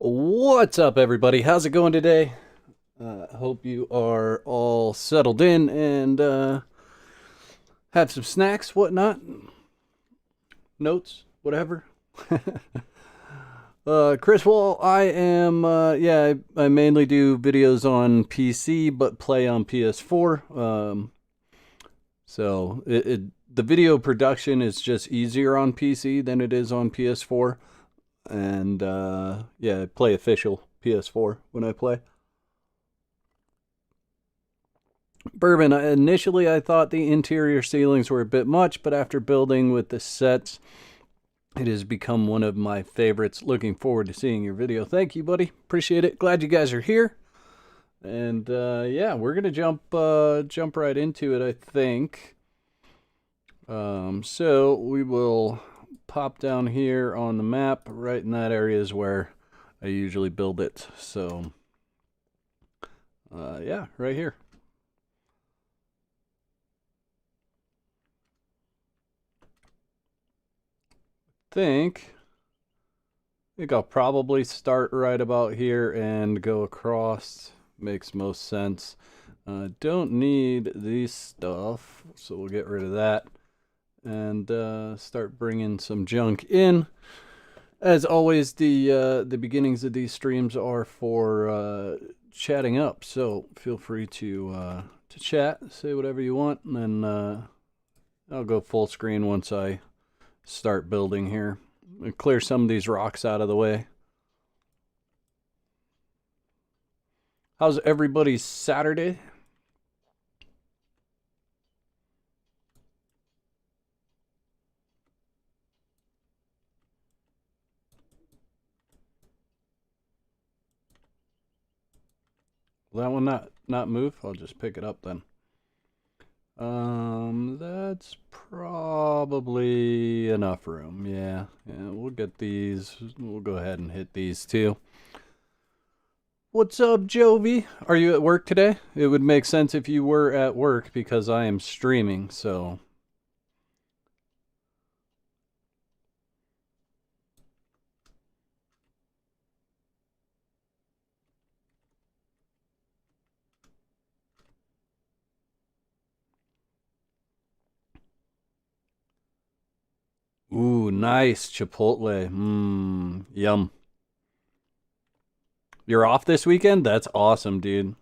What's up, everybody? How's it going today? Hope you are all settled in and have some snacks, whatnot, notes, whatever. Chris Wall, I am, I mainly do videos on PC, but play on PS4. The video production is just easier on PC than it is on PS4. And I play official PS4 when I play. Bourbon, initially I thought the interior ceilings were a bit much, but after building with the sets, it has become one of my favorites. Looking forward to seeing your video. Thank you, buddy. Appreciate it. Glad you guys are here. And we're gonna jump right into it, I think. So we will pop down here on the map. Right in that area is where I usually build it. So right here. I think I'll probably start right about here and go across. Makes most sense. Don't need these stuff, so we'll get rid of that and start bringing some junk in. As always, the beginnings of these streams are for chatting up, so feel free to chat, say whatever you want, and then I'll go full screen once I start building here. Clear some of these rocks out of the way. How's everybody's Saturday? Will that one not move? I'll just pick it up then. That's probably enough room. Yeah, we'll get these. We'll go ahead and hit these too. What's up, Jovi? Are you at work today? It would make sense if you were at work because I am streaming, so. Ooh, nice Chipotle. Yum. You're off this weekend? That's awesome, dude.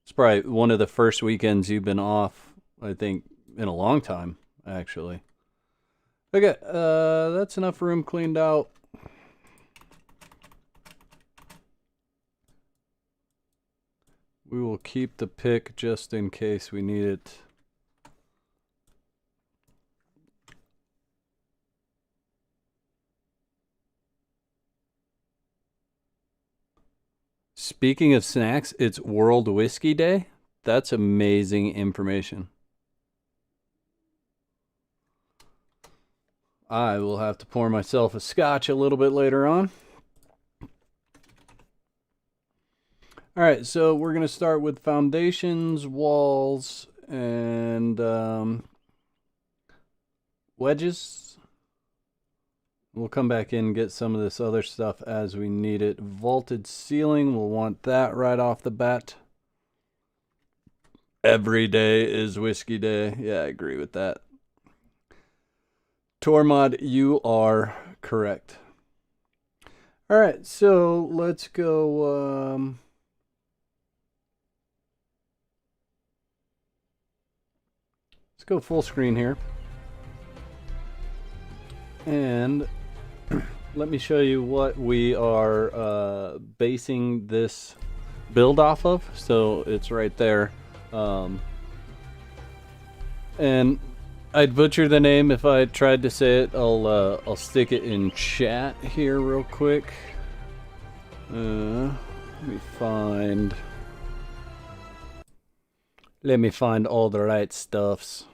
It's probably one of the first weekends you've been off, I think, in a long time, actually. Okay, that's enough room cleaned out. We will keep the pick just in case we need it. Speaking of snacks, it's World Whiskey Day. That's amazing information. I will have to pour myself a scotch a little bit later on. All right, so we're going to start with foundations, walls, and wedges. We'll come back in and get some of this other stuff as we need it. Vaulted ceiling, we'll want that right off the bat. Every day is whiskey day. Yeah, I agree with that. Tormod, you are correct. All right, so let's go. Let's go full screen here. And let me show you what we are basing this build off of. So it's right there. And I'd butcher the name if I tried to say it. I'll stick it in chat here real quick. Let me find all the right stuffs.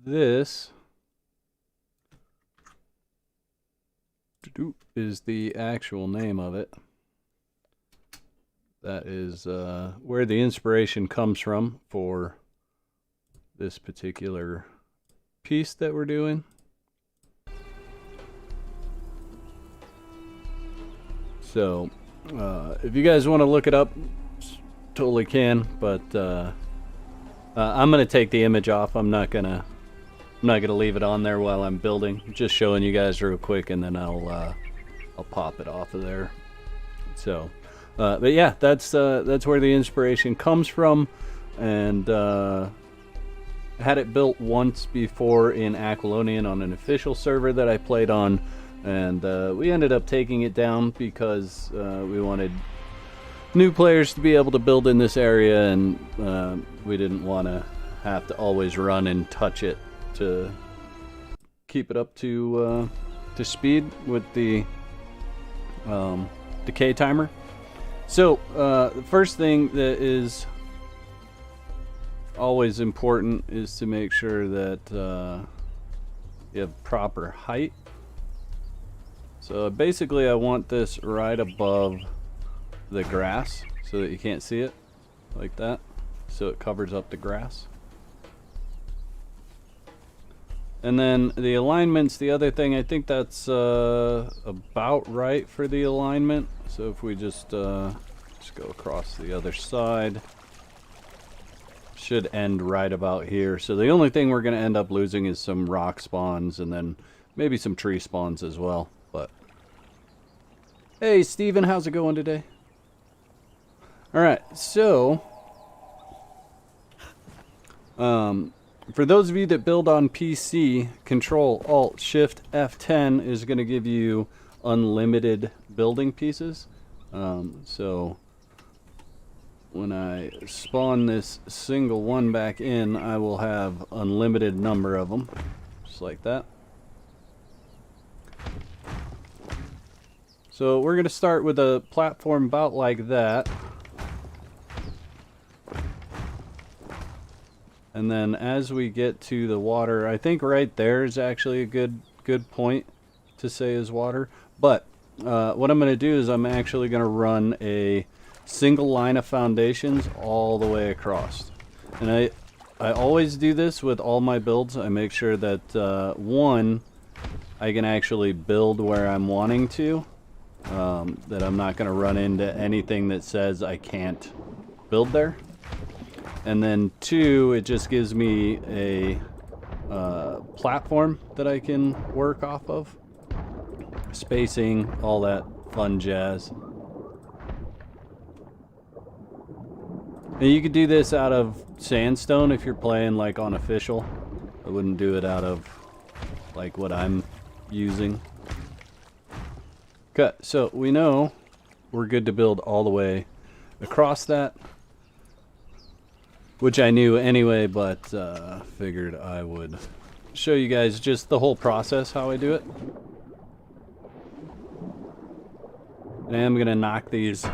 This is the actual name of it. That is where the inspiration comes from for this particular piece that we're doing. So, if you guys want to look it up, totally can. But I'm gonna take the image off. I'm not gonna leave it on there while I'm building. Just showing you guys real quick, and then I'll pop it off of there. So, but yeah, that's where the inspiration comes from, and had it built once before in Aquilonian on an official server that I played on. And we ended up taking it down because we wanted new players to be able to build in this area, and we didn't want to have to always run and touch it to keep it up to speed with the decay timer. So the first thing that is always important is to make sure that you have proper height. So basically I want this right above the grass so that you can't see it, like that, so it covers up the grass. And then the alignments, the other thing, I think that's about right for the alignment. So if we just go across the other side, should end right about here. So the only thing we're going to end up losing is some rock spawns, and then maybe some tree spawns as well. But hey Steven, how's it going today? Alright, so for those of you that build on PC, Control Alt Shift F10 is going to give you unlimited building pieces. So when I spawn this single one back in, I will have unlimited number of them, just like that. So we're going to start with a platform about like that. And then as we get to the water, I think right there is actually a good point to say is water. But what I'm going to do is I'm actually going to run a single line of foundations all the way across. And I always do this with all my builds. I make sure that one, I can actually build where I'm wanting to. That I'm not going to run into anything that says I can't build there. And then two, it just gives me a platform that I can work off of. Spacing, all that fun jazz. And you could do this out of sandstone if you're playing like on official. I wouldn't do it out of like what I'm using. Okay, so we know we're good to build all the way across that, which I knew anyway, but figured I would show you guys just the whole process, how I do it. And I am going to knock these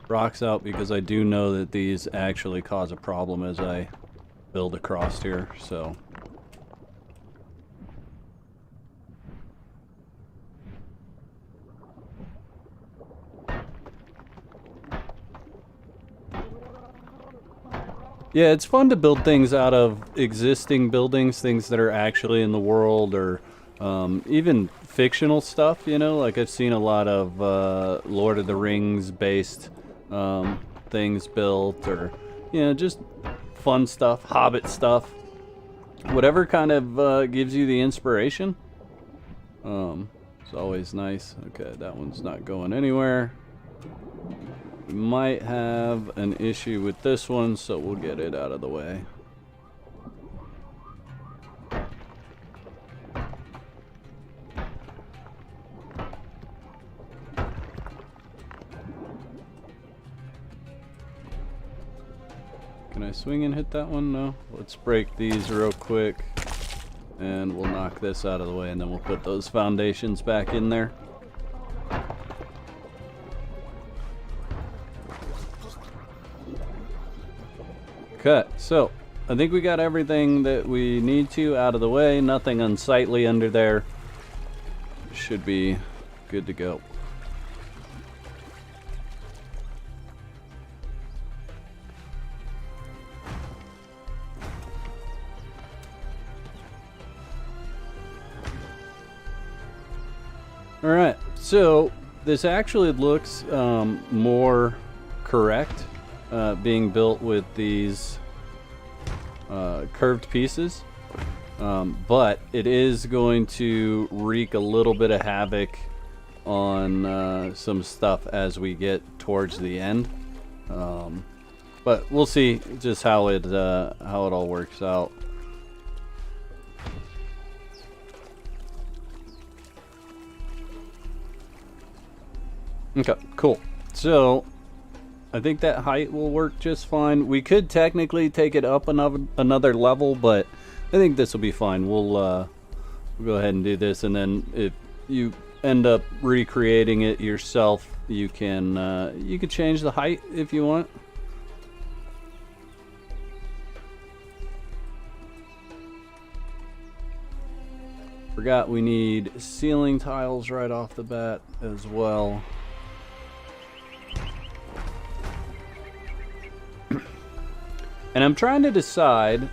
rocks out because I do know that these actually cause a problem as I build across here, so... Yeah, it's fun to build things out of existing buildings, things that are actually in the world, or even fictional stuff, you know? Like I've seen a lot of Lord of the Rings based things built, or, you know, just fun stuff, Hobbit stuff. Whatever kind of gives you the inspiration. It's always nice. Okay, that one's not going anywhere. We might have an issue with this one, so we'll get it out of the way. Can I swing and hit that one? No. Let's break these real quick, and we'll knock this out of the way, and then we'll put those foundations back in there. Okay, so I think we got everything that we need to out of the way. Nothing unsightly under there. Should be good to go. All right, so this actually looks more correct, being built with these curved pieces, but it is going to wreak a little bit of havoc on some stuff as we get towards the end. But we'll see just how it all works out. Okay, cool. So I think that height will work just fine. We could technically take it up another level, but I think this will be fine. We'll go ahead and do this, and then if you end up recreating it yourself, you can change the height if you want. Forgot we need ceiling tiles right off the bat as well. And I'm trying to decide.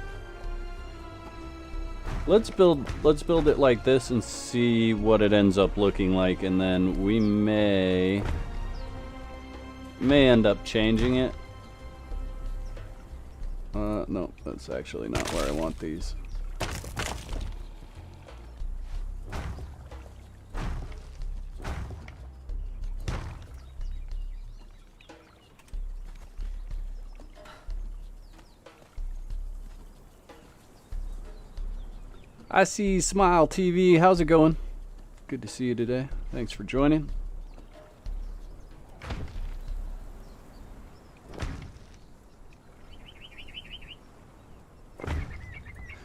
Let's build it like this and see what it ends up looking like, and then we may end up changing it. No, that's actually not where I want these. I see Smile TV. How's it going? Good to see you today. Thanks for joining.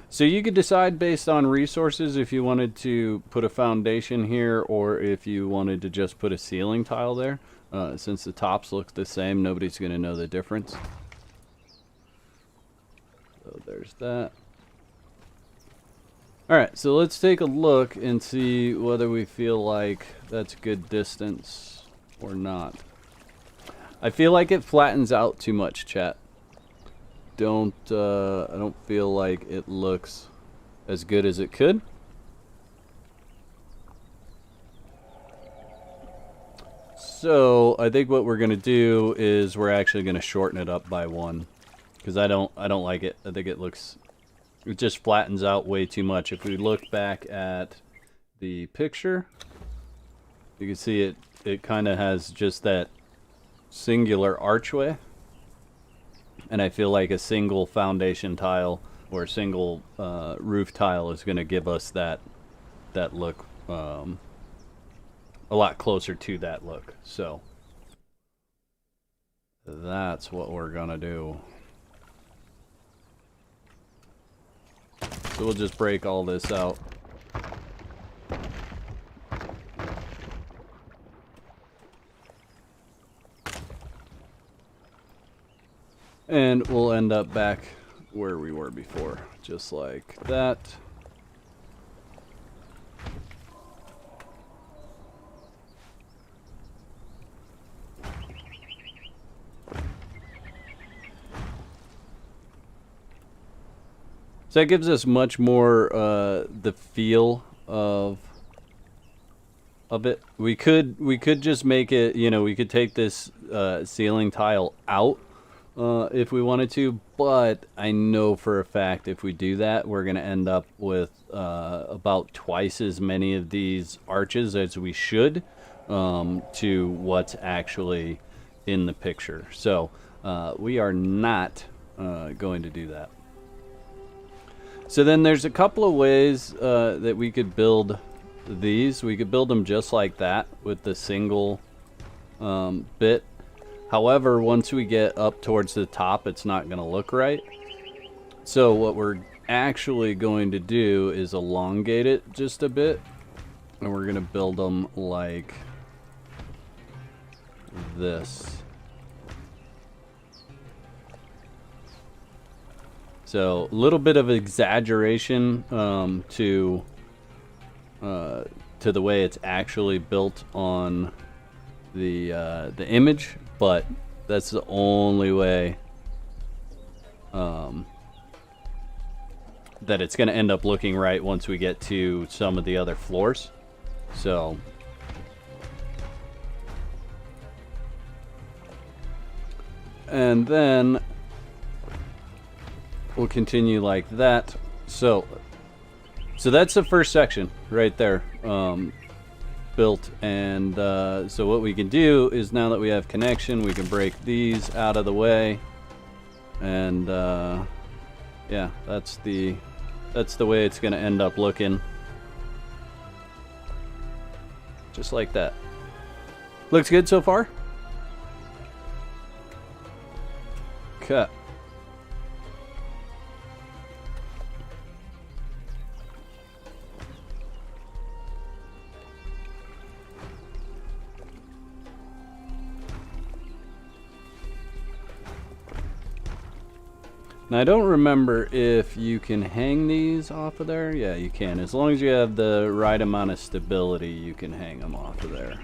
So you could decide based on resources if you wanted to put a foundation here or if you wanted to just put a ceiling tile there. Since the tops look the same, nobody's going to know the difference. So there's that. Alright, so let's take a look and see whether we feel like that's good distance or not. I feel like it flattens out too much, chat. I don't feel like it looks as good as it could. So I think what we're gonna do is we're actually gonna shorten it up by 1, because I don't like it. I think it just flattens out way too much. If we look back at the picture, you can see it kind of has just that singular archway. And I feel like a single foundation tile or a single roof tile is going to give us that look, a lot closer to that look. So that's what we're going to do. So we'll just break all this out. And we'll end up back where we were before, just like that. So that gives us much more the feel of it. We could just make it, you know, we could take this ceiling tile out if we wanted to, but I know for a fact if we do that, we're going to end up with about twice as many of these arches as we should to what's actually in the picture. So we are not going to do that. So then there's a couple of ways that we could build these. We could build them just like that with the single bit. However, once we get up towards the top, it's not going to look right. So what we're actually going to do is elongate it just a bit. And we're going to build them like this. So a little bit of exaggeration to the way it's actually built on the image, but that's the only way that it's going to end up looking right once we get to some of the other floors. So And then we'll continue like that. So that's the first section right there, built. And so what we can do is, now that we have connection, we can break these out of the way. And yeah, that's the way it's gonna end up looking. Just like that. Looks good so far? Okay. Now, I don't remember if you can hang these off of there. Yeah, you can. As long as you have the right amount of stability, you can hang them off of there.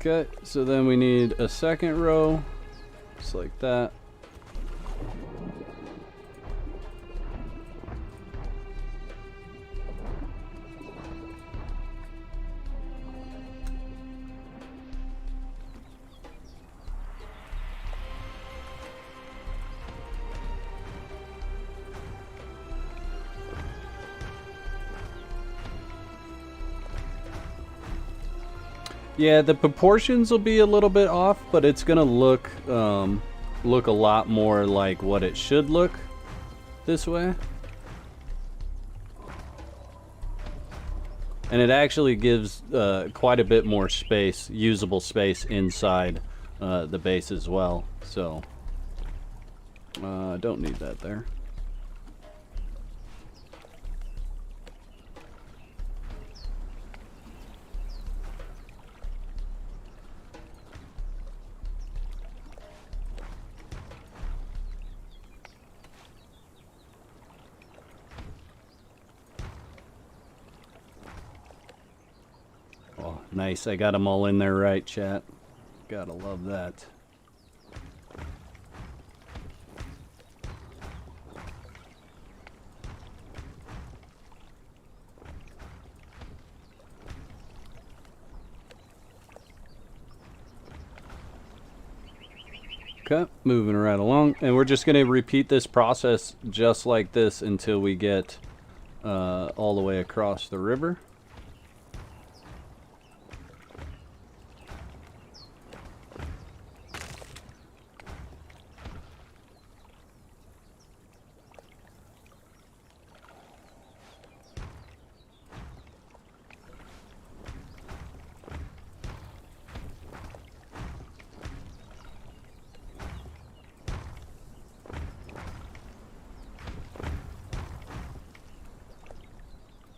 Okay, so then we need a second row, just like that. Yeah, the proportions will be a little bit off, but it's gonna look a lot more like what it should look this way. And it actually gives quite a bit more space, usable space inside the base as well. So don't need that there. Nice, I got them all in there right, chat. Gotta love that. Okay, moving right along. And we're just gonna repeat this process just like this until we get all the way across the river.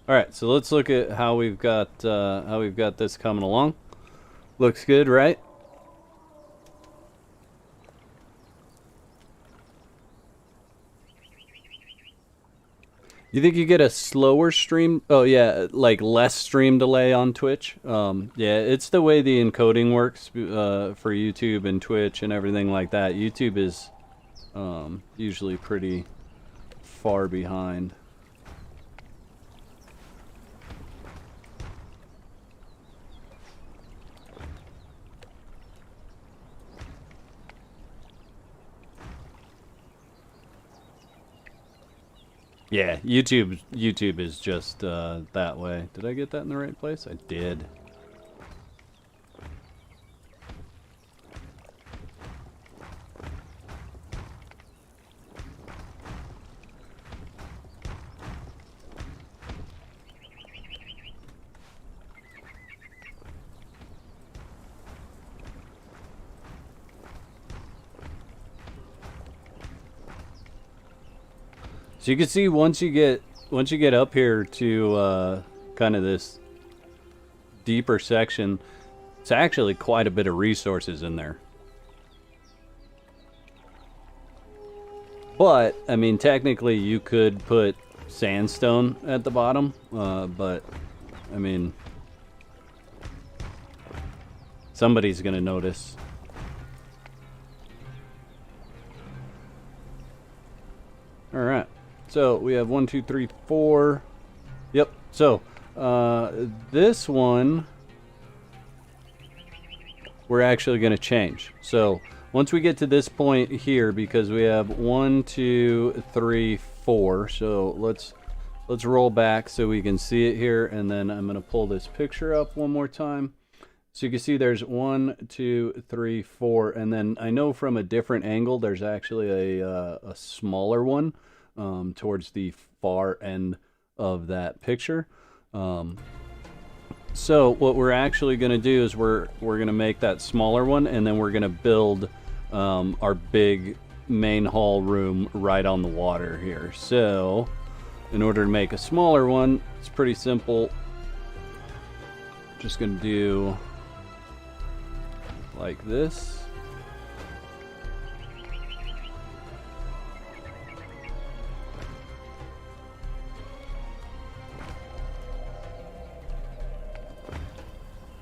All right, so let's look at how we've got this coming along. Looks good, right? You think you get a slower stream? Oh yeah, like less stream delay on Twitch. Yeah, it's the way the encoding works for YouTube and Twitch and everything like that. YouTube is usually pretty far behind. Yeah, YouTube is just that way. Did I get that in the right place? I did. So you can see once you get up here to kind of this deeper section, it's actually quite a bit of resources in there. But I mean, technically you could put sandstone at the bottom, but I mean, somebody's gonna notice. All right. So we have 1, 2, 3, 4. Yep. So this one we're actually going to change. So once we get to this point here, because we have 1, 2, 3, 4. So let's roll back so we can see it here, and then I'm going to pull this picture up one more time. So you can see there's 1, 2, 3, 4, and then I know from a different angle there's actually a smaller one towards the far end of that picture. So what we're actually going to do is we're going to make that smaller one, and then we're going to build our big main hall room right on the water here. So in order to make a smaller one, it's pretty simple. Just going to do like this.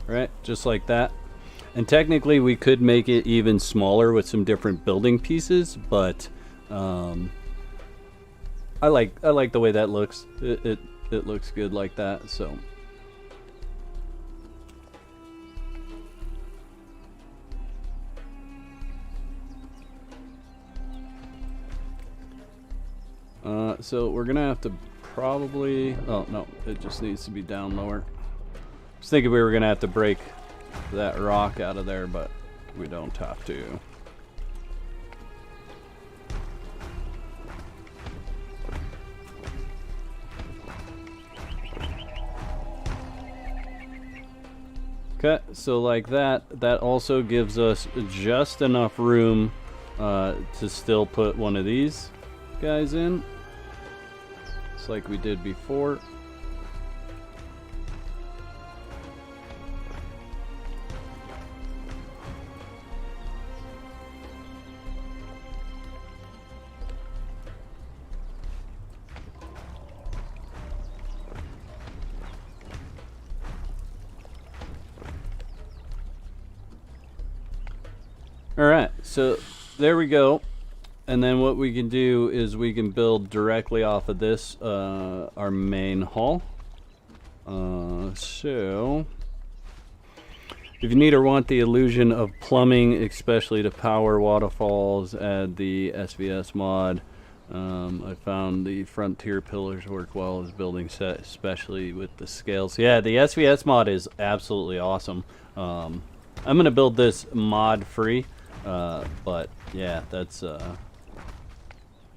Right, just like that. And technically we could make it even smaller with some different building pieces, but I like the way that looks. It looks good like that. So so we're gonna have to probably, oh no, it just needs to be down lower. I was thinking we were gonna have to break that rock out of there, but we don't have to. Okay, so like that also gives us just enough room to still put one of these guys in. It's like we did before. Alright, so there we go. And then what we can do is we can build directly off of this, our main hall. So if you need or want the illusion of plumbing, especially to power waterfalls, add the SVS mod. I found the frontier pillars work well as building set, especially with the scales. Yeah, the SVS mod is absolutely awesome. I'm going to build this mod free. But yeah, that's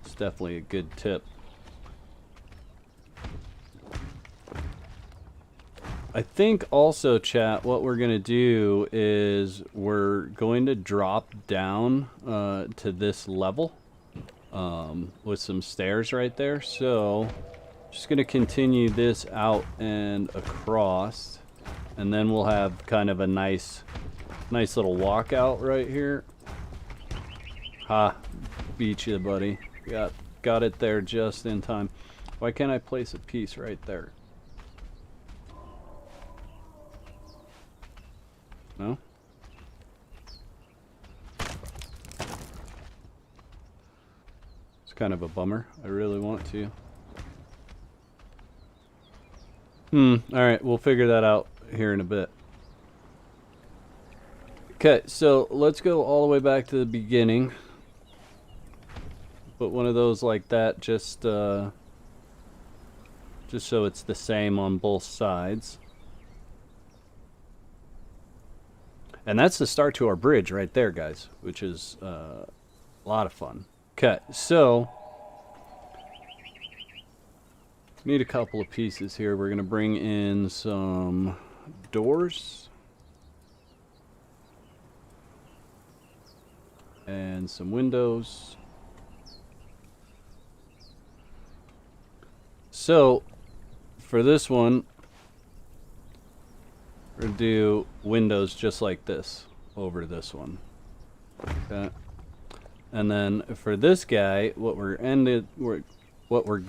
it's definitely a good tip. I think also, chat, what we're gonna do is we're going to drop down to this level with some stairs right there. So just gonna continue this out and across, and then we'll have kind of a nice little walkout right here. Ha, beat you, buddy. Got it there just in time. Why can't I place a piece right there? No? It's kind of a bummer. I really want to. Alright, we'll figure that out here in a bit. Okay, so let's go all the way back to the beginning. Put one of those like that, just so it's the same on both sides. And that's the start to our bridge right there, guys, which is a lot of fun. Okay, so need a couple of pieces here. We're gonna bring in some doors and some windows. So for this one, we're gonna do windows just like this over this one. Okay. And then for this guy, what we're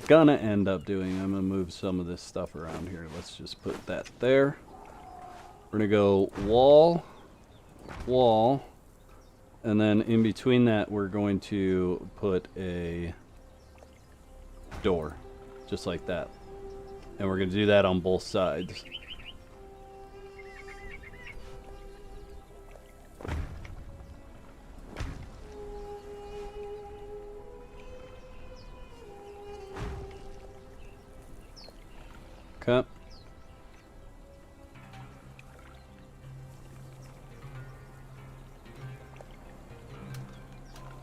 gonna end up doing, I'm gonna move some of this stuff around here. Let's just put that there. We're gonna go wall, wall, and then in between that we're going to put a door, just like that. And we're going to do that on both sides. Okay.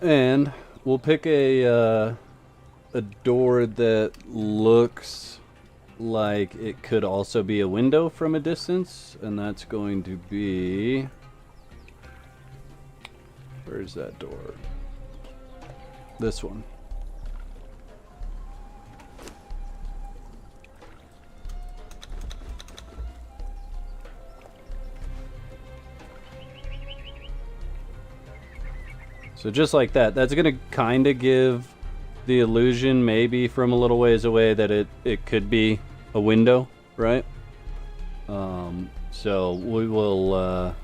And we'll pick a door that looks like it could also be a window from a distance, and that's going to be... Where's that door? This one. So just like that, that's going to kind of give the illusion, maybe from a little ways away, that it could be a window, right? So we will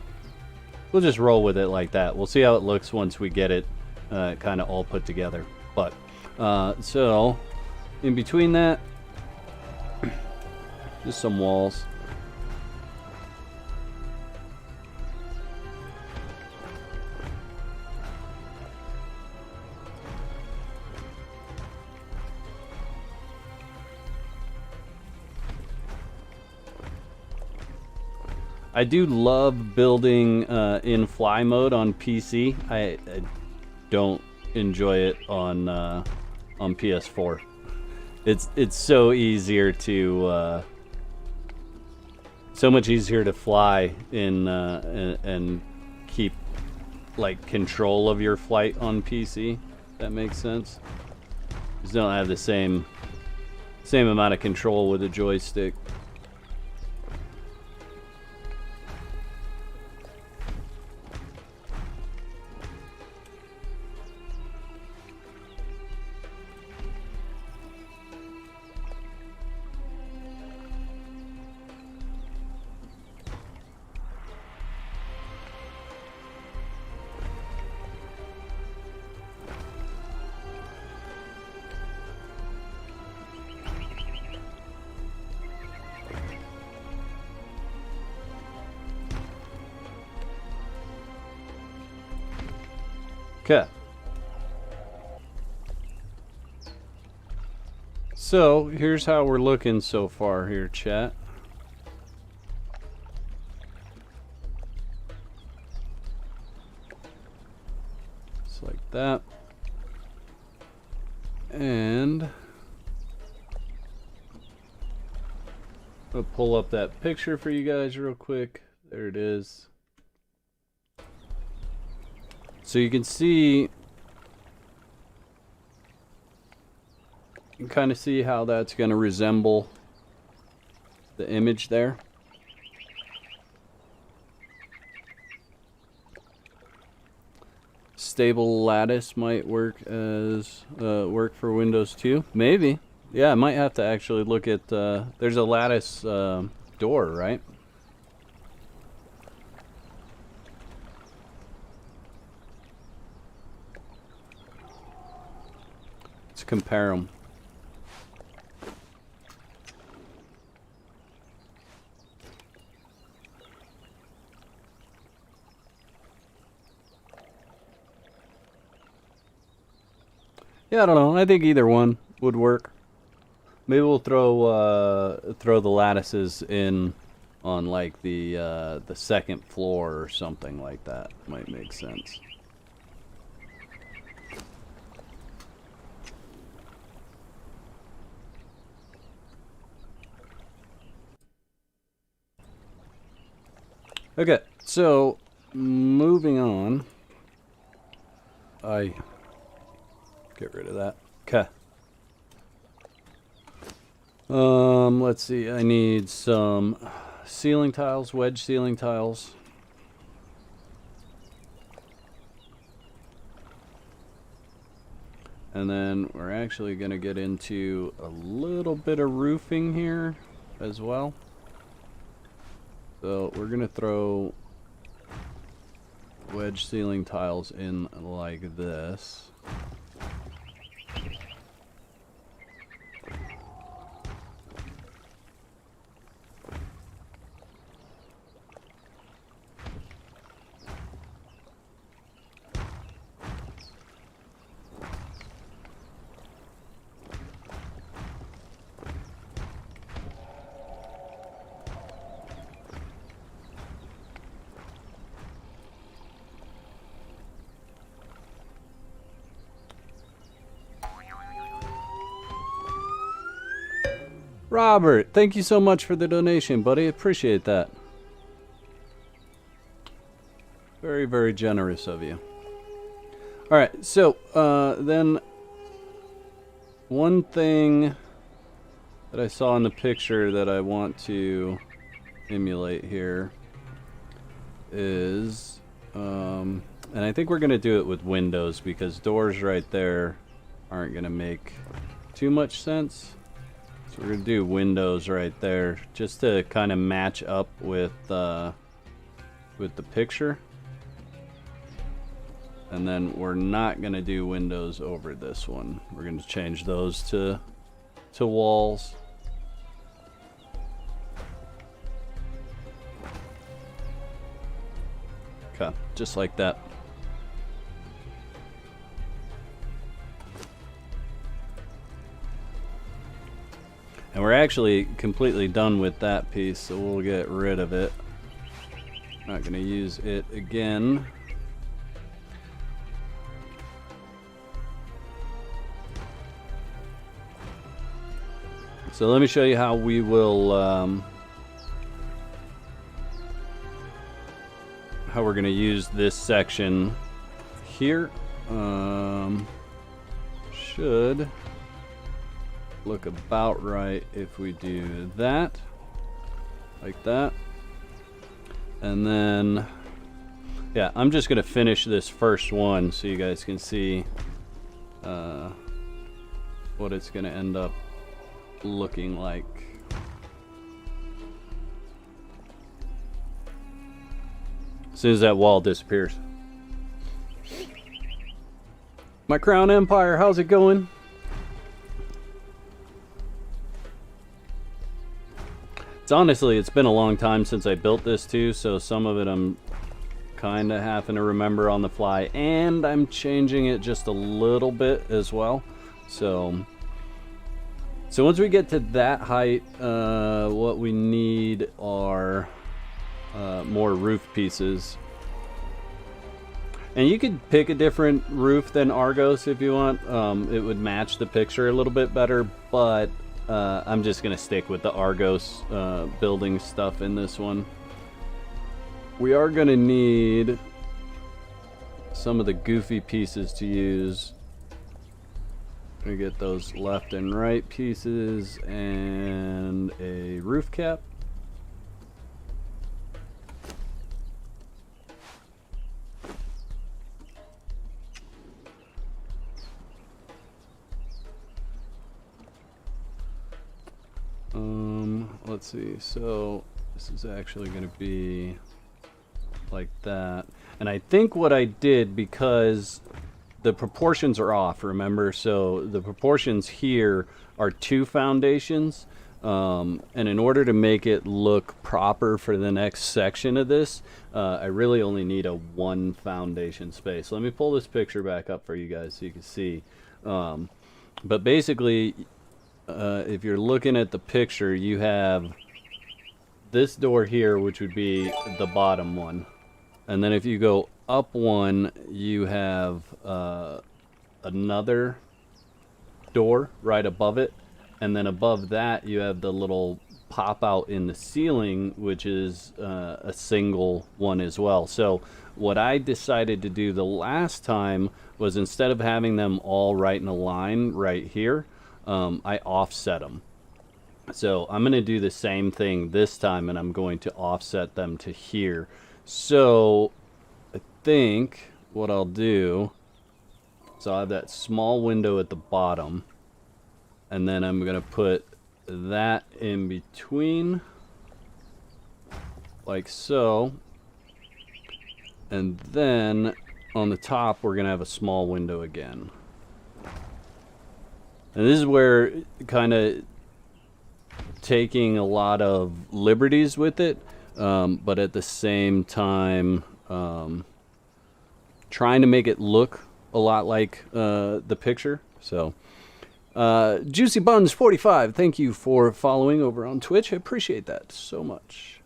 we'll just roll with it like that. We'll see how it looks once we get it kind of all put together. But so in between that, just some walls. I do love building in fly mode on PC. I don't enjoy it on PS4. It's so easier to so much easier to fly in and keep like control of your flight on PC. If that makes sense. Just don't have the same amount of control with a joystick. Okay. So here's how we're looking so far here, chat. Just like that. And I'll pull up that picture for you guys real quick. There it is. So you can see, you can kind of see how that's going to resemble the image there. Stable lattice might work as work for Windows 2. Maybe. Yeah, I might have to actually look at. There's a lattice door, right? Let's compare them. Yeah, I don't know. I think either one would work. Maybe we'll throw the lattices in on like the second floor or something like that. Might make sense. Okay, so moving on. I get rid of that. Okay. Let's see. I need some ceiling tiles, wedge ceiling tiles. And then we're actually going to get into a little bit of roofing here as well. So we're going to throw wedge ceiling tiles in like this. Robert, thank you so much for the donation, buddy. Appreciate that. Very, very generous of you. Alright, so then one thing that I saw in the picture that I want to emulate here is, and I think we're going to do it with windows because doors right there aren't going to make too much sense. So we're going to do windows right there just to kind of match up with the picture. And then we're not going to do windows over this one. We're going to change those to walls. Okay, just like that. And we're actually completely done with that piece, so we'll get rid of it. Not going to use it again. So let me show you how we will, how we're going to use this section here. Should look about right if we do that, like that. And then, yeah, I'm just going to finish this first one so you guys can see what it's going to end up looking like. As soon as that wall disappears. My Crown Empire, how's it going? It's been a long time since I built this too, so some of it I'm kind of having to remember on the fly, and I'm changing it just a little bit as well. So once we get to that height, what we need are more roof pieces. And you could pick a different roof than Argos if you want. It would match the picture a little bit better, but I'm just going to stick with the Argos building stuff in this one. We are going to need some of the goofy pieces to use. I'm going to get those left and right pieces and a roof cap. Let's see, so this is actually going to be like that. And I think what I did, because the proportions are off, remember? So the proportions here are 2 foundations. And in order to make it look proper for the next section of this, I really only need a 1 foundation space. Let me pull this picture back up for you guys so you can see. But basically, if you're looking at the picture, you have this door here, which would be the bottom one. And then if you go up 1, you have another door right above it. And then above that, you have the little pop out in the ceiling, which is a single one as well. So what I decided to do the last time was, instead of having them all right in a line right here, I offset them. So I'm going to do the same thing this time, and I'm going to offset them to here. So I think what I'll do is I'll have that small window at the bottom, and then I'm going to put that in between, like so. And then on the top, we're going to have a small window again. And this is where kind of taking a lot of liberties with it, but at the same time trying to make it look a lot like the picture. So Juicy Buns 45, thank you for following over on Twitch. I appreciate that so much.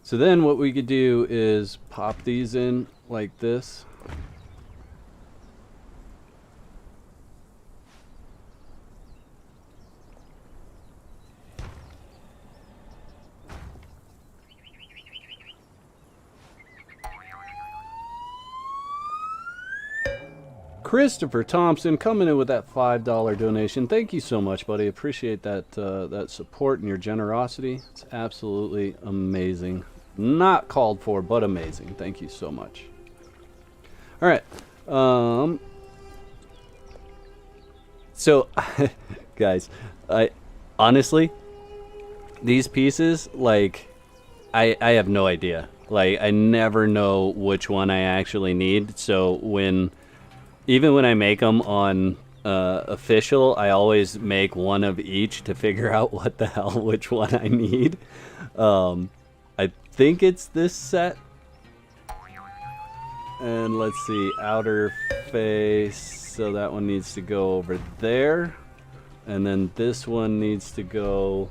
So then what we could do is pop these in like this. Christopher Thompson coming in with that $5 donation. Thank you so much, buddy. Appreciate that that support and your generosity. It's absolutely amazing. Not called for, but amazing. Thank you so much. All right. So, guys, I honestly, these pieces, like, I have no idea. Like, I never know which one I actually need. So even when I make them on official, I always make one of each to figure out what the hell which one I need. I think it's this set. And let's see, outer face. So that one needs to go over there. And then this one needs to go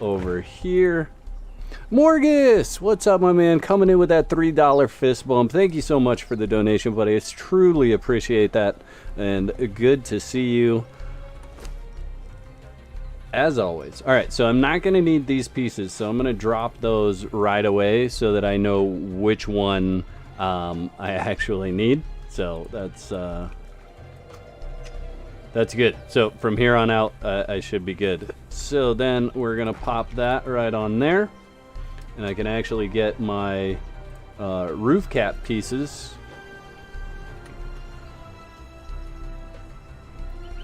over here. Morgus, what's up, my man? Coming in with that $3 fist bump. Thank you so much for the donation, buddy. It's truly appreciate that. And good to see you. As always. All right, so I'm not going to need these pieces. So I'm going to drop those right away so that I know which one I actually need. So that's good. So from here on out, I should be good. So then we're going to pop that right on there. And I can actually get my roof cap pieces.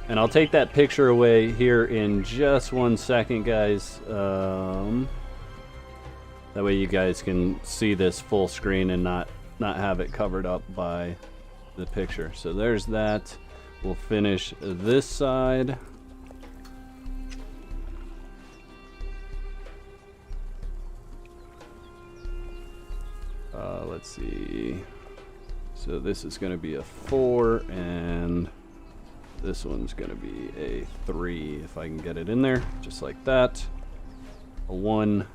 And I'll take that picture away here in just 1 second, guys. That way you guys can see this full screen and not have it covered up by the picture. So there's that. We'll finish this side. Let's see. So this is going to be a 4, and this one's going to be a 3, if I can get it in there, just like that. A 1.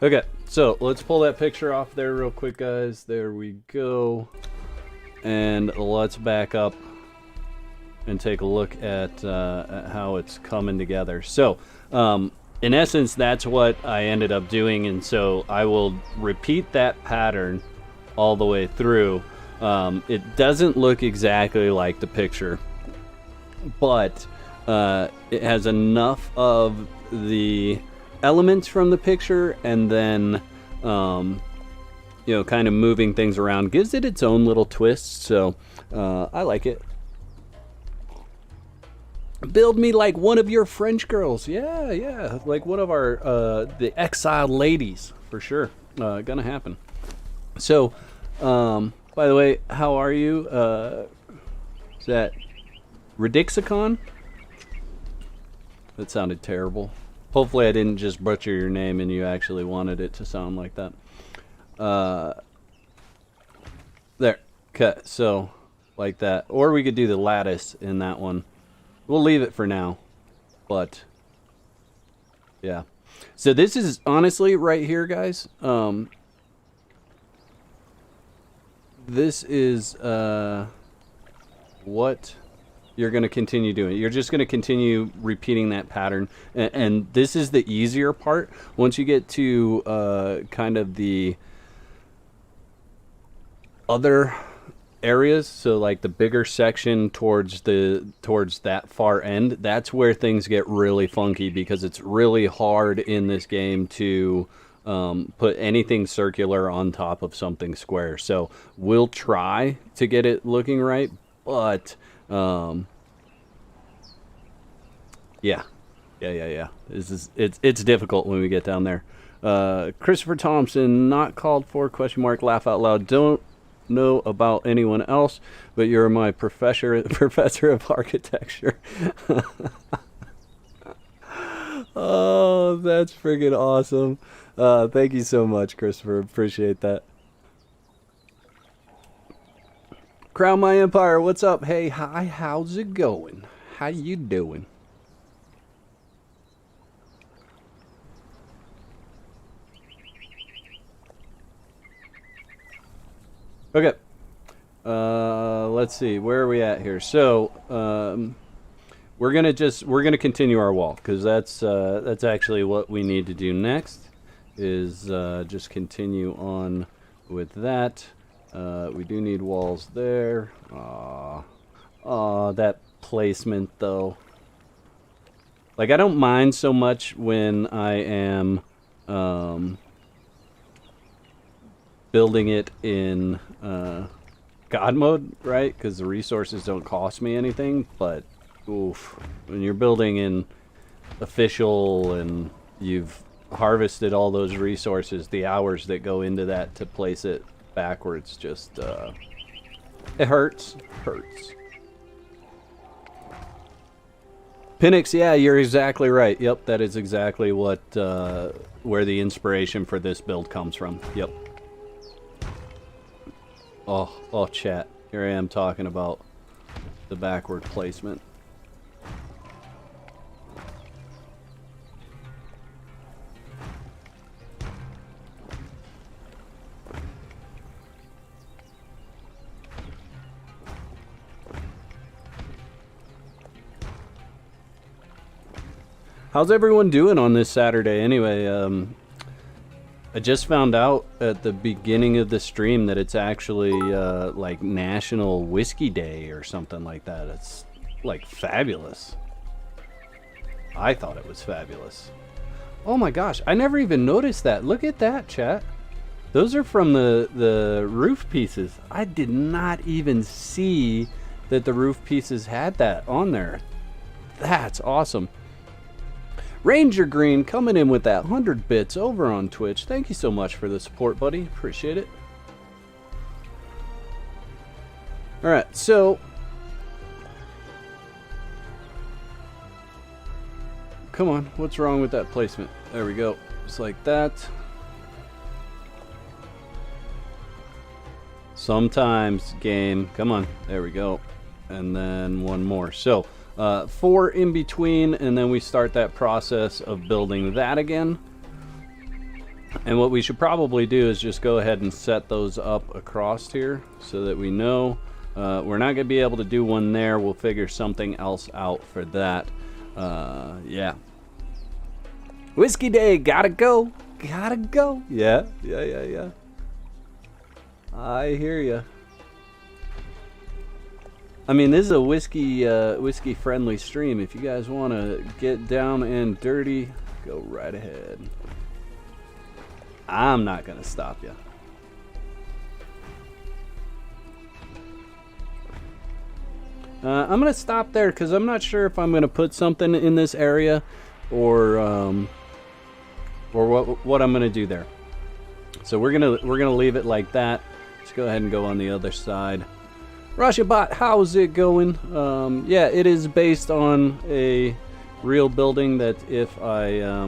Okay, so let's pull that picture off there real quick, guys. There we go. And let's back up and take a look at how it's coming together. So, in essence, that's what I ended up doing, and so I will repeat that pattern all the way through. It doesn't look exactly like the picture, but it has enough of the elements from the picture, and then you know, kind of moving things around gives it its own little twist. So I like it. Build me like one of your French girls. Yeah, like one of our the exiled ladies, for sure. Gonna happen. So by the way, how are you? Is that Redixicon? That sounded terrible. Hopefully I didn't just butcher your name and you actually wanted it to sound like that. There. Okay, so like that. Or we could do the lattice in that one. We'll leave it for now. But yeah. So this is honestly right here, guys. This is what you're going to continue doing. You're just going to continue repeating that pattern. And this is the easier part. Once you get to kind of the other areas, so like the bigger section towards that far end, that's where things get really funky, because it's really hard in this game to put anything circular on top of something square. So we'll try to get it looking right, but yeah. It's difficult when we get down there. Christopher Thompson, not called for, question mark, laugh out loud. Don't know about anyone else, but you're my professor of architecture. Oh, that's friggin' awesome. Thank you so much, Christopher. Appreciate that. Crown My Empire, what's up? Hey, hi, how's it going? How you doing? Okay. Let's see. Where are we at here? So, we're gonna continue our wall, because that's actually what we need to do next, is just continue on with that. We do need walls there. Aw, that placement though. Like, I don't mind so much when I am building it in God mode, right? Because the resources don't cost me anything, but oof, when you're building in official and you've harvested all those resources, the hours that go into that to place it backwards just it hurts. Pinnix, yeah, you're exactly right. Yep, that is exactly what where the inspiration for this build comes from. Yep. Oh, chat. Here I am talking about the backward placement. How's everyone doing on this Saturday anyway? I just found out at the beginning of the stream that it's actually like National Whiskey Day or something like that. It's like fabulous. I thought it was fabulous. Oh my gosh, I never even noticed that. Look at that, chat. Those are from the roof pieces. I did not even see that the roof pieces had that on there. That's awesome. Ranger Green coming in with that 100 bits over on Twitch. Thank you so much for the support, buddy. Appreciate it. Alright, so come on, what's wrong with that placement? There we go. Just like that. Sometimes, game. Come on. There we go. And then one more. So 4 in between, and then we start that process of building that again. And what we should probably do is just go ahead and set those up across here so that we know we're not going to be able to do one there. We'll figure something else out for that. Yeah. Whiskey Day, gotta go. Gotta go. Yeah. I hear ya. I mean, this is a whiskey friendly stream. If you guys want to get down and dirty, go right ahead. I'm not going to stop you. I'm going to stop there because I'm not sure if I'm going to put something in this area or what I'm going to do there. So we're going to leave it like that. Let's go ahead and go on the other side. Russiabot, how's it going? Yeah, it is based on a real building that if I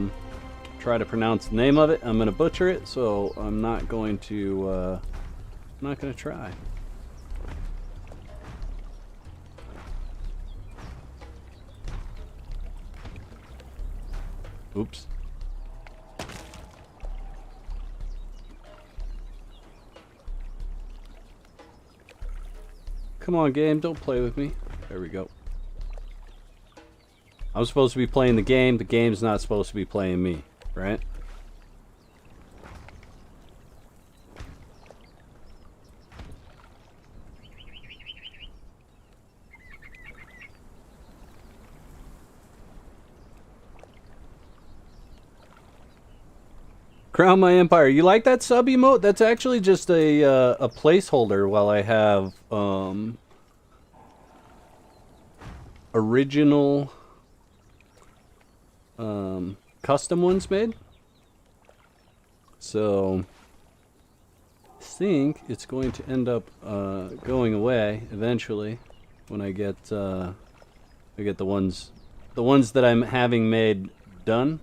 try to pronounce the name of it, I'm going to butcher it, so I'm not going to try. Oops. Come on, game, don't play with me. There we go. I'm supposed to be playing the game. The game's not supposed to be playing me, right? Crown my empire. You like that sub emote? That's actually just a placeholder while I have original custom ones made. So I think it's going to end up going away eventually when I get the ones that I'm having made done.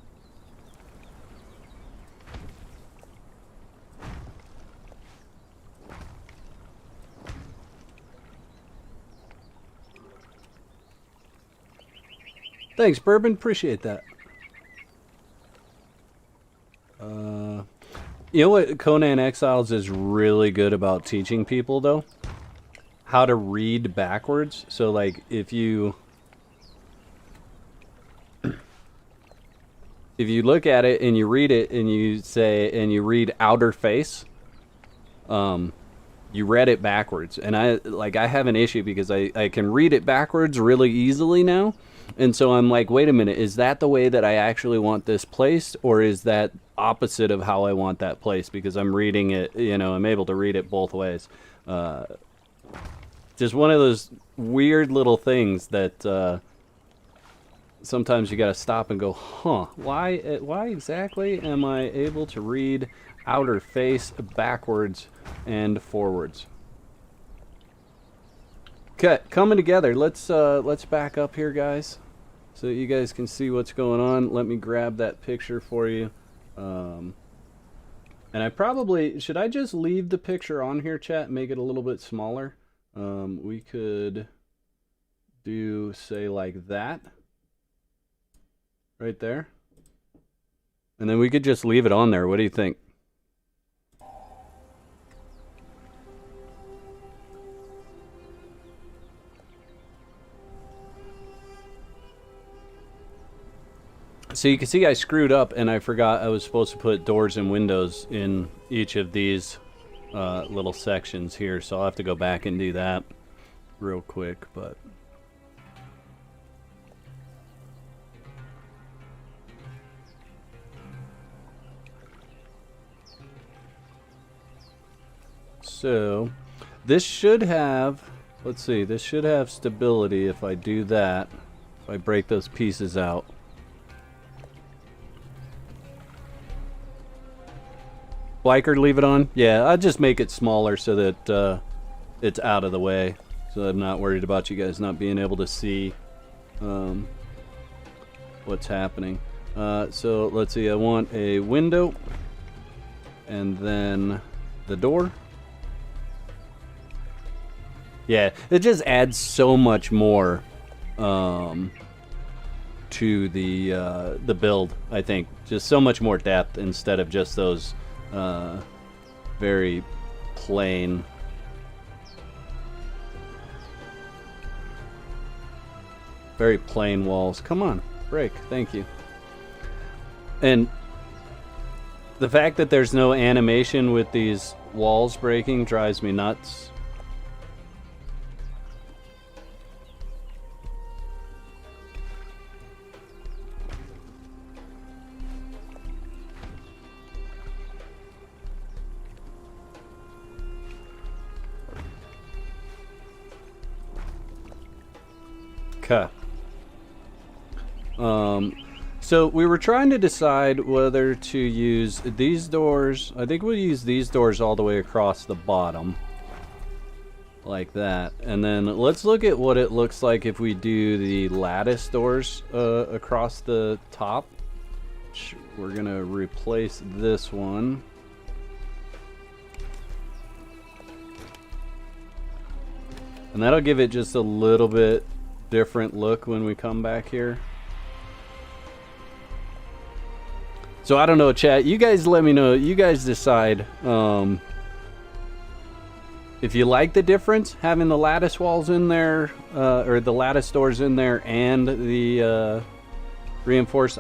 Thanks, Bourbon. Appreciate that. You know what Conan Exiles is really good about teaching people, though? How to read backwards. So, like, if you if you look at it and you read it and you read outer face, you read it backwards. And I have an issue because I can read it backwards really easily now. And so I'm like, wait a minute, is that the way that I actually want this placed, or is that opposite of how I want that placed? Because I'm reading it, I'm able to read it both ways. Just one of those weird little things that sometimes you gotta stop and go, huh, why exactly am I able to read outer face backwards and forwards? Okay, coming together. Let's back up here, guys, so that you guys can see what's going on. Let me grab that picture for you. And I probably should I just leave the picture on here, chat, and make it a little bit smaller. We could do, say, like that right there, and then we could just leave it on there. What do you think? So you can see I screwed up and I forgot I was supposed to put doors and windows in each of these little sections here, so I'll have to go back and do that real quick. But so this should have, let's see, this should have stability if I do that, if I break those pieces out. Biker, leave it on? Yeah, I'll just make it smaller so that it's out of the way, so I'm not worried about you guys not being able to see what's happening. So let's see, I want a window and then the door. Yeah, it just adds so much more to the build, I think. Just so much more depth instead of just those very plain walls. Come on, break. Thank you. And the fact that there's no animation with these walls breaking drives me nuts. Okay. So we were trying to decide whether to use these doors. I think we'll use these doors all the way across the bottom, like that. And then let's look at what it looks like if we do the lattice doors across the top. We're gonna replace this one. And that'll give it just a little bit different look when we come back here. So I don't know, chat, you guys let me know, you guys decide if you like the difference having the lattice walls in there, or the lattice doors in there and the reinforced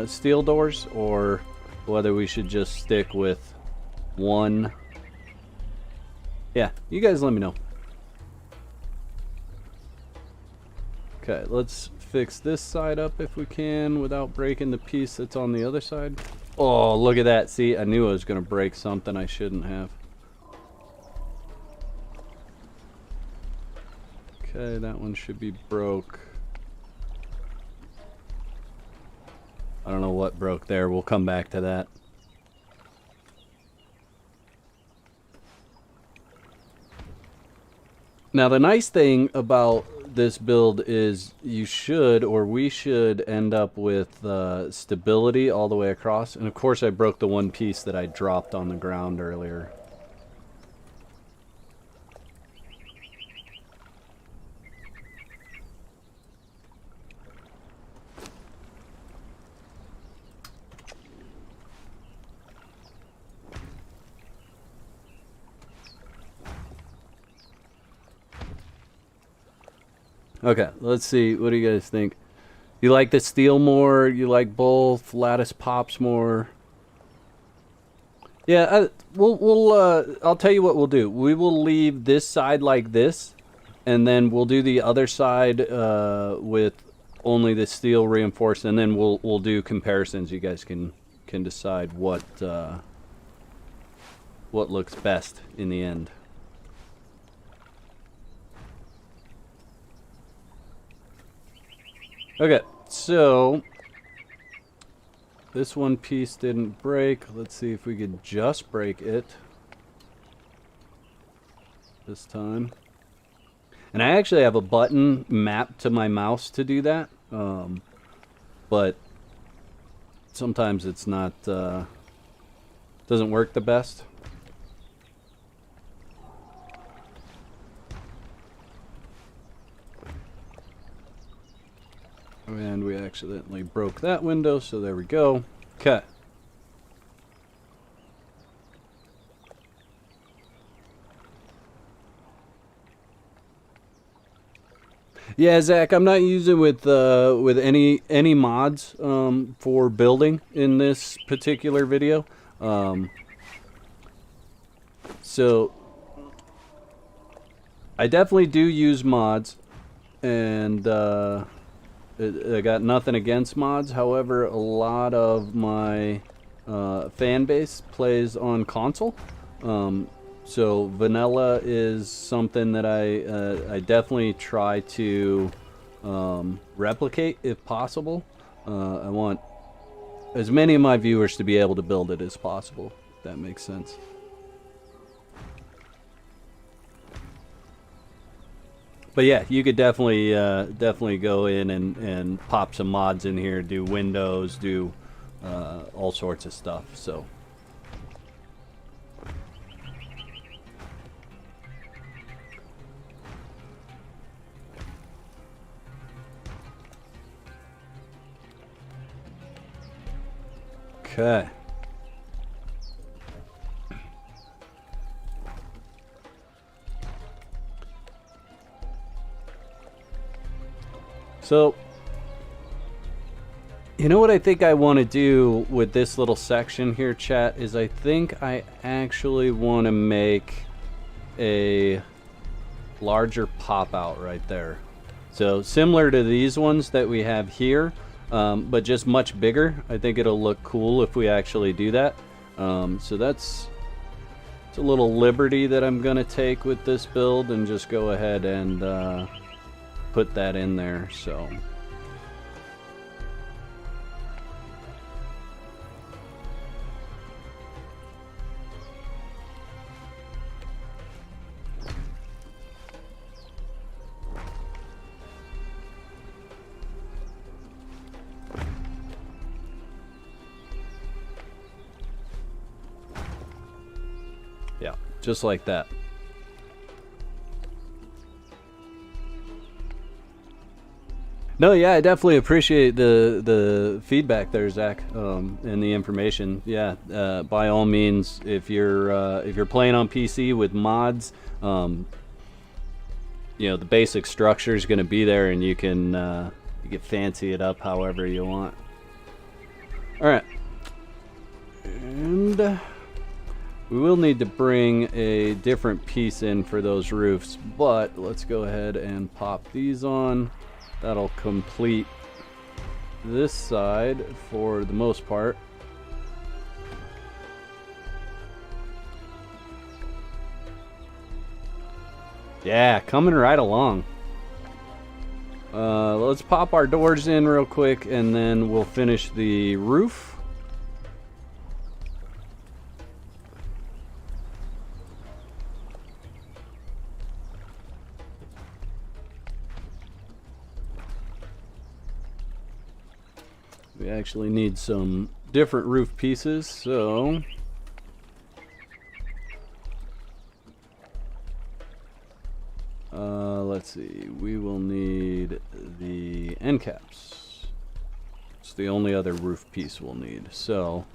steel doors, or whether we should just stick with one. Yeah, you guys let me know. Okay, let's fix this side up if we can without breaking the piece that's on the other side. Oh, look at that. See, I knew I was going to break something I shouldn't have. Okay, that one should be broke. I don't know what broke there. We'll come back to that. Now, the nice thing about this build is you should, or we should, end up with stability all the way across. And of course I broke the one piece that I dropped on the ground earlier. Okay, let's see. What do you guys think? You like the steel more? You like both? Lattice pops more? Yeah, I'll tell you what we'll do. We will leave this side like this, and then we'll do the other side with only the steel reinforced, and then we'll do comparisons. You guys can decide what looks best in the end. Okay, so this one piece didn't break. Let's see if we could just break it this time. And I actually have a button mapped to my mouse to do that, but sometimes it's not, doesn't work the best. And we accidentally broke that window, so there we go. Okay. Yeah, Zach, I'm not using with any mods for building in this particular video. So I definitely do use mods, and I got nothing against mods. However, a lot of my fan base plays on console. So vanilla is something that I definitely try to replicate if possible. I want as many of my viewers to be able to build it as possible, if that makes sense. But yeah, you could definitely go in and pop some mods in here, do windows, do all sorts of stuff. So. Okay. So, you know what I think I want to do with this little section here, chat, is I think I actually want to make a larger pop out right there. So similar to these ones that we have here, but just much bigger. I think it'll look cool if we actually do that. So it's a little liberty that I'm gonna take with this build and just go ahead and put that in there. So yeah, just like that. No, yeah, I definitely appreciate the feedback there, Zach, and the information. Yeah, by all means, if you're playing on PC with mods, you know, the basic structure is going to be there, and you can fancy it up however you want. All right, and we will need to bring a different piece in for those roofs, but let's go ahead and pop these on. That'll complete this side for the most part. Yeah, coming right along. Let's pop our doors in real quick, and then we'll finish the roof. We actually need some different roof pieces, so let's see, we will need the end caps. It's the only other roof piece we'll need. So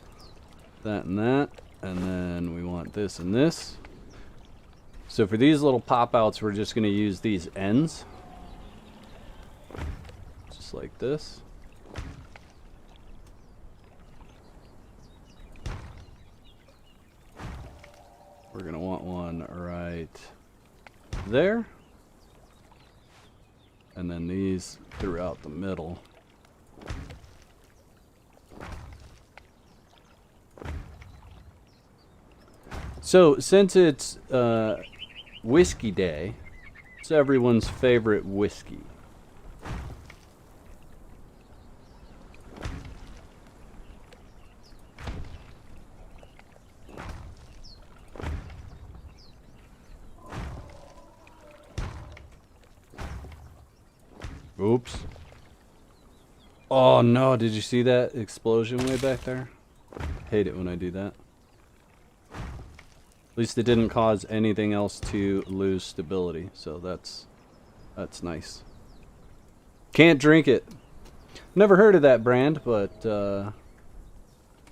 that and that, and then we want this and this. So for these little pop outs, we're just going to use these ends, just like this. there. And then these throughout the middle. So, since it's Whiskey Day, it's everyone's favorite whiskey. Oops. Oh no, did you see that explosion way back there? Hate it when I do that. At least it didn't cause anything else to lose stability, so that's nice. Can't drink it. Never heard of that brand, but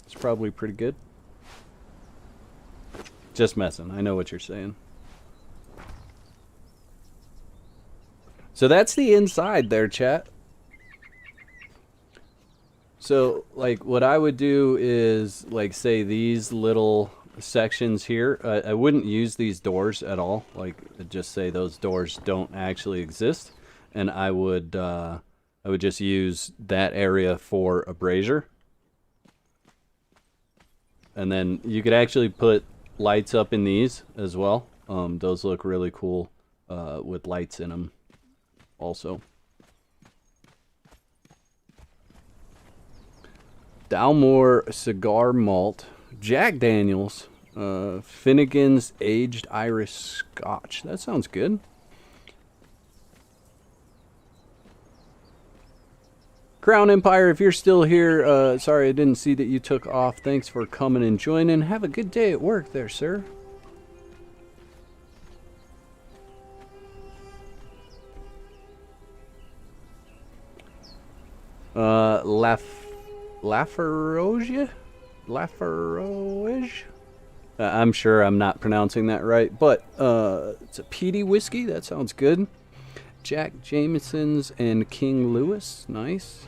it's probably pretty good. Just messing. I know what you're saying. So that's the inside there, chat. So, like, what I would do is, like, say these little sections here, I wouldn't use these doors at all. Like, just say those doors don't actually exist, and I would just use that area for a brazier. And then you could actually put lights up in these as well. Those look really cool with lights in them also. Dalmore Cigar Malt, Jack Daniels, Finnegan's Aged Irish Scotch. That sounds good. Crown Empire, if you're still here, sorry I didn't see that you took off. Thanks for coming and joining. Have a good day at work there, sir. Lafarge? I'm sure I'm not pronouncing that right, but it's a peaty whiskey. That sounds good. Jack Jameson's and King Louis. Nice.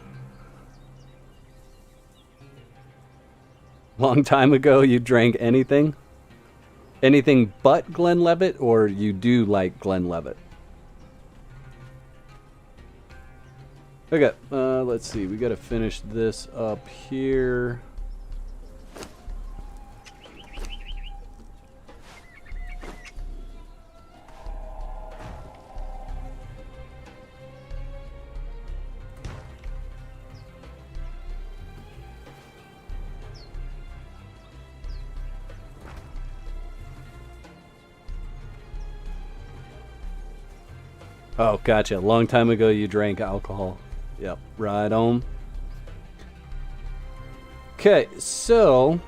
Long time ago, you drank anything? Anything but Glenlivet, or you do like Glenlivet? Okay, let's see. We got to finish this up here. Oh, gotcha. Long time ago you drank alcohol. Yep, right on. Okay, so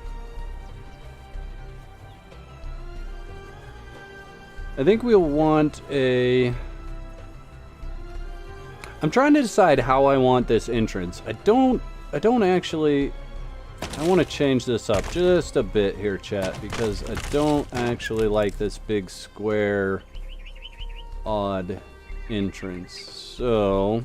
I think we'll want a... I'm trying to decide how I want this entrance. I don't actually... I want to change this up just a bit here, chat, because I don't actually like this big square odd entrance. So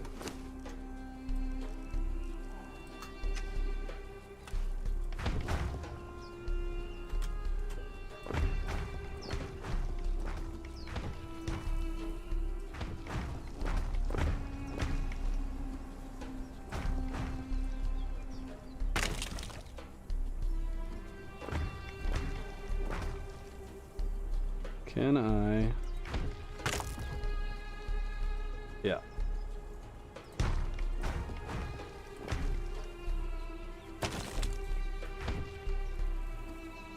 can I... Yeah.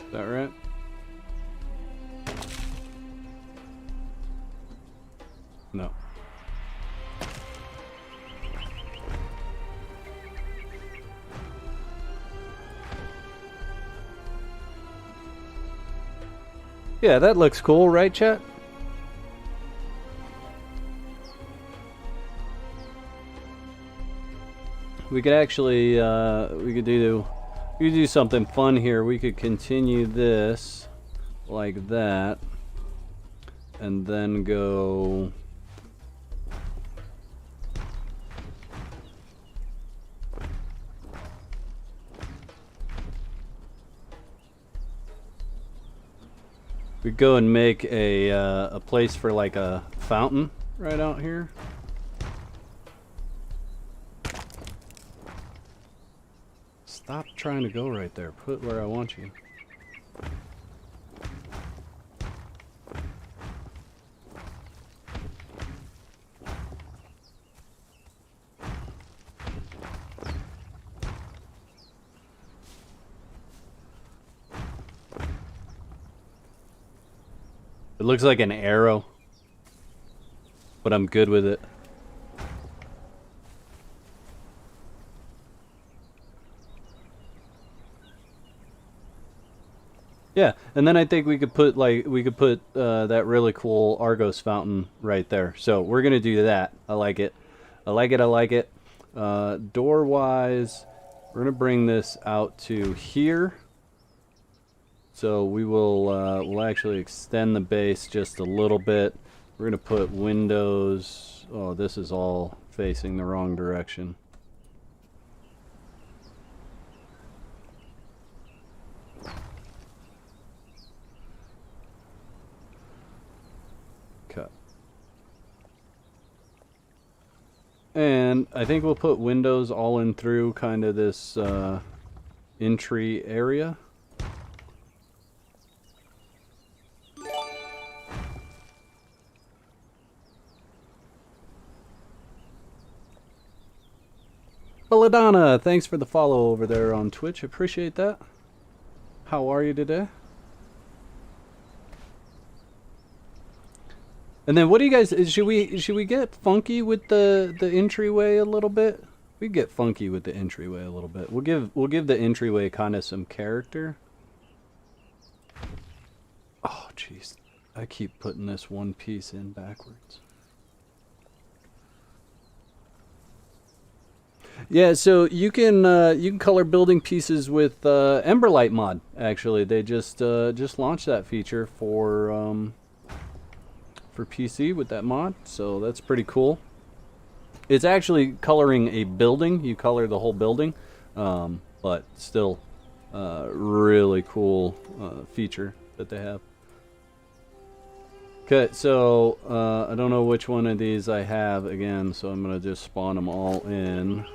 Is that right? No. Yeah, that looks cool, right, chat? We could actually, we could do something fun here. We could continue this like that, and then go. We go and make a place for like a fountain right out here. Stop trying to go right there. Put where I want you. It looks like an arrow, but I'm good with it. Yeah, and then I think we could put that really cool Argos fountain right there. So we're gonna do that. I like it. I like it. I like it. Door wise, we're gonna bring this out to here. So we will we'll actually extend the base just a little bit. We're gonna put windows. Oh, this is all facing the wrong direction. Cut. And I think we'll put windows all in through kind of this entry area. Belladonna, thanks for the follow over there on Twitch. Appreciate that. How are you today? And then what do you guys, should we get funky with the entryway a little bit? We get funky with the entryway a little bit. We'll give the entryway kind of some character. Oh jeez. I keep putting this one piece in backwards. Yeah, so you can color building pieces with Emberlight mod. Actually, they just launched that feature for PC with that mod, so that's pretty cool. It's actually coloring a building. You color the whole building, but still, really cool feature that they have. Okay, so I don't know which one of these I have again, so I'm gonna just spawn them all in.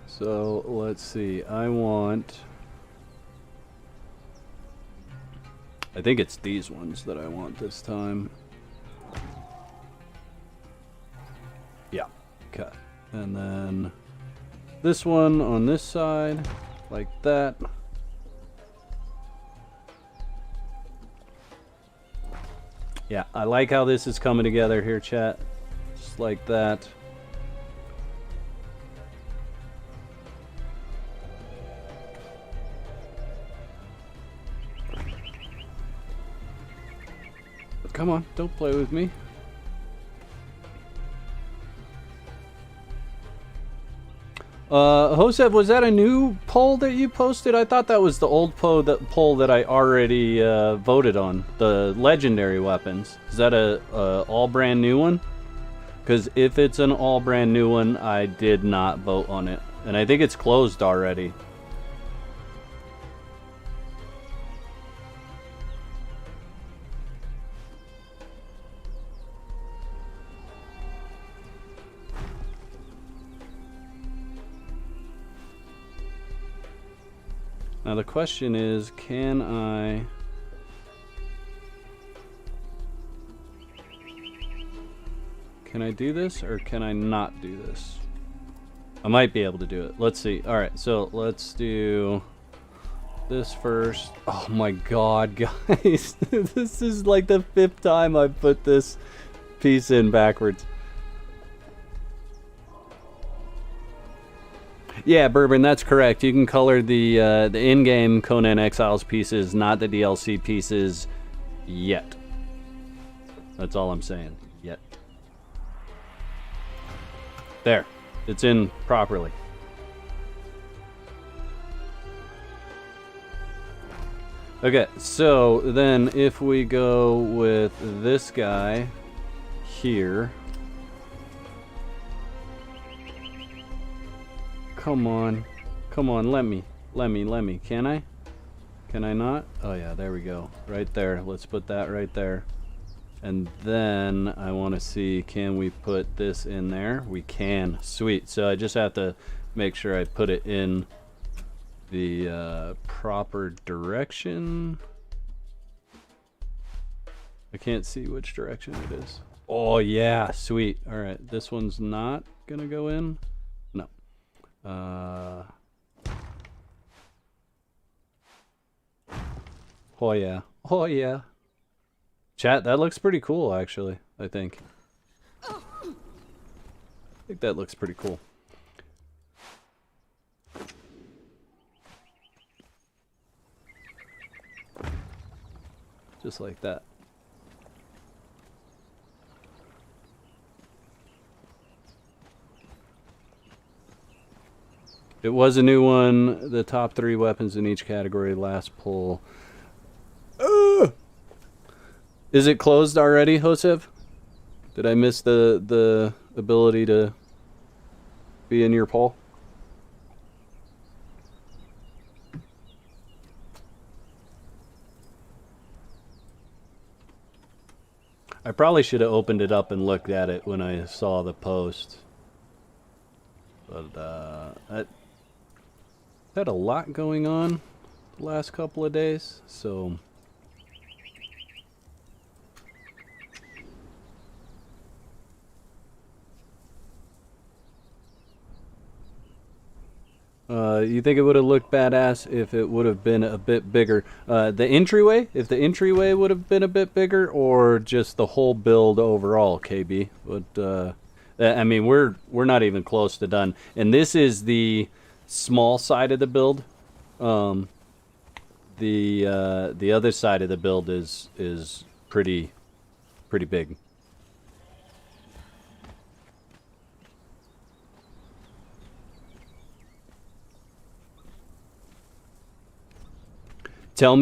So let's see, I think it's these ones that I want this time. Yeah, okay. And then this one on this side, like that. Yeah, I like how this is coming together here, chat. Just like that. Come on, don't play with me. Josef, was that a new poll that you posted? I thought that was the old poll that I already voted on. The legendary weapons. Is that a all brand new one? Because if it's an all brand new one, I did not vote on it. And I think it's closed already. Now the question is, can I do this or can I not do this? I might be able to do it. Let's see. All right, so let's do this first. Oh my god, guys. This is like the 5th time I've put this piece in backwards. Yeah, Bourbon, that's correct. You can color the in-game Conan Exiles pieces, not the DLC pieces, yet. That's all I'm saying. Yet. There. It's in properly. Okay, so then if we go with this guy here. Come on. Come on, let me. Can I? Can I not? Oh yeah, there we go. Right there. Let's put that right there. And then I want to see, can we put this in there? We can. Sweet. So I just have to make sure I put it in the proper direction. I can't see which direction it is. Oh yeah, sweet. All right, this one's not gonna go in. No. Oh yeah. Oh yeah. Chat, that looks pretty cool actually, I think. I think that looks pretty cool. Just like that. It was a new one. The top 3 weapons in each category last pull. Is it closed already, Josef? Did I miss the ability to be in your poll? I probably should have opened it up and looked at it when I saw the post. But I had a lot going on the last couple of days, so you think it would have looked badass if it would have been a bit bigger? The entryway? If the entryway would have been a bit bigger, or just the whole build overall, KB? But I mean, we're not even close to done, and this is the small side of the build. The other side of the build is pretty big. Tell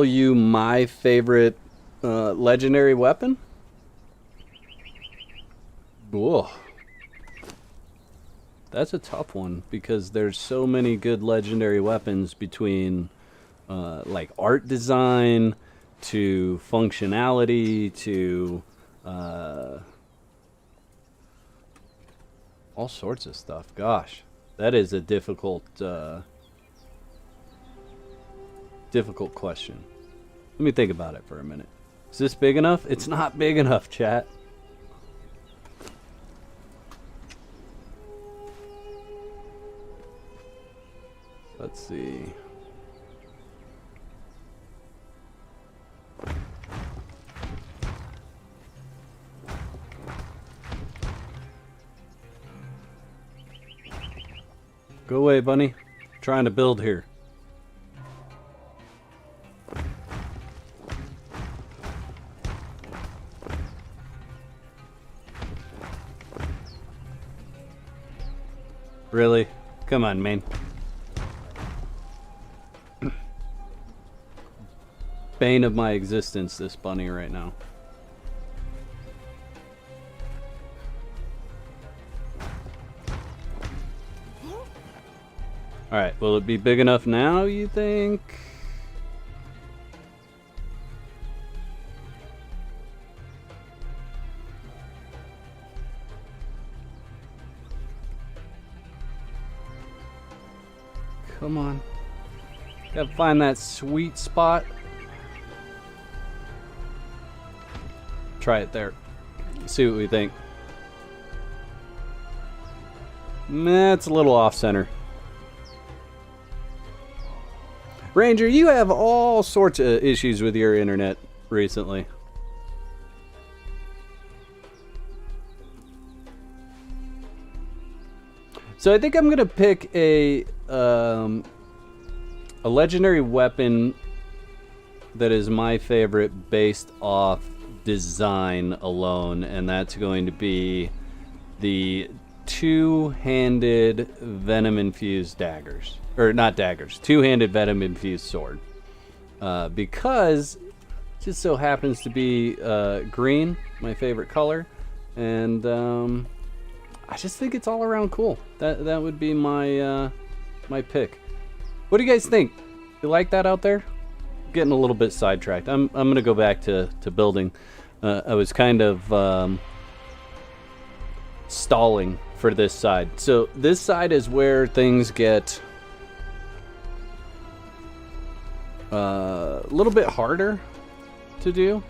you my favorite legendary weapon. Whoa. That's a tough one because there's so many good legendary weapons, between like art design to functionality to all sorts of stuff. Gosh, that is a difficult question. Let me think about it for a minute. Is this big enough? It's not big enough, chat. Let's see. Go away, bunny. I'm trying to build here. Really? Come on, man. Bane of my existence, this bunny right now. Alright, will it be big enough now, you think? Come on. Gotta find that sweet spot. Try it there. See what we think. Nah, it's a little off center. Ranger, you have all sorts of issues with your internet recently. So I think I'm gonna pick a legendary weapon that is my favorite based off design alone, and that's going to be the two-handed venom infused daggers, or not daggers, two-handed venom infused sword. because it just so happens to be green, my favorite color, and I just think it's all around cool. That would be my my pick. What do you guys think? You like that out there? Getting a little bit sidetracked. I'm gonna go back to building. I was kind of stalling for this side. So this side is where things get a little bit harder to do.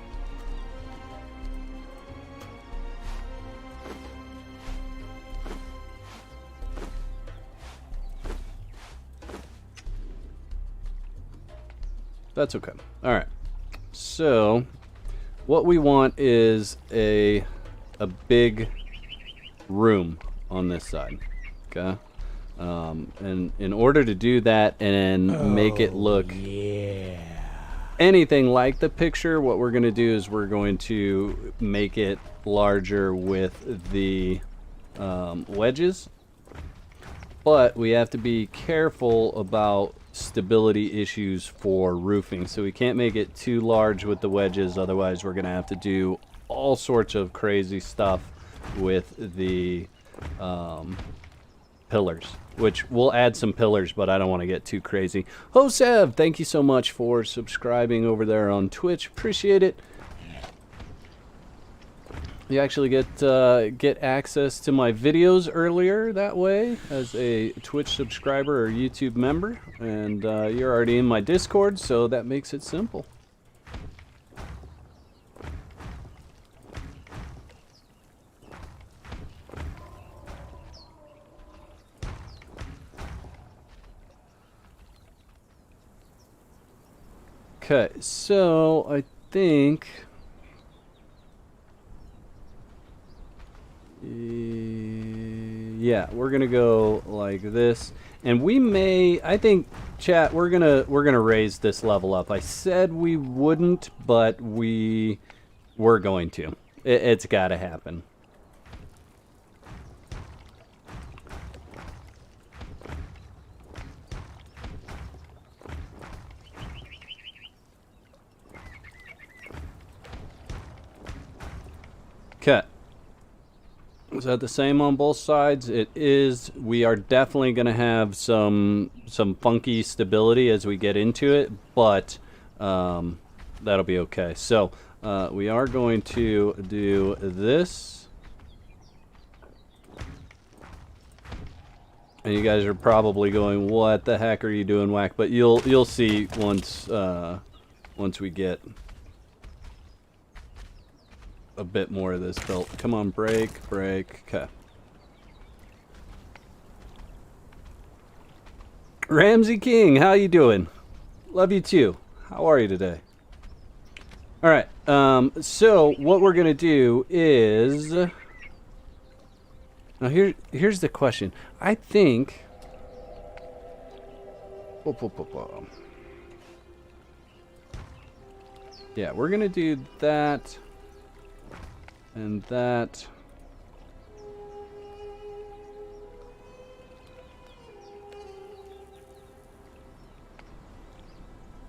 That's okay. All right. So what we want is a big room on this side. Okay. And in order to do that and make it look anything like the picture, what we're going to do is we're going to make it larger with the wedges. But we have to be careful about stability issues for roofing, so we can't make it too large with the wedges, otherwise we're gonna have to do all sorts of crazy stuff with the pillars, which we'll add some pillars, but I don't want to get too crazy. Hosev, thank you so much for subscribing over there on Twitch, appreciate it. You actually get access to my videos earlier that way as a Twitch subscriber or YouTube member, and you're already in my Discord, so that makes it simple. Okay, so I think yeah, we're gonna go like this, and we may, I think, chat, we're gonna raise this level up. I said we wouldn't, but we're going to. It's got to happen. Okay. Is that the same on both sides? It is. We are definitely going to have some funky stability as we get into it, but that'll be okay. So we are going to do this, and you guys are probably going, "What the heck are you doing, Whack?" But you'll see once we get a bit more of this built. Come on, break. Okay. Ramsey King, how you doing? Love you too. How are you today? All right. So what we're gonna do is now here's the question. I think. Yeah, we're gonna do that. And that.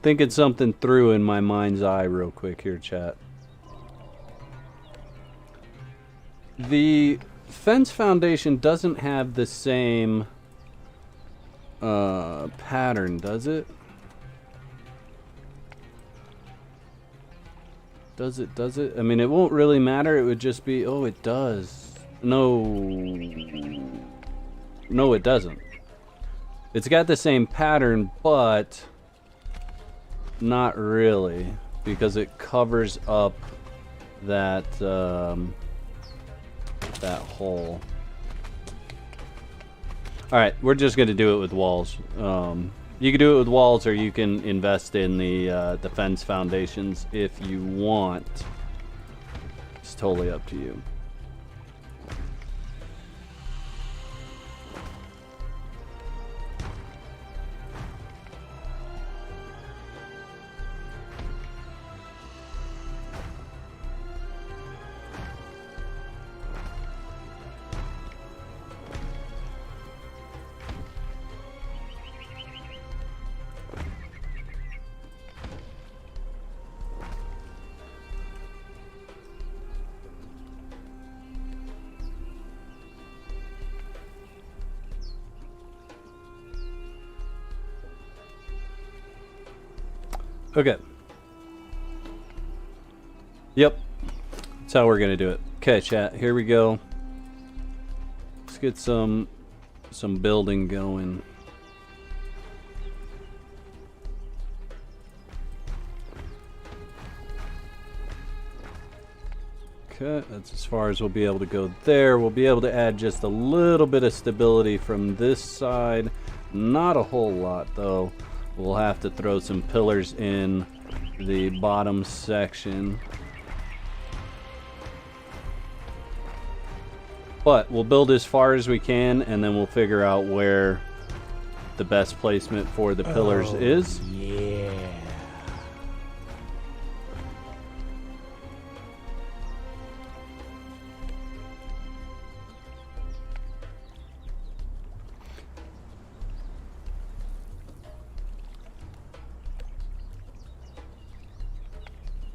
Thinking something through in my mind's eye real quick here, chat. The fence foundation doesn't have the same pattern, does it? Does it? I mean, it won't really matter. It would just be, oh, it does. No, it doesn't. It's got the same pattern, but not really, because it covers up that that hole. All right, we're just gonna do it with walls. You can do it with walls, or you can invest in the fence foundations if you want. It's totally up to you. Okay. Yep. That's how we're gonna do it. Okay, chat. Here we go. Let's get some building going. Okay, that's as far as we'll be able to go there. We'll be able to add just a little bit of stability from this side. Not a whole lot, though. We'll have to throw some pillars in the bottom section. But we'll build as far as we can, and then we'll figure out where the best placement for the pillars is. Yeah.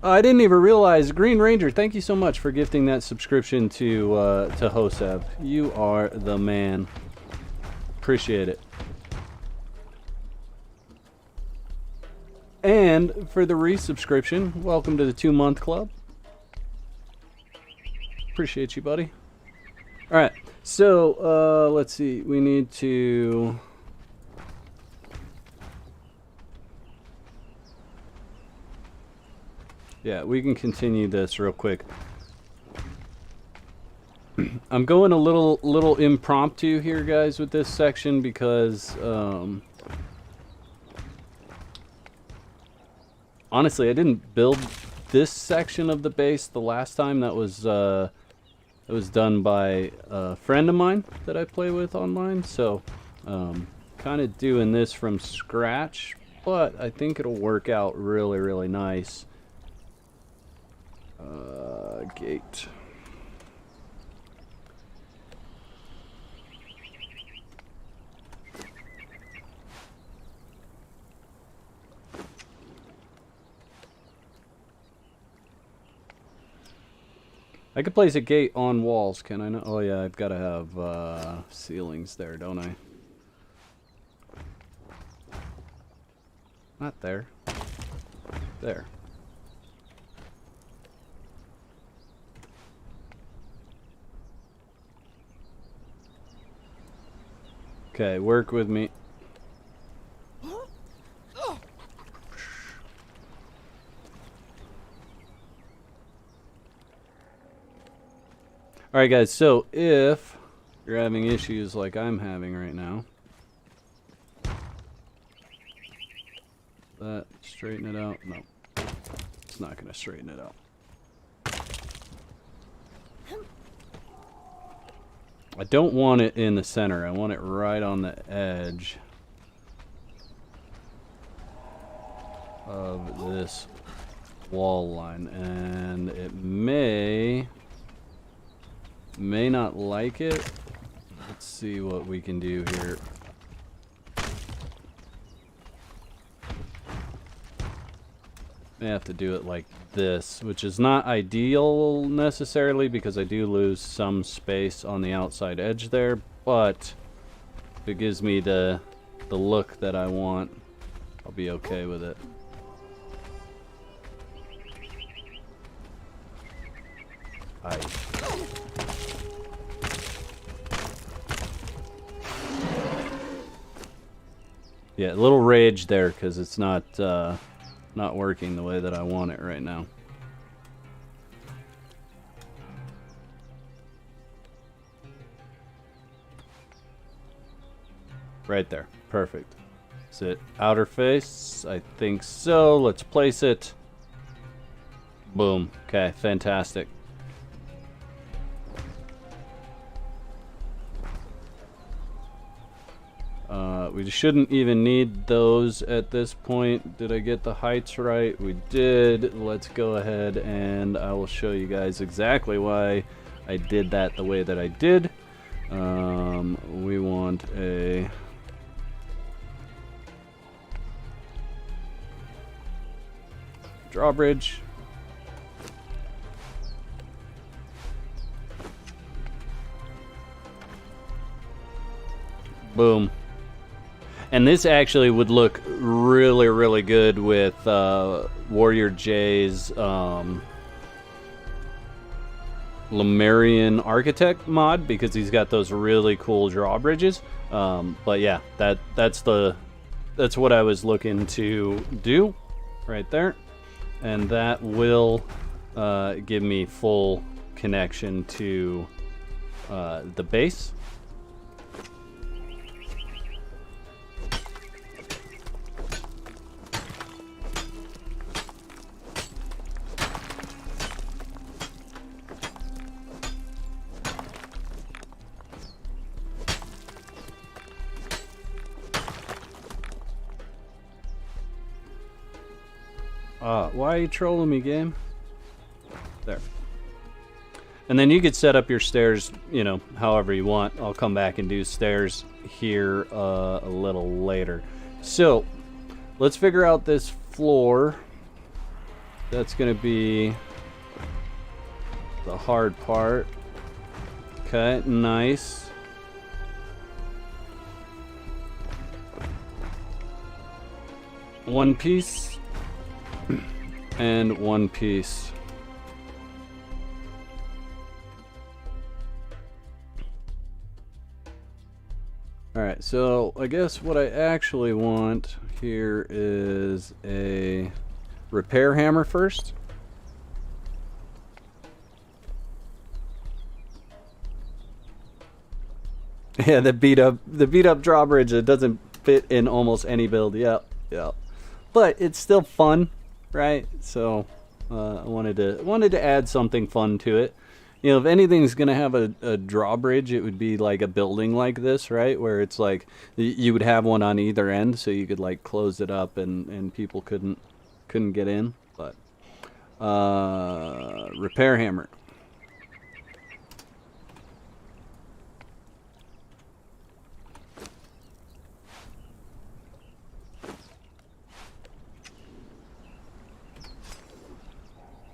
I didn't even realize, Green Ranger, thank you so much for gifting that subscription to Hoseb. You are the man. Appreciate it. And for the resubscription, welcome to the 2-month club. Appreciate you, buddy. All right, so let's see. We need to... Yeah, we can continue this real quick. I'm going a little impromptu here, guys, with this section because honestly, I didn't build this section of the base the last time. That was it was done by a friend of mine that I play with online. So kind of doing this from scratch, but I think it'll work out really nice. Gate. I could place a gate on walls, can I not? Oh yeah, I've got to have ceilings there, don't I? Not there. There. Okay, work with me. Alright guys, so if you're having issues like I'm having right now, that straighten it out? No, it's not going to straighten it out. I don't want it in the center. I want it right on the edge of this wall line, and it may not like it. Let's see what we can do here. May have to do it like this, which is not ideal necessarily because I do lose some space on the outside edge there, but if it gives me the look that I want, I'll be okay with it. Yeah, a little rage there because it's not working the way that I want it right now. Right there. Perfect. Is it outer face? I think so. Let's place it. Boom. Okay, fantastic. We shouldn't even need those at this point. Did I get the heights right? We did. Let's go ahead and I will show you guys exactly why I did that the way that I did. We want a drawbridge. Boom. And this actually would look really, really good with Warrior J's Lemurian Architect mod, because he's got those really cool drawbridges. But yeah, that's what I was looking to do right there. And that will give me full connection to the base. Why are you trolling me, game? There. And then you could set up your stairs, you know, however you want. I'll come back and do stairs here a little later. So, let's figure out this floor. That's going to be the hard part. Okay, nice. One piece. And one piece. Alright, so I guess what I actually want here is a repair hammer first. Yeah, the beat up drawbridge, it doesn't fit in almost any build. Yep. But it's still fun, right? So I wanted to add something fun to it. You know, if anything's gonna have a drawbridge, it would be like a building like this, right? Where it's like you would have one on either end, so you could like close it up and people couldn't get in. But repair hammer.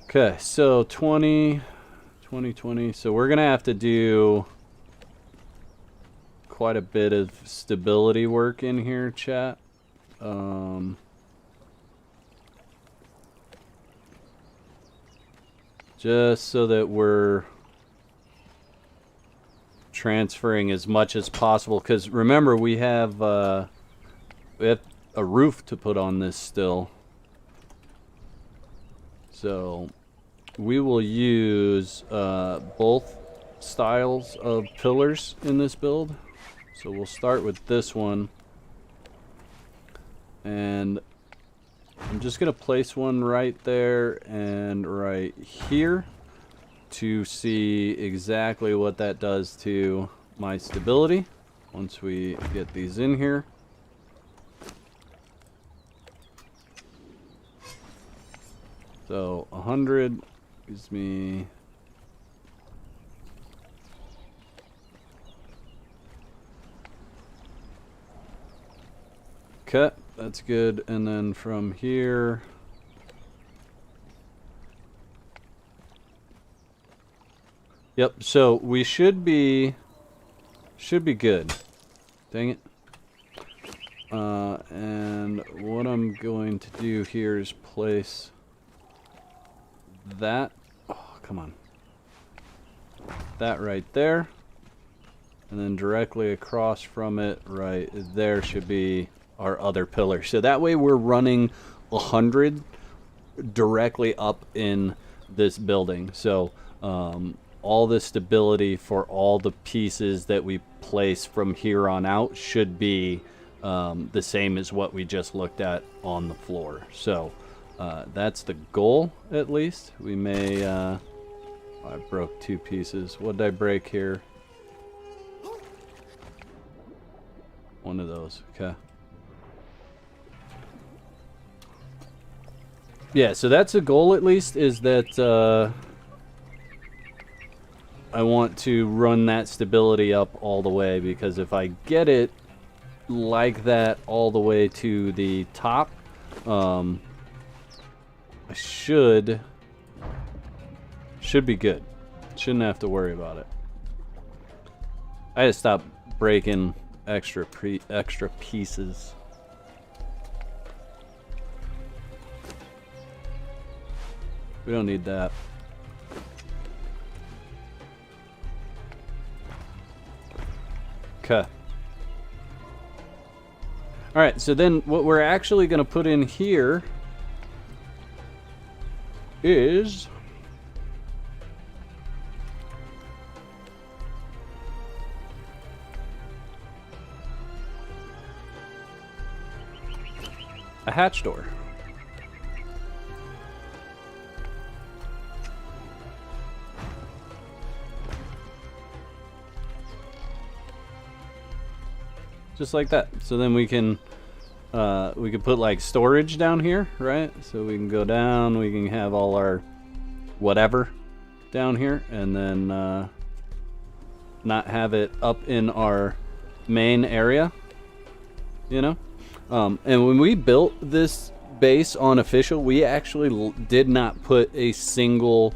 Okay, so 20, 20. So we're gonna have to do quite a bit of stability work in here, chat. Just so that we're transferring as much as possible, because remember we have a roof to put on this still. So we will use both styles of pillars in this build. So we'll start with this one. And I'm just going to place one right there and right here to see exactly what that does to my stability once we get these in here. So 100 gives me cut. That's good. And then from here, yep. So we should be good. Dang it. And what I'm going to do here is place that, oh, come on, that right there, and then directly across from it right there should be our other pillar. So that way we're running 100 directly up in this building. So all the stability for all the pieces that we place from here on out should be the same as what we just looked at on the floor. So that's the goal, at least. We may I broke 2 pieces. What did I break here? One of those. Okay. Yeah, so that's a goal, at least, is that I want to run that stability up all the way, because if I get it like that all the way to the top, I should be good. Shouldn't have to worry about it. I had to stop breaking extra pieces. We don't need that. Okay. Alright, so then what we're actually going to put in here is a hatch door. Just like that. So then we can put like storage down here, right? So we can go down, we can have all our whatever down here, and then not have it up in our main area, you know? And when we built this base on official, we actually did not put a single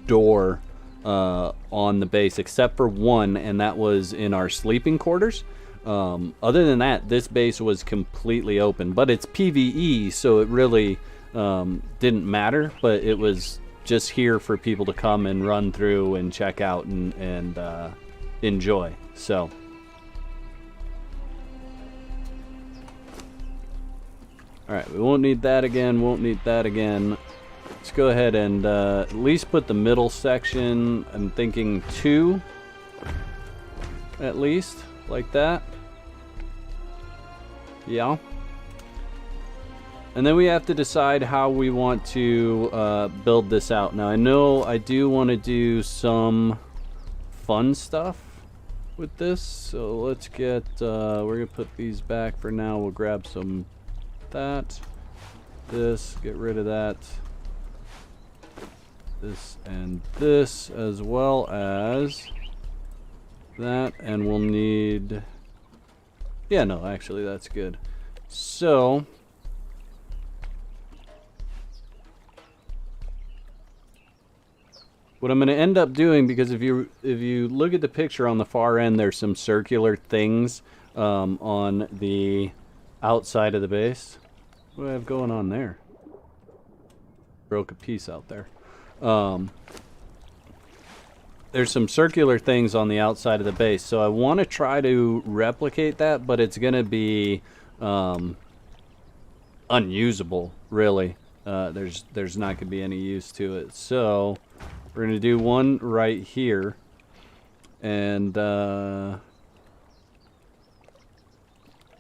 door on the base except for one, and that was in our sleeping quarters. Other than that, this base was completely open, but it's PvE, so it really didn't matter, but it was just here for people to come and run through and check out and enjoy. So alright, we won't need that again, won't need that again. Let's go ahead and at least put the middle section, I'm thinking 2 at least, like that. Yeah. And then we have to decide how we want to build this out. Now I know I do want to do some fun stuff with this, so let's get we're gonna put these back for now. We'll grab some this, get rid of that, this and this, as well as that, and we'll need, yeah, no, actually that's good. So what I'm going to end up doing, because if you look at the picture on the far end, there's some circular things on the outside of the base. What do I have going on there? Broke a piece out there. There's some circular things on the outside of the base, so I want to try to replicate that, but it's going to be unusable, really. There's not going to be any use to it. So we're going to do one right here, and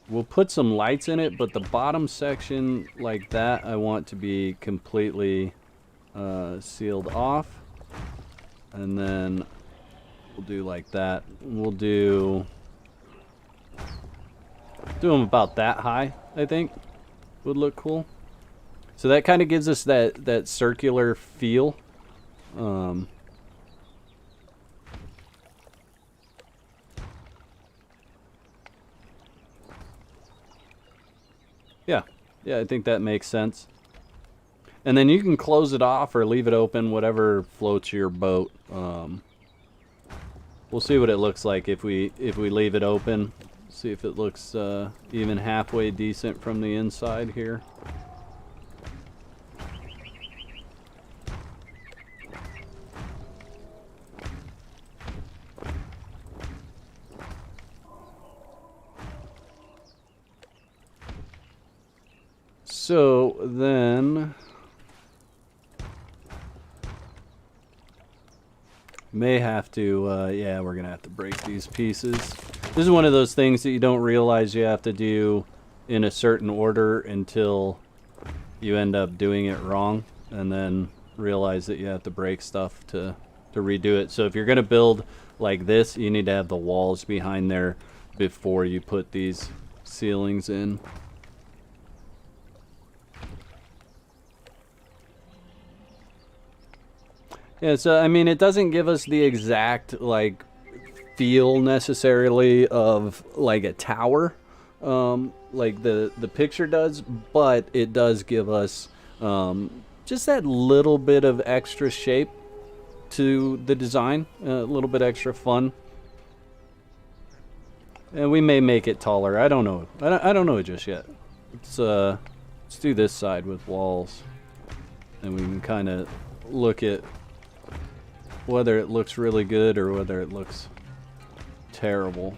we'll put some lights in it, but the bottom section like that I want to be completely sealed off. And then we'll do like that. We'll do them about that high, I think would look cool. So that kind of gives us that circular feel. Yeah, I think that makes sense. And then you can close it off or leave it open, whatever floats your boat. We'll see what it looks like if we leave it open. See if it looks even halfway decent from the inside here. So then may have to, yeah, we're gonna have to break these pieces. This is one of those things that you don't realize you have to do in a certain order until you end up doing it wrong, and then realize that you have to break stuff to redo it. So if you're gonna build like this, you need to have the walls behind there before you put these ceilings in. Yeah, so I mean, it doesn't give us the exact like feel necessarily of like a tower, like the picture does, but it does give us just that little bit of extra shape to the design, a little bit extra fun. And we may make it taller. I don't know. I don't know it just yet. Let's do this side with walls. And we can kind of look at whether it looks really good or whether it looks terrible.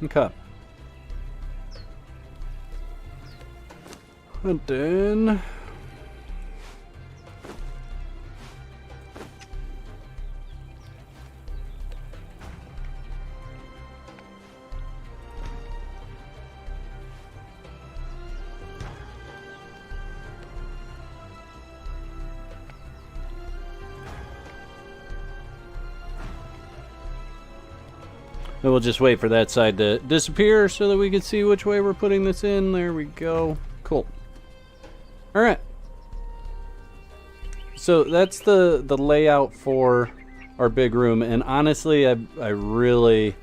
Okay. And then we'll just wait for that side to disappear so that we can see which way we're putting this in. There we go. Cool. All right. So that's the layout for our big room. And honestly, I really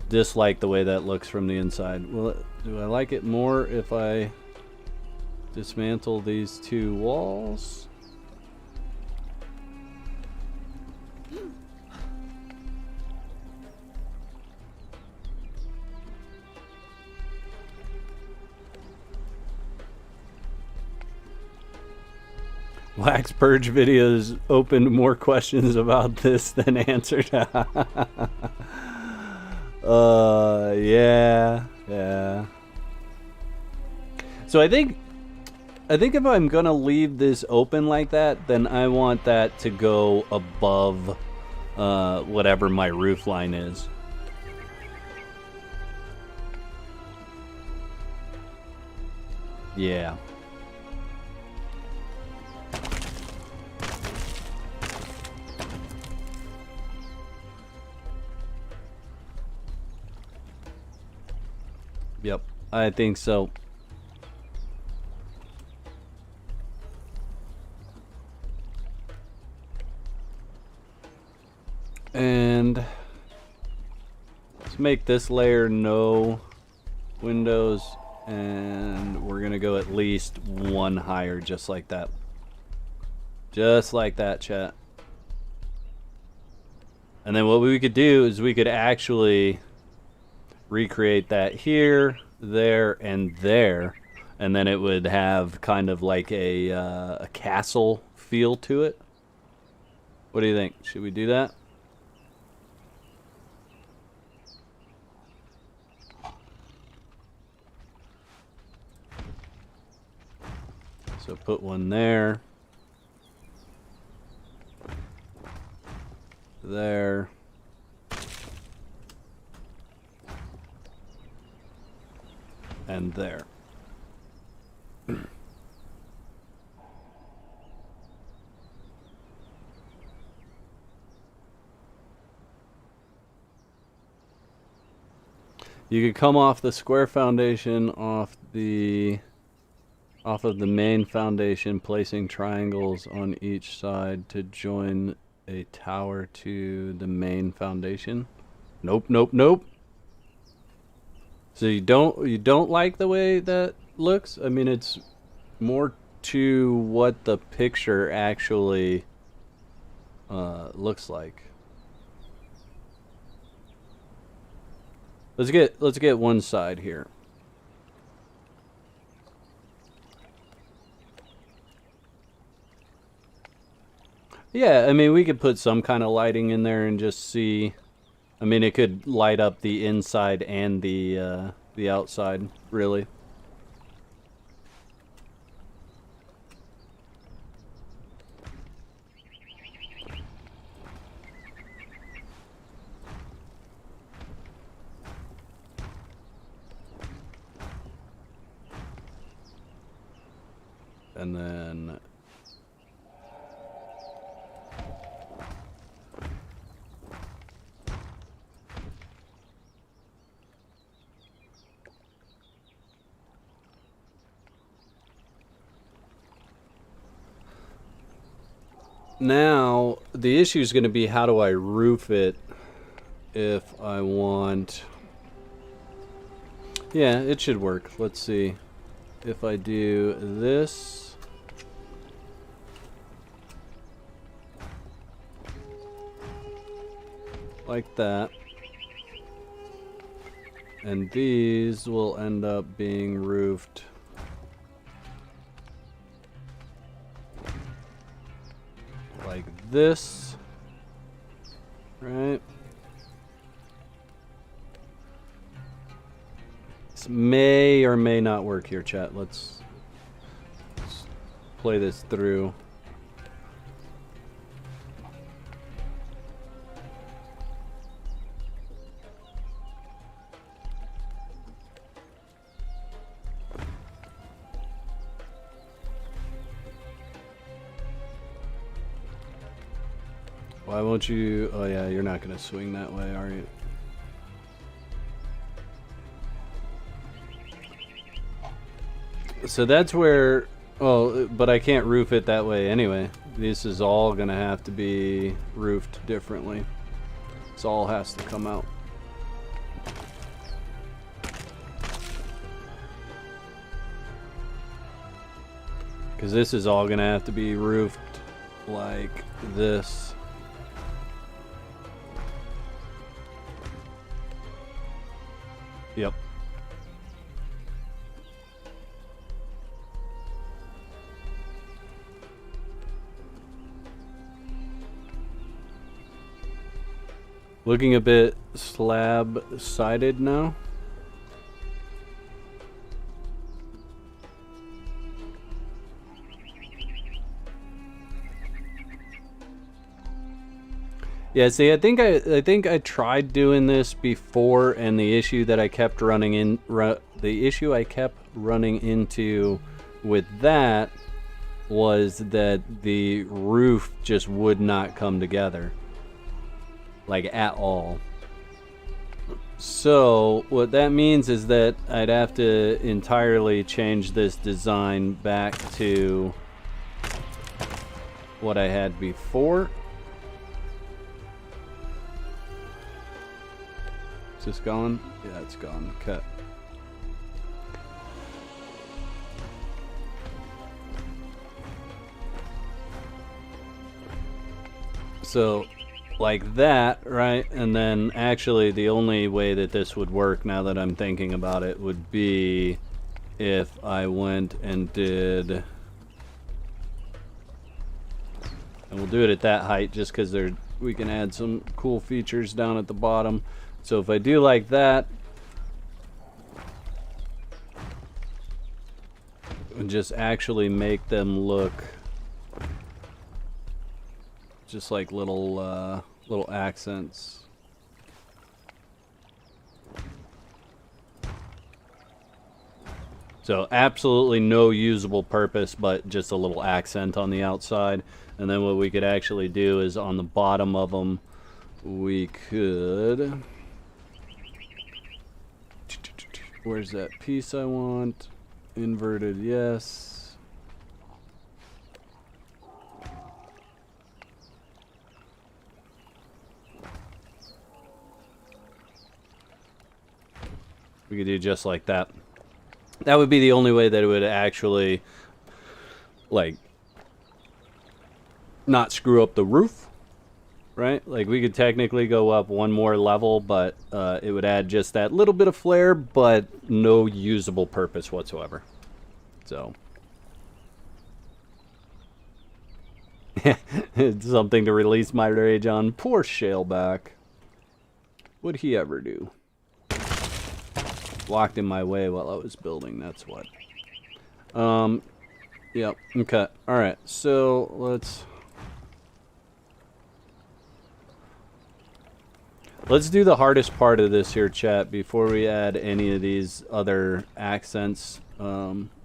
dislike the way that looks from the inside. Well, do I like it more if I dismantle these two walls? Wax Purge videos opened more questions about this than answered. Yeah. So I think if I'm gonna leave this open like that, then I want that to go above whatever my roof line is. Yeah. Yep, I think so. And let's make this layer no windows, and we're gonna go at least one higher, just like that. Just like that, chat. And then what we could do is we could actually recreate that here, there, and there, and then it would have kind of like a castle feel to it. What do you think? Should we do that? So put one there, there. And there. You could come off the square foundation off of the main foundation, placing triangles on each side to join a tower to the main foundation. Nope, nope, nope. So you don't like the way that looks? I mean, it's more to what the picture actually looks like. Let's get one side here. Yeah, I mean, we could put some kind of lighting in there and just see. I mean, it could light up the inside and the outside, really. And then now the issue is going to be, how do I roof it if I want... Yeah, it should work. Let's see. If I do this... like that. And these will end up being roofed like this, right? This may or may not work here, chat. Let's play this through. Why won't you? Oh yeah, you're not gonna swing that way, are you? So that's where, oh, but I can't roof it that way anyway. This is all gonna have to be roofed differently. This all has to come out. Because this is all gonna have to be roofed like this. Yep. Looking a bit slab-sided now. Yeah, see, I think I tried doing this before, and the issue that I kept running into with that was that the roof just would not come together, like at all. So what that means is that I'd have to entirely change this design back to what I had before. Is this gone? Yeah, it's gone. Cut. So, like that, right? And then actually the only way that this would work, now that I'm thinking about it, would be if I went and did... And we'll do it at that height just because we can add some cool features down at the bottom. So if I do like that, and just actually make them look just like little accents. So absolutely no usable purpose, but just a little accent on the outside. And then what we could actually do is on the bottom of them, we could... Where's that piece I want? Inverted, yes. We could do just like that. That would be the only way that it would actually, like, not screw up the roof. Right? Like, we could technically go up one more level, but it would add just that little bit of flair, but no usable purpose whatsoever. So. It's something to release my rage on. Poor Shaleback. What'd he ever do? Blocked in my way while I was building, that's what. Yep, okay. Alright, so Let's do the hardest part of this here, chat, before we add any of these other accents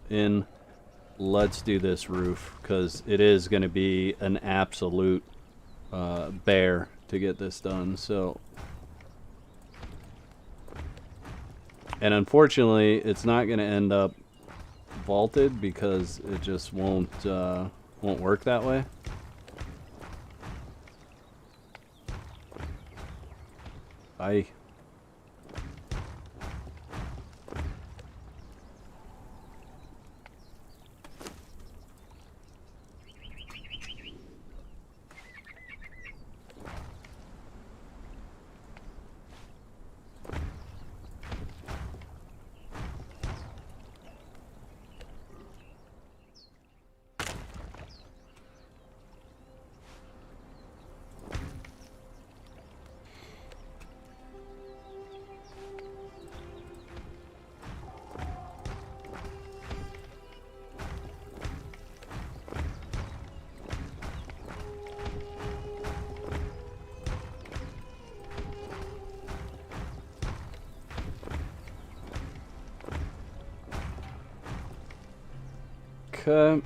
in. Let's do this roof, because it is going to be an absolute bear to get this done. So, and unfortunately, it's not going to end up vaulted because it just won't work that way. Bye. Okay.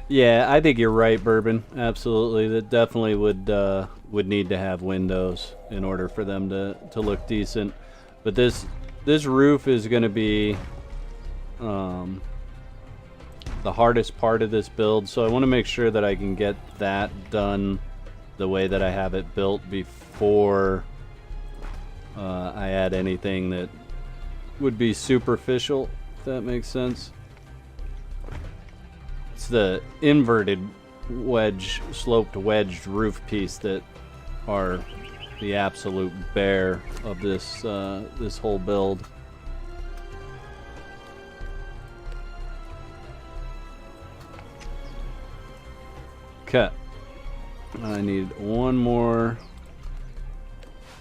Yeah, I think you're right, Bourbon. Absolutely, that definitely would need to have windows in order for them to look decent. But this roof is going to be the hardest part of this build, so I want to make sure that I can get that done the way that I have it built before I add anything that would be superficial, if that makes sense. It's the inverted sloped wedged roof piece that are the absolute bear of this this whole build. Okay, I need one more.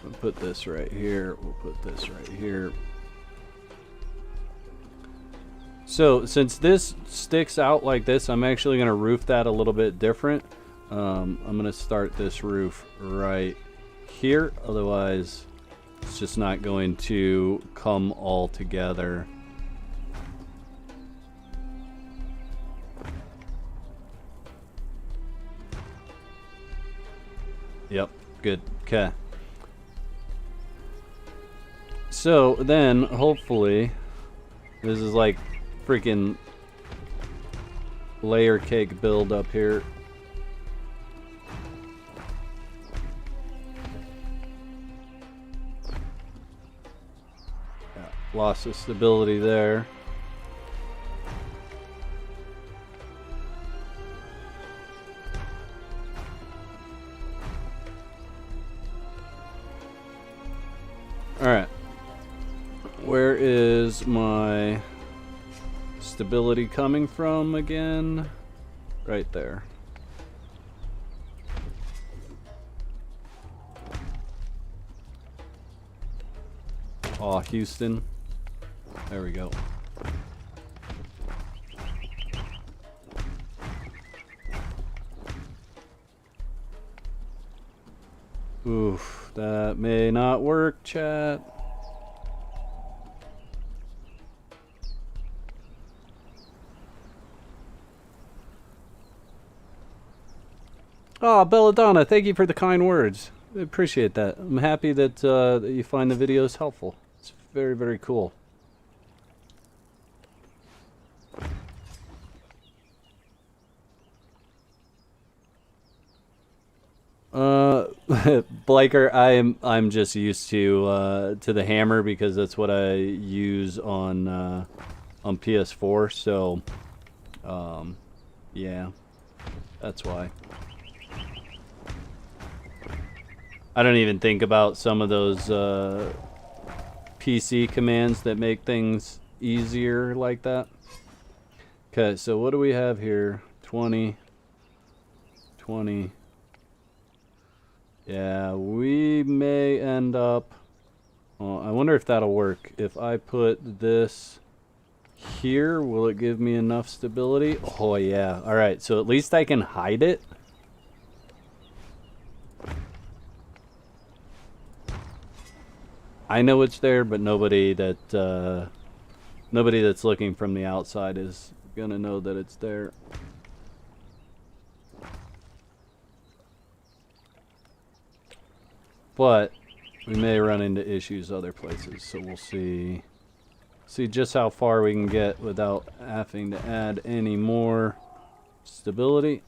We'll put this right here. We'll put this right here. So since this sticks out like this, I'm actually going to roof that a little bit different. I'm going to start this roof right here. Otherwise, it's just not going to come all together. Yep, good. Okay. So then, hopefully, this is like freaking layer cake build up here. Yeah, lost the stability there. Alright. Where is my stability coming from again? Right there. Aw, Houston. There we go. Oof, that may not work, chat. Oh, Belladonna, thank you for the kind words. I appreciate that. I'm happy that, that you find the videos helpful. It's very, very cool. Bliker, I'm just used to the hammer because that's what I use on PS4. So, yeah, that's why. I don't even think about some of those PC commands that make things easier like that. Okay, so what do we have here? 20, 20. Yeah, we may end up... Oh, I wonder if that'll work. If I put this here, will it give me enough stability? Oh, yeah. Alright, so at least I can hide it. I know it's there, but nobody that's looking from the outside is gonna know that it's there. But we may run into issues other places, so we'll see just how far we can get without having to add any more stability.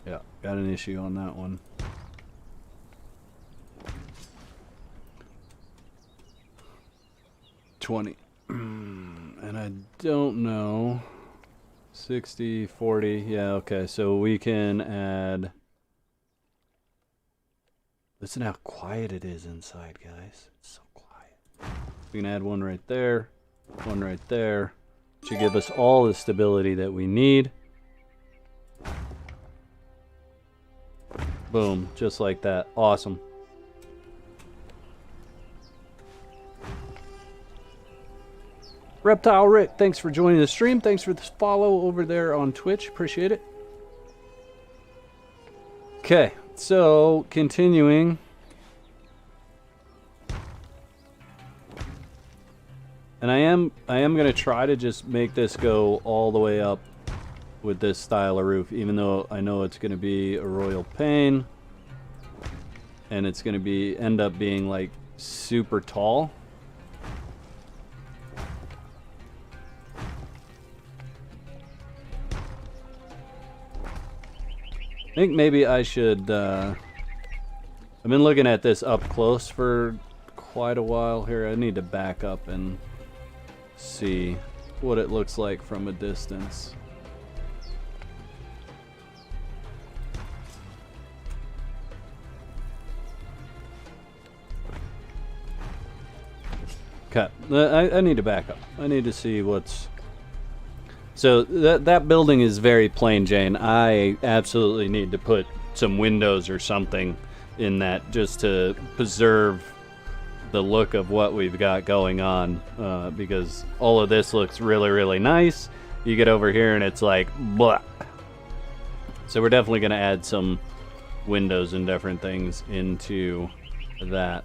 Yeah, got an issue on that one. And I don't know. 60, 40. Yeah, okay. So we can add. Listen how quiet it is inside, guys. It's so quiet. We can add one right there. One right there. Should give us all the stability that we need. Boom. Just like that. Awesome. Reptile Rick, thanks for joining the stream. Thanks for this follow over there on Twitch. Appreciate it. Okay, so continuing. And I am going to try to just make this go all the way up with this style of roof, even though I know it's going to be a royal pain. And it's going to end up being like super tall. I think maybe I should, I've been looking at this up close for quite a while here. I need to back up and see what it looks like from a distance. Okay, I need to back up. I need to see what's... So that building is very plain Jane. I absolutely need to put some windows or something in that just to preserve the look of what we've got going on, because all of this looks really, really nice. You get over here and it's like blah. So we're definitely going to add some windows and different things into that.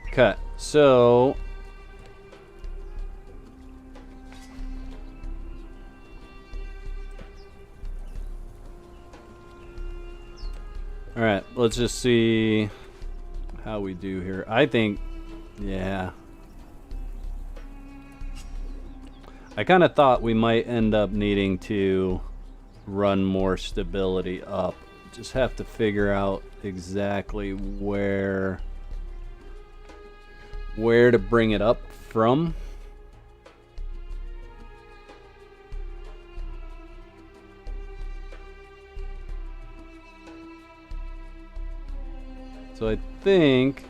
Okay, so all right, let's just see how we do here. I think, yeah. I kind of thought we might end up needing to run more stability up. Just have to figure out exactly where to bring it up from. So I think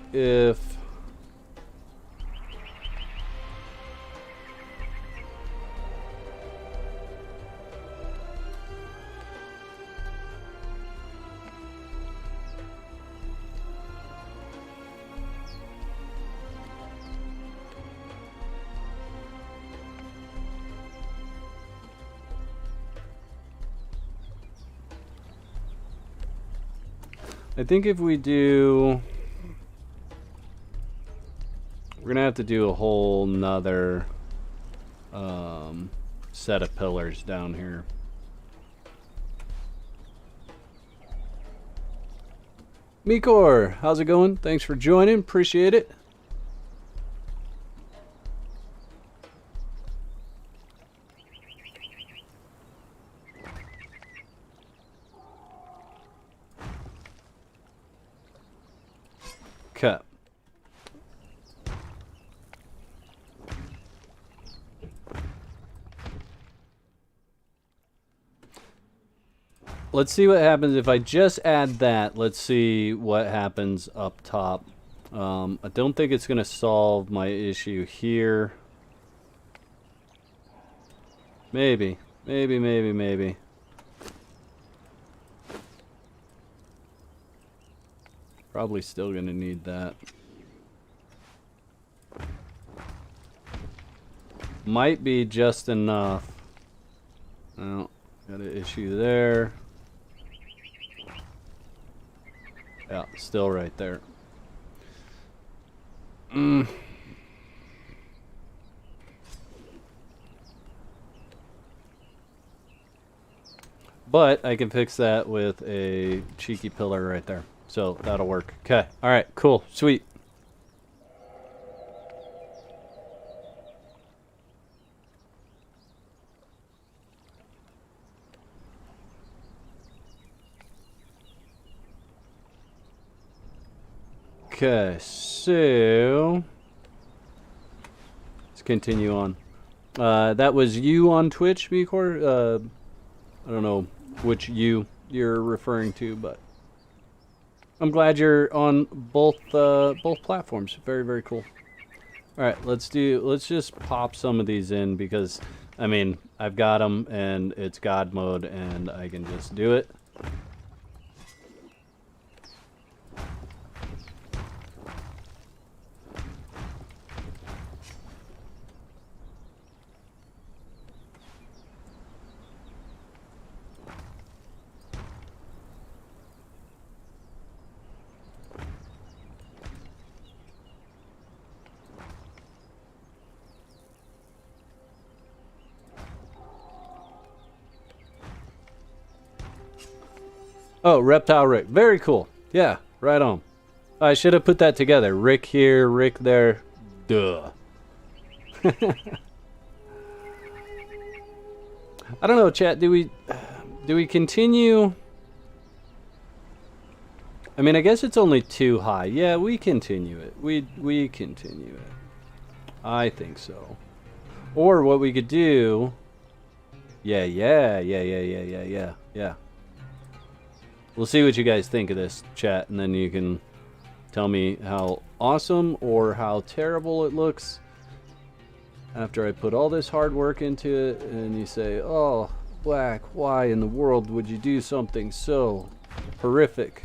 if we do, we're gonna have to do a whole nother set of pillars down here. Mikor, how's it going? Thanks for joining, appreciate it. Okay. Let's see what happens if I just add that. Let's see what happens up top. I don't think it's going to solve my issue here. Maybe. Maybe. Probably still going to need that. Might be just enough. Oh, got an issue there. Yeah, still right there. But I can fix that with a cheeky pillar right there. So that'll work. Okay. All right. Cool. Sweet. Okay. So let's continue on. That was you on Twitch, Bcor. I don't know which you're referring to, but I'm glad you're on both platforms. Very, very cool. All right, let's just pop some of these in because I mean, I've got them and it's God mode and I can just do it. Oh, Reptile Rick. Very cool. Yeah, right on. I should have put that together. Rick here, Rick there. Duh. I don't know, chat. Do we continue? I mean, I guess it's only 2 high. Yeah, we continue it. We continue it. I think so. Or what we could do... Yeah. We'll see what you guys think of this, chat, and then you can tell me how awesome or how terrible it looks after I put all this hard work into it, and you say, oh, Black, why in the world would you do something so horrific?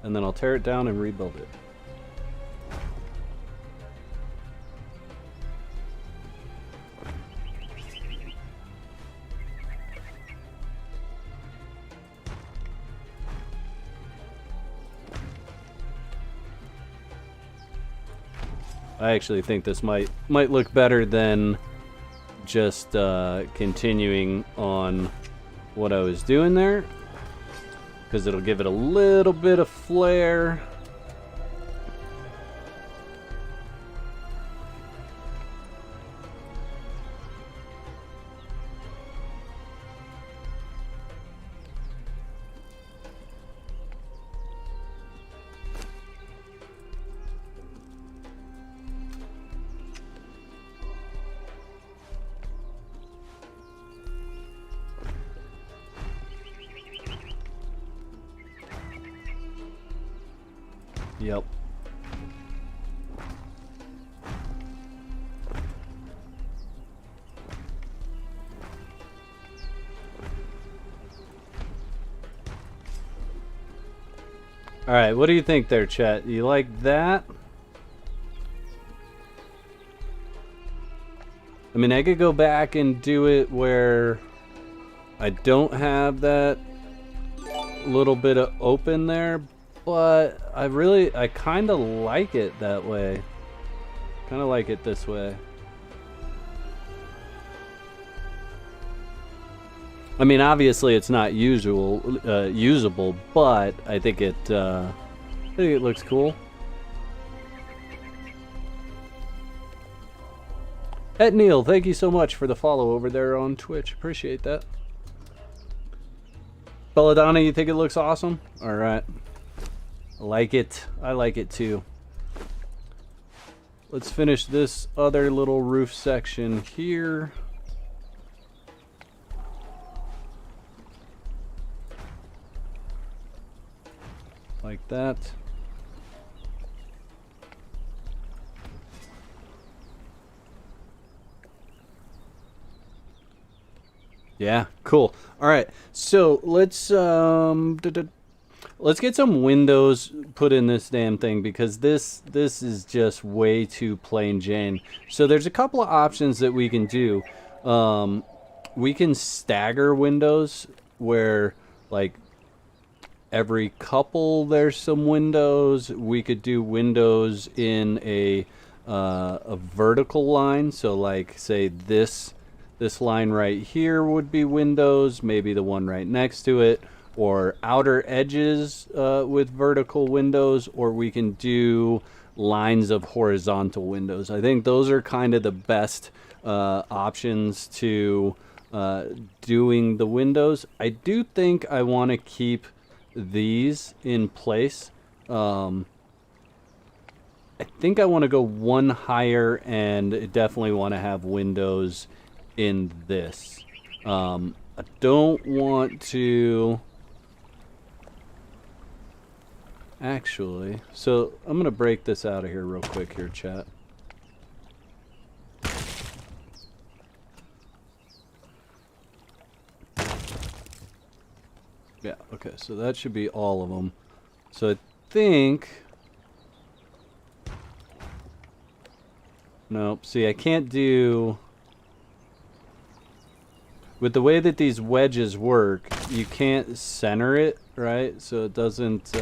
And then I'll tear it down and rebuild it. I actually think this might look better than just continuing on what I was doing there, because it'll give it a little bit of flair. Yep. All right, what do you think there, chat? You like that? I mean, I could go back and do it where I don't have that little bit of open there, but I kind of like it that way. Kind of like it this way. I mean, obviously it's not usable, but I think it looks cool. At Neil, thank you so much for the follow over there on Twitch. Appreciate that. Belladonna, you think it looks awesome? All right. I like it. I like it too. Let's finish this other little roof section here. Like that. Yeah, cool. All right, so let's get some windows put in this damn thing, because this is just way too plain Jane. So there's a couple of options that we can do. We can stagger windows where, like, every couple there's some windows. We could do windows in a vertical line. So like say this line right here would be windows, maybe the one right next to it, or outer edges with vertical windows, or we can do lines of horizontal windows. I think those are kind of the best options to doing the windows. I do think I want to keep these in place. I think I want to go one higher, and definitely want to have windows in this. I don't want to actually, so I'm gonna break this out of here real quick here, chat. Yeah, okay, so that should be all of them. So I think, nope, see, I can't do, with the way that these wedges work, you can't center it, right? So it doesn't,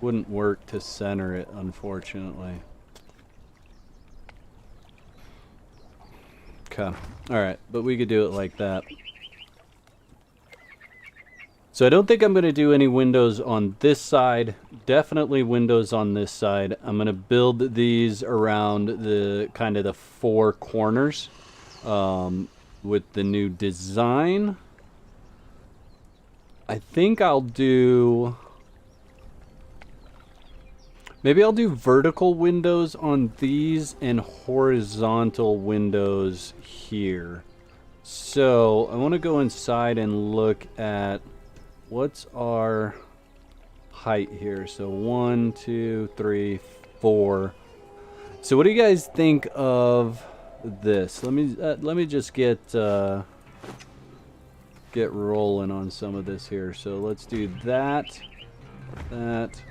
wouldn't work to center it, unfortunately. Okay, alright, but we could do it like that. So I don't think I'm going to do any windows on this side. Definitely windows on this side. I'm going to build these around the kind of the four corners with the new design. I think I'll do... maybe I'll do vertical windows on these and horizontal windows here. So I want to go inside and look at what's our height here. So 1, 2, 3, 4. So what do you guys think of this? Let me just get rolling on some of this here. So let's do that, that,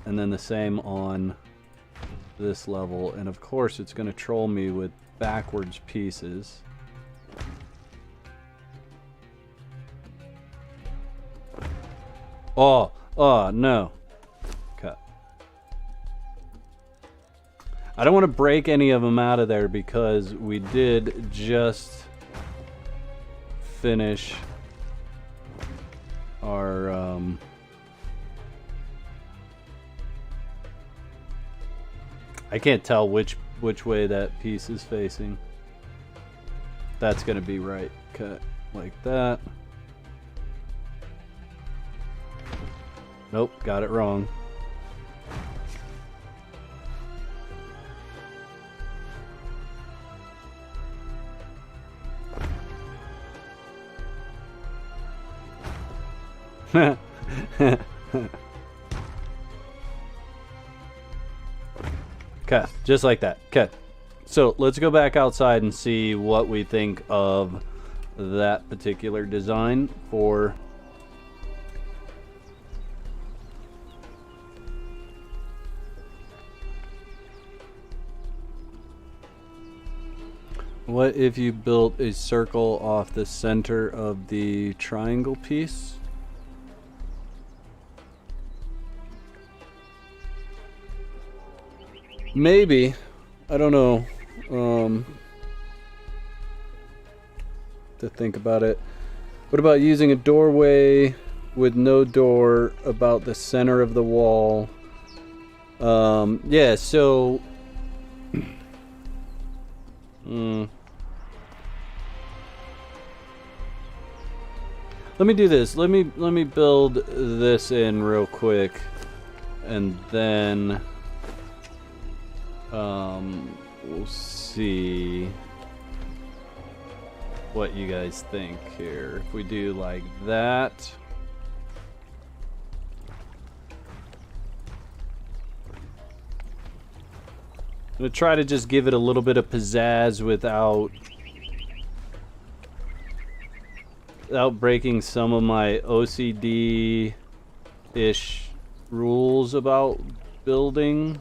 and then the same on this level. And of course it's going to troll me with backwards pieces. Oh no. Cut. I don't want to break any of them out of there because we did just finish our I can't tell which way that piece is facing. That's gonna be right. Cut like that. Nope, got it wrong. Okay, just like that. Okay, so let's go back outside and see what we think of that particular design for... what if you built a circle off the center of the triangle piece? Maybe. I don't know. To think about it. What about using a doorway with no door about the center of the wall? Yeah, so... Let me do this. Let me build this in real quick, and then we'll see what you guys think here. If we do like that. I'm gonna try to just give it a little bit of pizzazz without breaking some of my OCD-ish rules about building,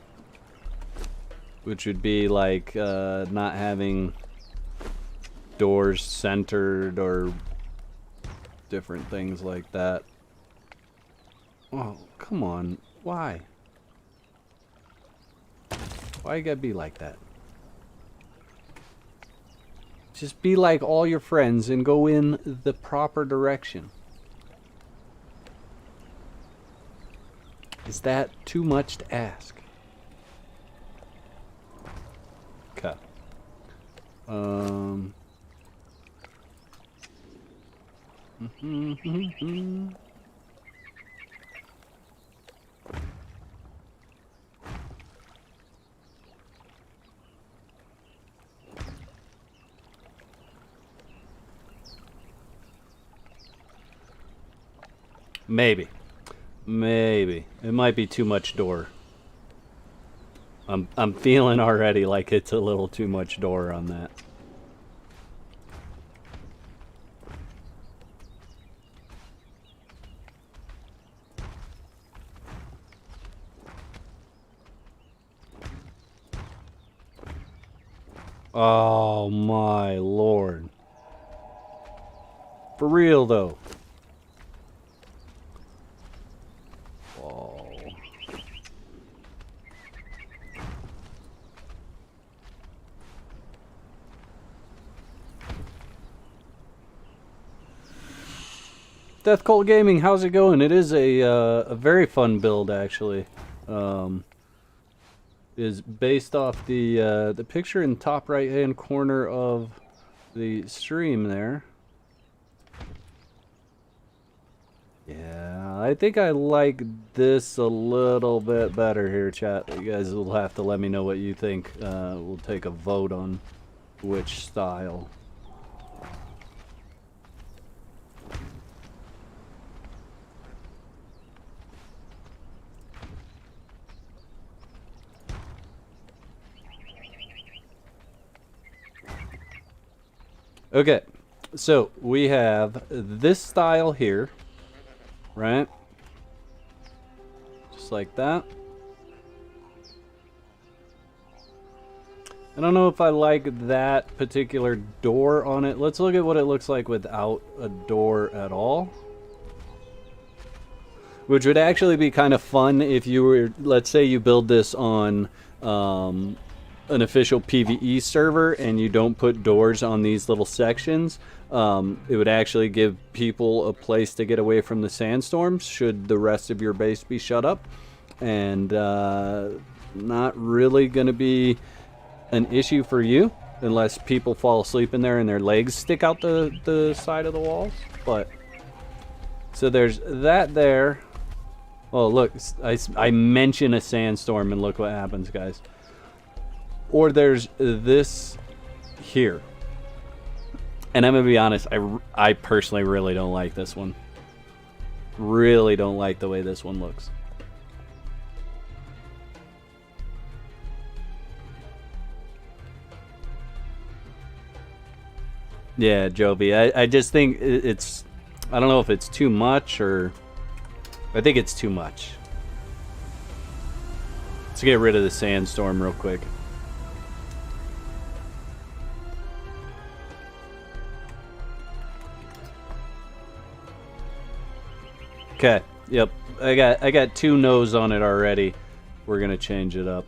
which would be like not having doors centered or different things like that. Oh, come on. Why? Why you gotta be like that? Just be like all your friends and go in the proper direction. Is that too much to ask? Okay. Maybe. Maybe. It might be too much door. I'm feeling already like it's a little too much door on that. Oh my lord. For real though. Oh. Death Cult Gaming, how's it going? It is a very fun build actually. Is based off the picture in the top right hand corner of the stream there. Yeah, I think I like this a little bit better here, chat. You guys will have to let me know what you think. We'll take a vote on which style. Okay, so we have this style here, right? Just like that. I don't know if I like that particular door on it. Let's look at what it looks like without a door at all. Which would actually be kind of fun if you were, let's say you build this on an official PvE server and you don't put doors on these little sections. It would actually give people a place to get away from the sandstorms should the rest of your base be shut up, and not really going to be an issue for you unless people fall asleep in there and their legs stick out the side of the walls. But so there's that there. Oh look, I mention a sandstorm and look what happens, guys. Or there's this here. And I'm going to be honest, I personally really don't like this one. Really don't like the way this one looks. Yeah, Jovi, I just think it's... I don't know if it's too much or... I think it's too much. Let's get rid of the sandstorm real quick. Okay, yep. I got 2 no's on it already. We're gonna change it up.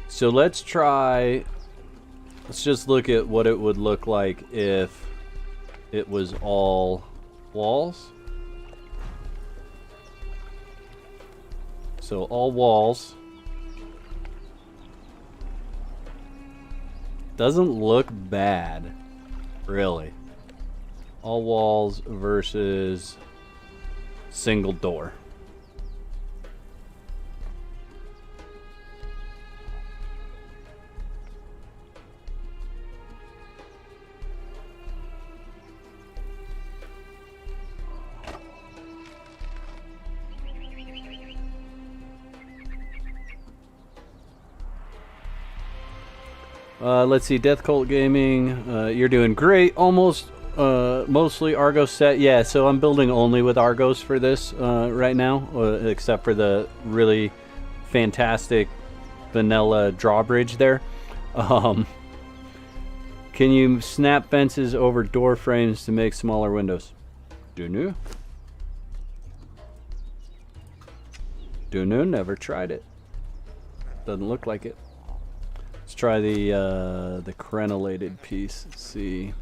So let's try. Let's just look at what it would look like if it was all walls. So all walls. Doesn't look bad, really. All walls versus single door. Let's see, Death Cult Gaming, you're doing great. Almost mostly Argos set. Yeah, so I'm building only with Argos for this right now, except for the really fantastic vanilla drawbridge there. Can you snap fences over door frames to make smaller windows? Dunno. Dunno, never tried it. Doesn't look like it. Let's try the crenellated piece. Let's see.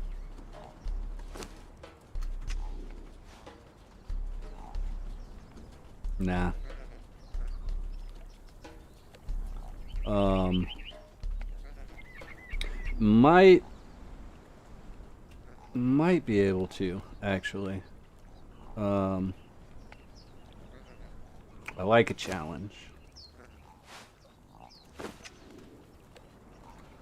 Nah. Might be able to, actually. I like a challenge.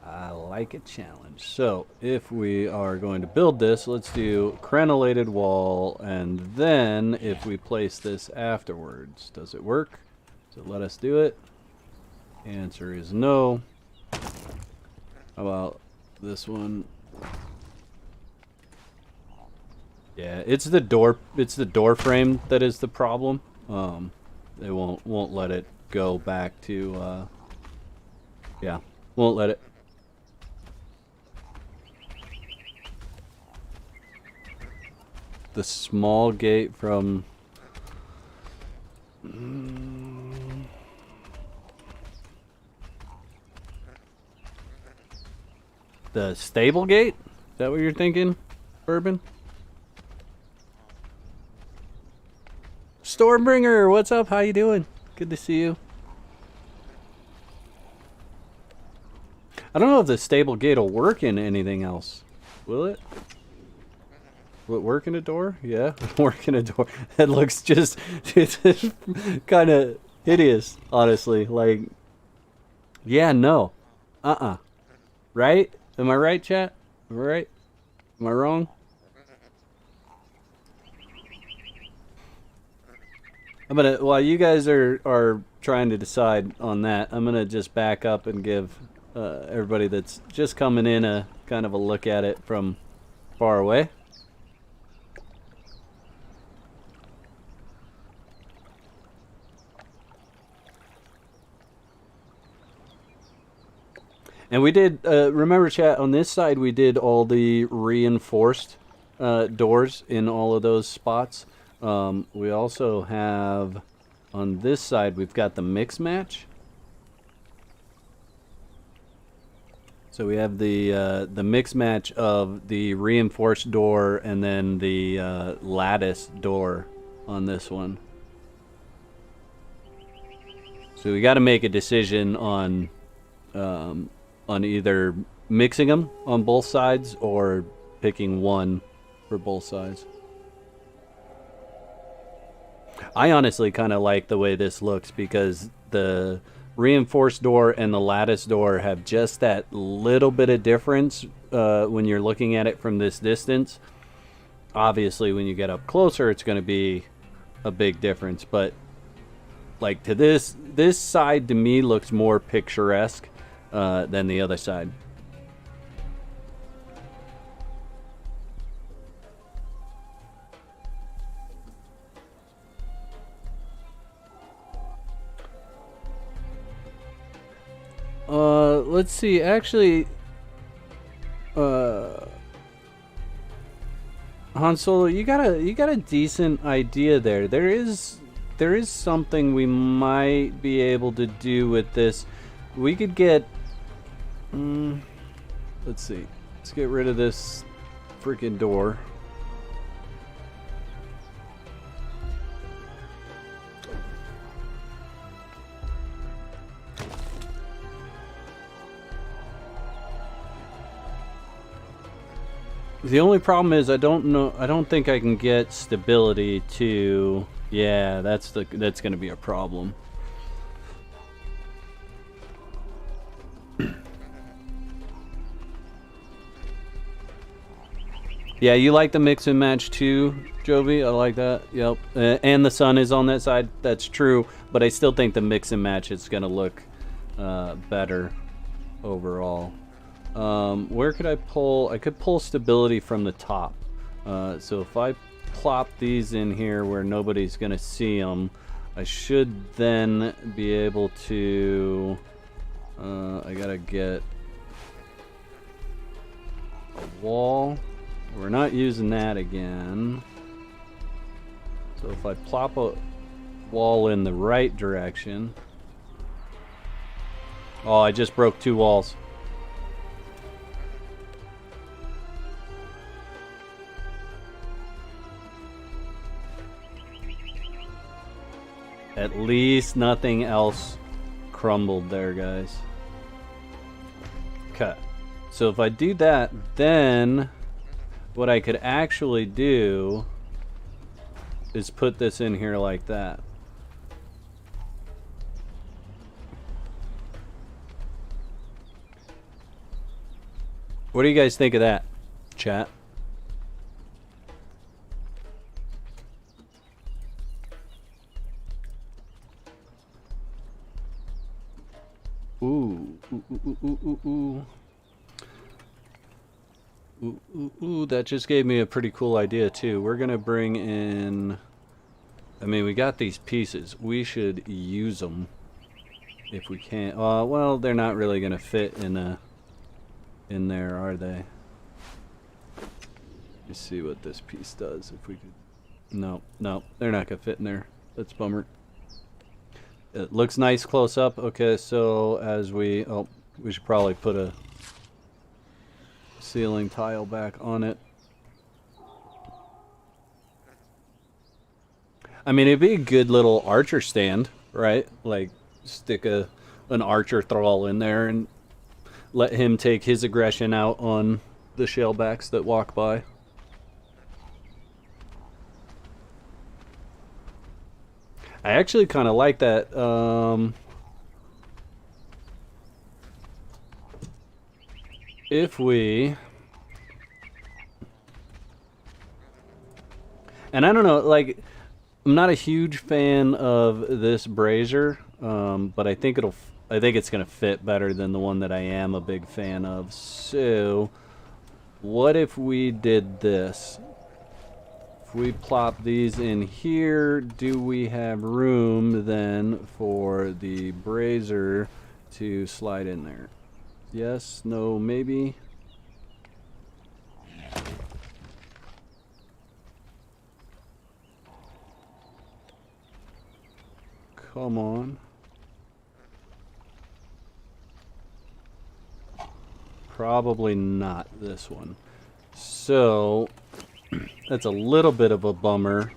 I like a challenge. So, if we are going to build this, let's do crenellated wall, and then if we place this afterwards, does it work? Does it let us do it? Answer is no. How about this one? Yeah, it's the door frame that is the problem. It won't let it go back to yeah, won't let it. The small gate from the stable gate? Is that what you're thinking, Bourbon? Stormbringer, what's up? How you doing? Good to see you. I don't know if the stable gate will work in anything else. Will it? Will it work in a door? Yeah, work in a door. That looks just, it's kind of hideous, honestly. Like, yeah, no. Right? Am I right, chat? Am I right? Am I wrong? I'm gonna, while you guys are trying to decide on that, I'm gonna just back up and give everybody that's just coming in a kind of a look at it from far away. And we did, remember chat, on this side we did all the reinforced doors in all of those spots. We also have, on this side, we've got the mix match. So we have the mix match of the reinforced door and then the lattice door on this one. So we got to make a decision on either mixing them on both sides or picking one for both sides. I honestly kind of like the way this looks because the reinforced door and the lattice door have just that little bit of difference when you're looking at it from this distance. Obviously, when you get up closer, it's going to be a big difference. But like to this side to me looks more picturesque than the other side. Let's see. Actually, Han Solo, you got a decent idea there. There is something we might be able to do with this. We could get. Let's see. Let's get rid of this freaking door. The only problem is I don't think I can get stability to. Yeah, that's going to be a problem. Yeah, you like the mix and match too, Jovi? I like that. Yep. And the sun is on that side. That's true, but I still think the mix and match is going to look better overall. Where could I pull? I could pull stability from the top. So if I plop these in here where nobody's going to see them, I should then be able to. I gotta get. wall. We're not using that again. So if I plop a wall in the right direction. Oh, I just broke 2 walls. At least nothing else crumbled there, guys. Okay. So if I do that, then what I could actually do is put this in here like that. What do you guys think of that, chat? Ooh, that just gave me a pretty cool idea too. We're gonna bring in, I mean, we got these pieces. We should use them if we can. Well, they're not really gonna fit in there, are they? Let's see what this piece does. If we could, no, they're not gonna fit in there. That's a bummer. It looks nice close up. Okay, so as we should probably put a ceiling tile back on it. I mean, it'd be a good little archer stand, right? Like, stick an archer thrall in there and let him take his aggression out on the shellbacks that walk by. I actually kind of like that. If we... And I don't know, like, I'm not a huge fan of this brazier, but I think it's gonna fit better than the one that I am a big fan of. So, what if we did this? If we plop these in here, do we have room then for the brazier to slide in there? Yes, no, maybe. Come on. Probably not this one. So that's a little bit of a bummer.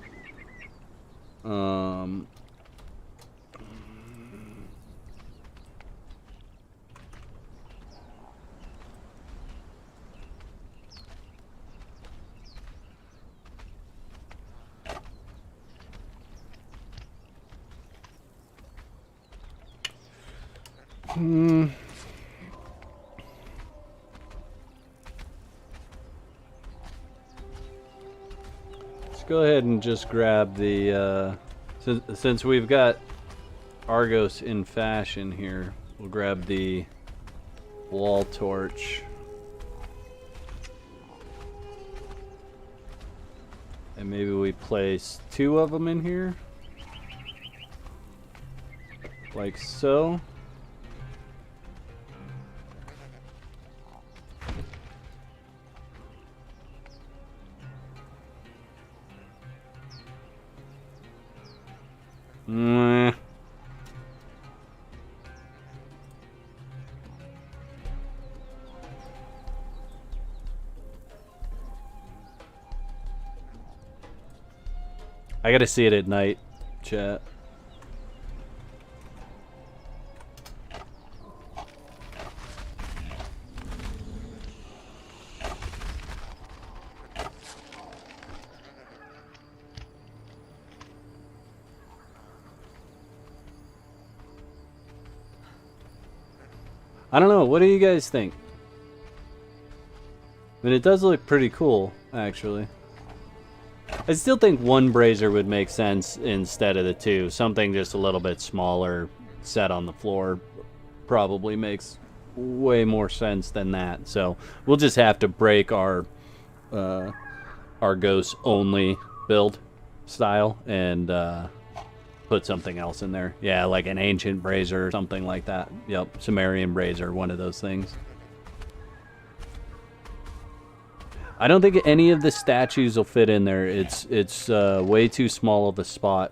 Let's go ahead and just grab the, since we've got Argos in fashion here, we'll grab the wall torch. And maybe we place 2 of them in here. Like so. I gotta see it at night, chat. I don't know, what do you guys think? I mean, it does look pretty cool, actually. I still think 1 brazier would make sense instead of the 2. Something just a little bit smaller set on the floor probably makes way more sense than that. So we'll just have to break our Argos only build style and put something else in there. Yeah, like an ancient brazier or something like that. Yep, Sumerian brazier, one of those things. I don't think any of the statues will fit in there. It's way too small of a spot.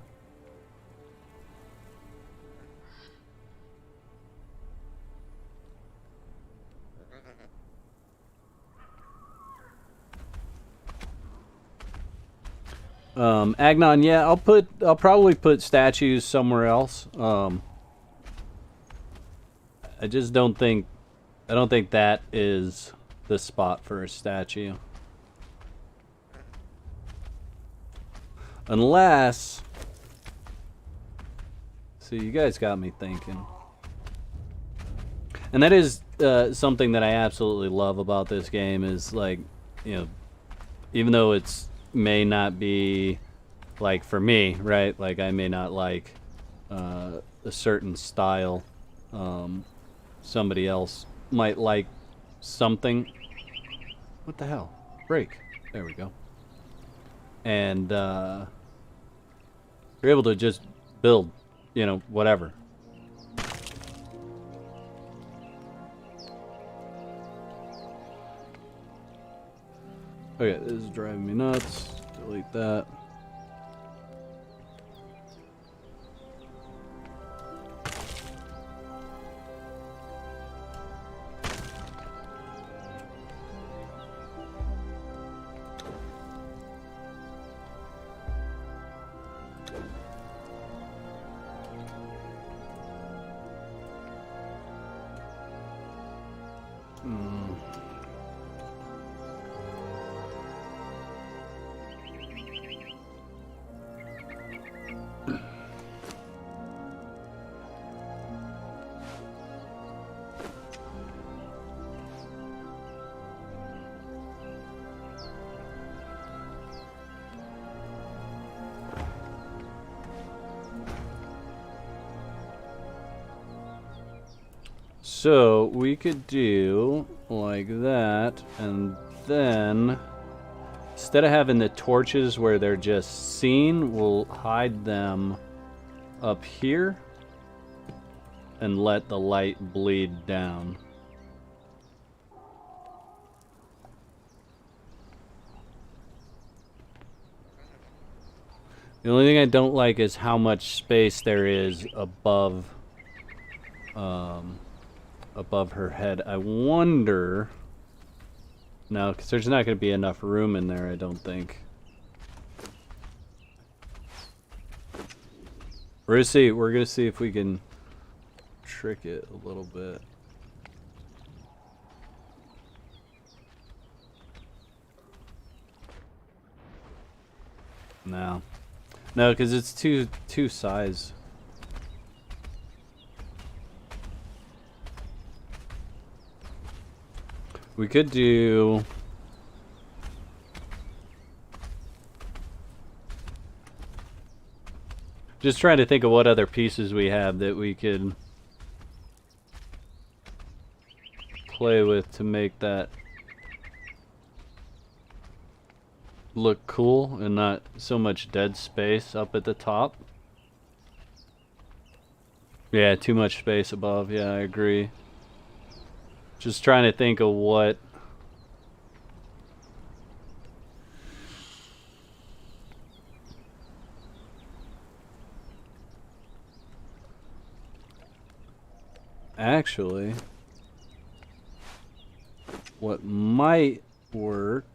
Agnon, yeah, I'll probably put statues somewhere else. I just don't think that is the spot for a statue. Unless, see, you guys got me thinking. And that is something that I absolutely love about this game is, like, you know, even though it's may not be, like, for me, right? Like, I may not like a certain style. Somebody else might like something. What the hell? Break. There we go. And you're able to just build, you know, whatever. Okay, this is driving me nuts. Delete that. So we could do like that, and then instead of having the torches where they're just seen, we'll hide them up here and let the light bleed down. The only thing I don't like is how much space there is above above her head. I wonder... No, because there's not going to be enough room in there, I don't think. We're going to see if we can trick it a little bit. No. No, because it's two size. We could do... Just trying to think of what other pieces we have that we could play with to make that look cool and not so much dead space up at the top. Yeah, too much space above. Yeah, I agree. Just trying to think of what... Actually, what might work...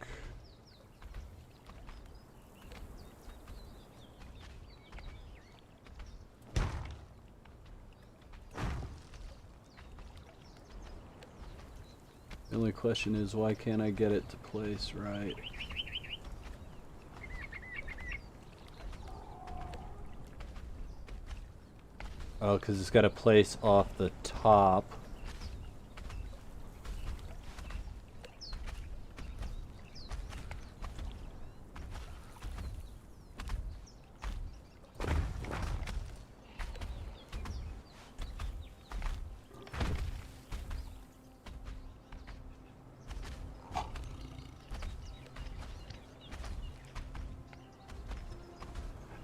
The only question is, why can't I get it to place right? Oh, because it's got to place off the top.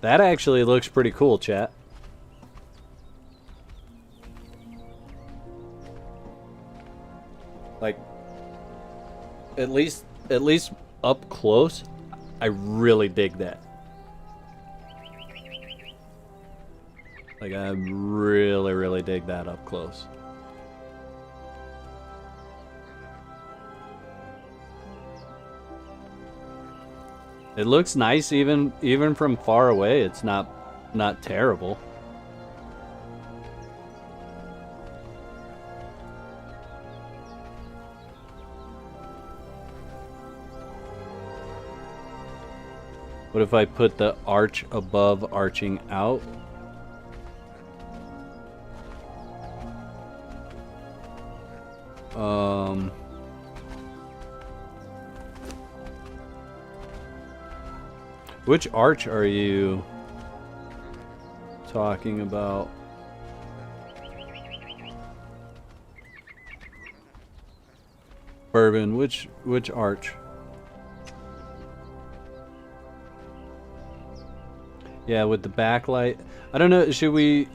That actually looks pretty cool, chat. Like, at least up close, I really dig that. Like, I really, really dig that up close. It looks nice even from far away. It's not terrible. What if I put the arch above arching out? Which arch are you talking about? Bourbon, which arch? Yeah, with the backlight. I don't know, should we...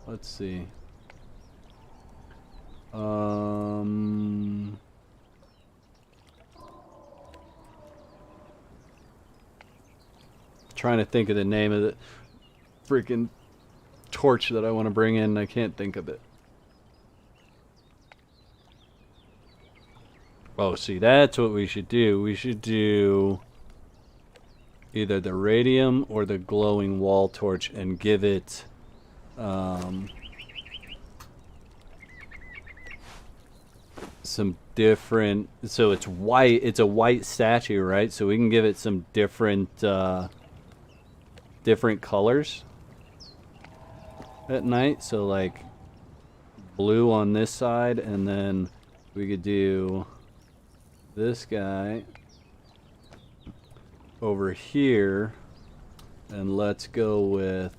Let's see. Trying to think of the name of the freaking torch that I want to bring in. I can't think of it. Oh, see, that's what we should do. We should do either the radium or the glowing wall torch and give it some different, so it's white, it's a white statue, right? So we can give it some different different colors at night. So like blue on this side, and then we could do this guy over here, and let's go with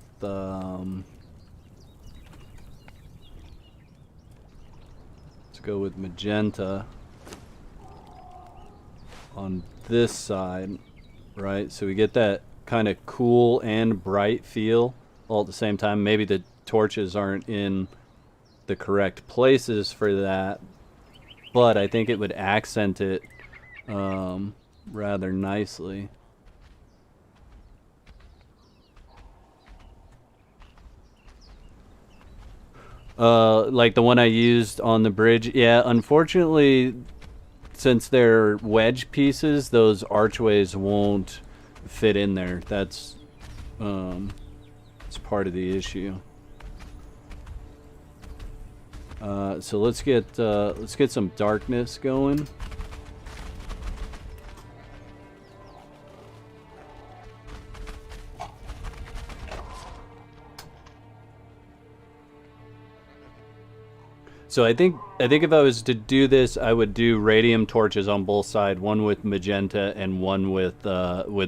magenta on this side, right? So we get that kind of cool and bright feel all at the same time. Maybe the torches aren't in the correct places for that, but I think it would accent it rather nicely. Like the one I used on the bridge. Yeah, unfortunately, since they're wedge pieces, those archways won't fit in there. That's it's part of the issue. So let's get some darkness going. So I think if I was to do this, I would do radium torches on both sides, one with magenta and one with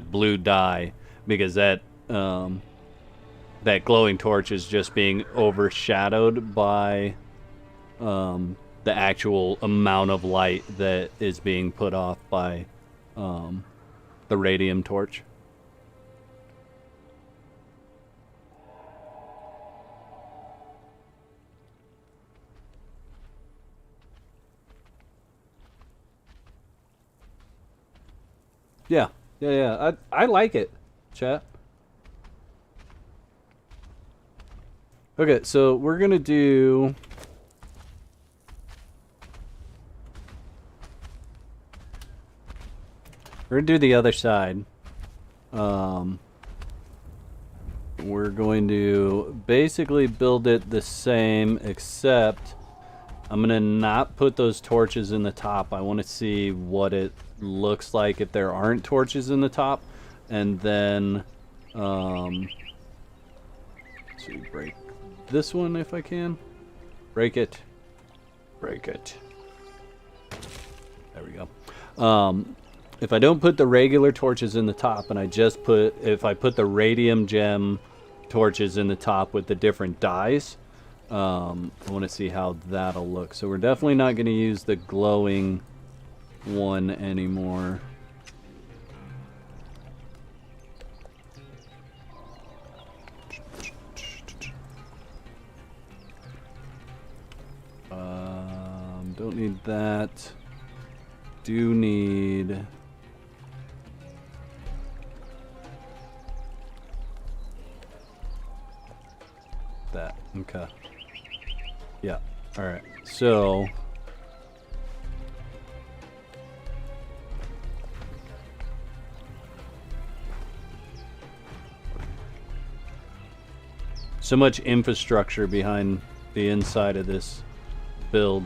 blue dye, because that that glowing torch is just being overshadowed by the actual amount of light that is being put off by the radium torch. Yeah. I like it, chat. Okay, so we're gonna do... We're gonna do the other side. We're going to basically build it the same, except I'm gonna not put those torches in the top. I want to see what it looks like if there aren't torches in the top, and then so break this one if I can. Break it. There we go. If I don't put the regular torches in the top, and if I put the radium gem torches in the top with the different dyes, I want to see how that'll look. So we're definitely not going to use the glowing one anymore. need that. Do need... that. Okay. Yeah. Alright. So... so much infrastructure behind the inside of this build.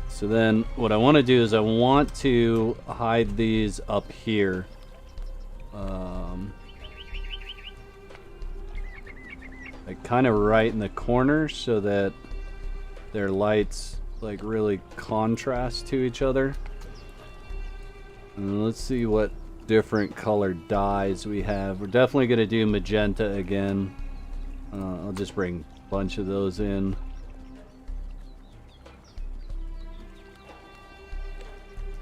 So then what I want to do is I want to hide these up here. Like kind of right in the corner so that their lights like really contrast to each other. And let's see what different colored dyes we have. We're definitely going to do magenta again. I'll just bring a bunch of those in.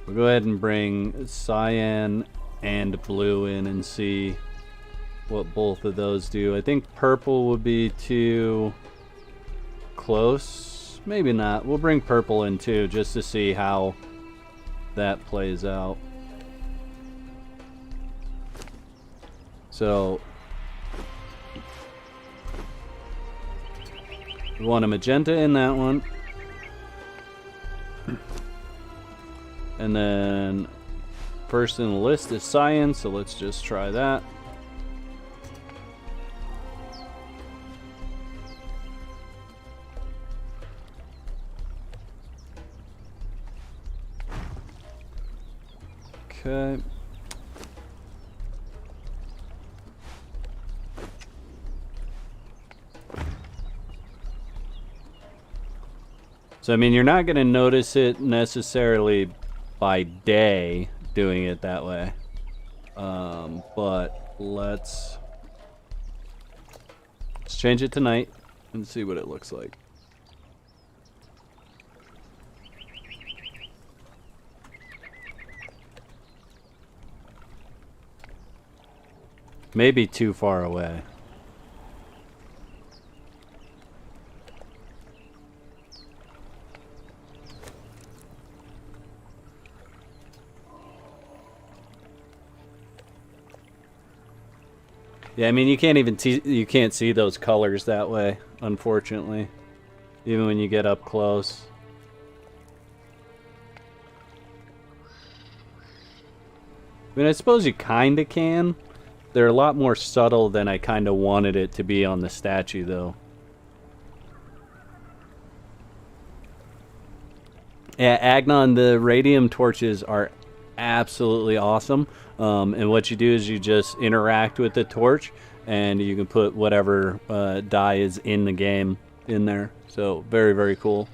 We'll go ahead and bring cyan and blue in and see what both of those do. I think purple would be too close. Maybe not. We'll bring purple in too just to see how that plays out. So we want a magenta in that one. And then first in the list is cyan, so let's just try that. Okay. So I mean, you're not going to notice it necessarily by day doing it that way, but let's change it to night and see what it looks like. Maybe too far away. Yeah, I mean, you can't even you can't see those colors that way, unfortunately, even when you get up close. I mean, I suppose you kind of can. They're a lot more subtle than I kind of wanted it to be on the statue, though. Yeah, Agnon, the Radium Torches are absolutely awesome. And what you do is you just interact with the torch, and you can put whatever dye is in the game in there. So, very, very cool.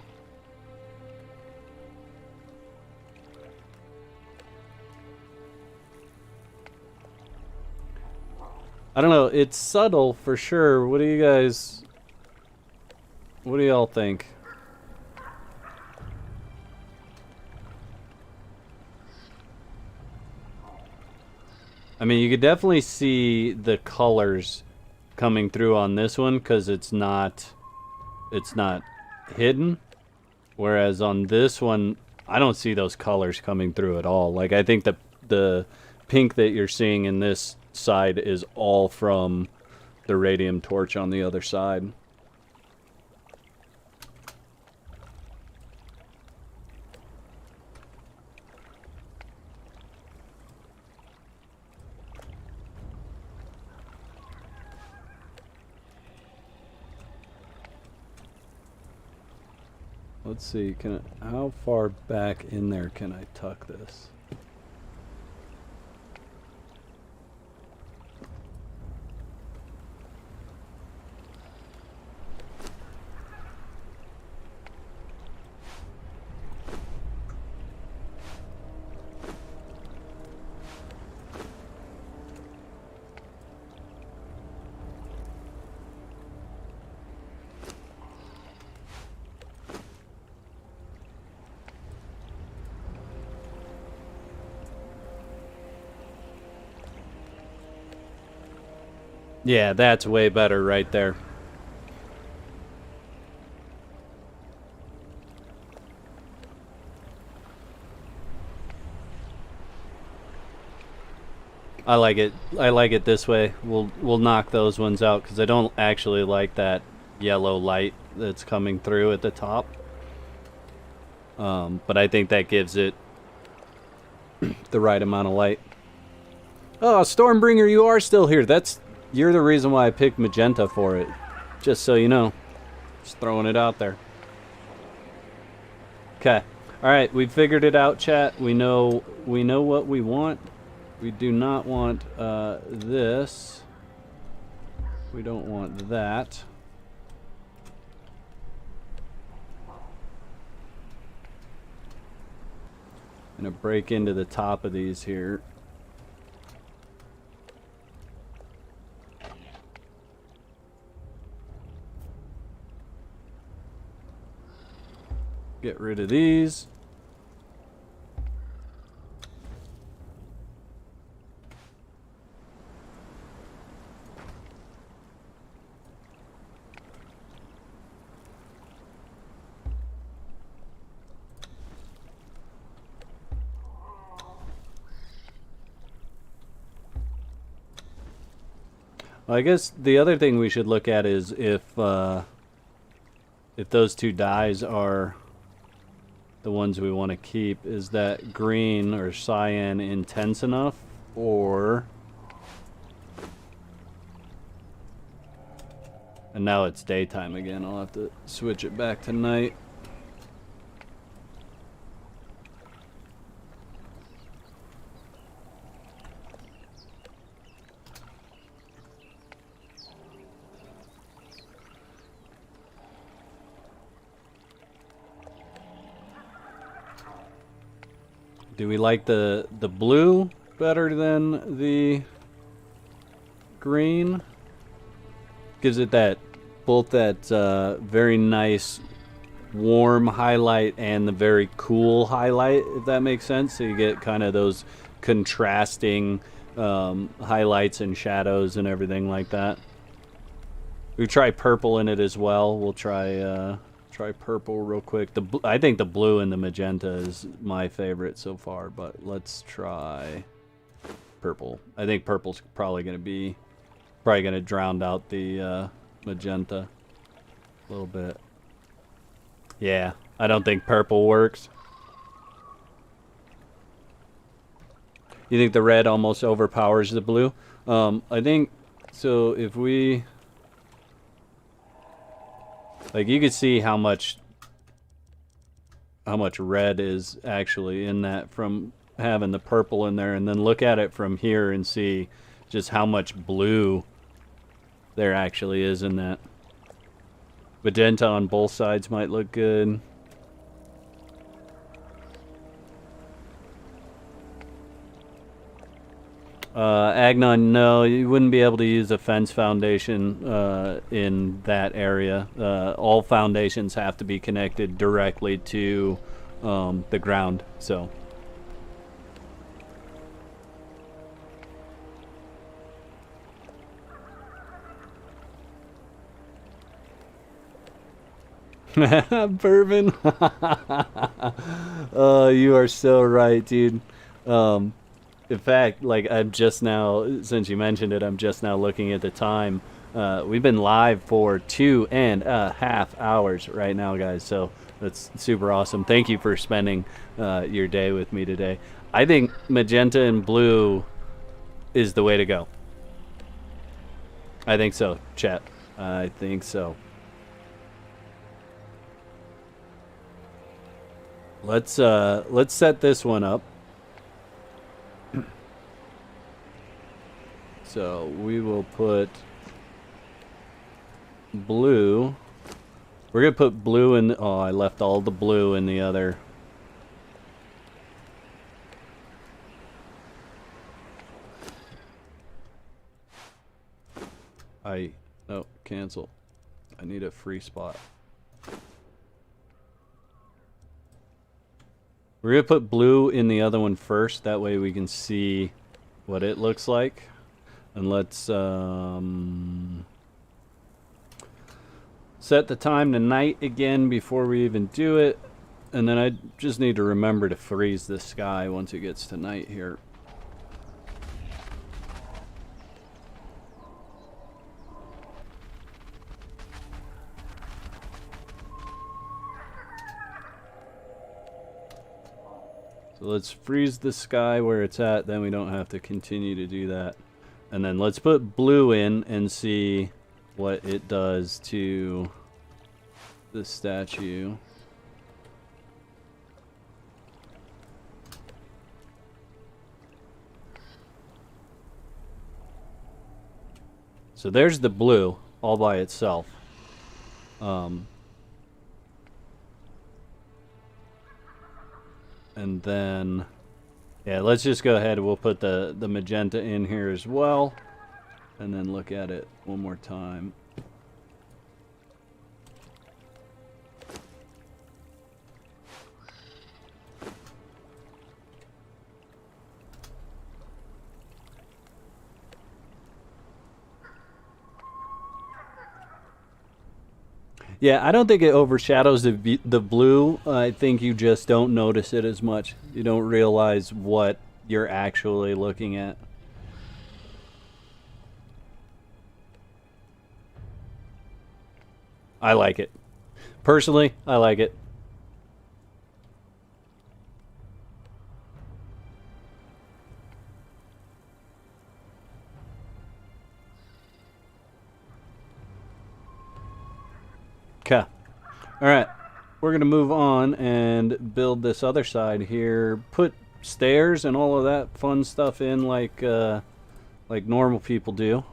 I don't know, it's subtle for sure. What do you guys... what do y'all think? I mean, you could definitely see the colors coming through on this one because it's not hidden. Whereas on this one, I don't see those colors coming through at all. Like, I think the pink that you're seeing in this side is all from the Radium Torch on the other side. Let's see, how far back in there can I tuck this? Yeah, that's way better right there. I like it. I like it this way. We'll knock those ones out because I don't actually like that yellow light that's coming through at the top. But I think that gives it the right amount of light. Oh, Stormbringer, you are still here. You're the reason why I picked magenta for it. Just so you know. Just throwing it out there. Okay. Alright, we figured it out, chat. We know what we want. We do not want this. We don't want that. I'm gonna break into the top of these here. Get rid of these. I guess the other thing we should look at is if those two dyes are the ones we want to keep. Is that green or cyan intense enough, or... And now it's daytime again. I'll have to switch it back to night. Do we like the blue better than the green? Gives it that both that very nice warm highlight and the very cool highlight, if that makes sense. So you get kind of those contrasting highlights and shadows and everything like that. We try purple in it as well. We'll try purple real quick. I think the blue and the magenta is my favorite so far, but let's try purple. I think purple's probably going to drown out the magenta a little bit. Yeah, I don't think purple works. You think the red almost overpowers the blue? I think so. If we... Like, you can see how much red is actually in that from having the purple in there, and then look at it from here and see just how much blue there actually is in that. Magenta on both sides might look good. Agnon, no, you wouldn't be able to use a fence foundation in that area. All foundations have to be connected directly to the ground, so. Bourbon. You are so right, dude. In fact, like, I'm just now, since you mentioned it, I'm just now looking at the time. We've been live for 2.5 hours right now, guys. So that's super awesome. Thank you for spending your day with me today. I think magenta and blue is the way to go. I think so, chat. I think so. Let's set this one up. So we will put blue. We're gonna put blue in. Oh, I left all the blue in the other. Oh, cancel. I need a free spot. We're gonna put blue in the other one first. That way we can see what it looks like. And let's set the time to night again before we even do it. And then I just need to remember to freeze the sky once it gets to night here. So let's freeze the sky where it's at, then we don't have to continue to do that. And then let's put blue in and see what it does to the statue. So there's the blue all by itself. And then, yeah, let's just go ahead and we'll put the magenta in here as well. And then look at it one more time. Yeah, I don't think it overshadows the blue. I think you just don't notice it as much. You don't realize what you're actually looking at. I like it. Personally, I like it. Okay. Alright. We're going to move on and build this other side here. Put stairs and all of that fun stuff in like normal people do.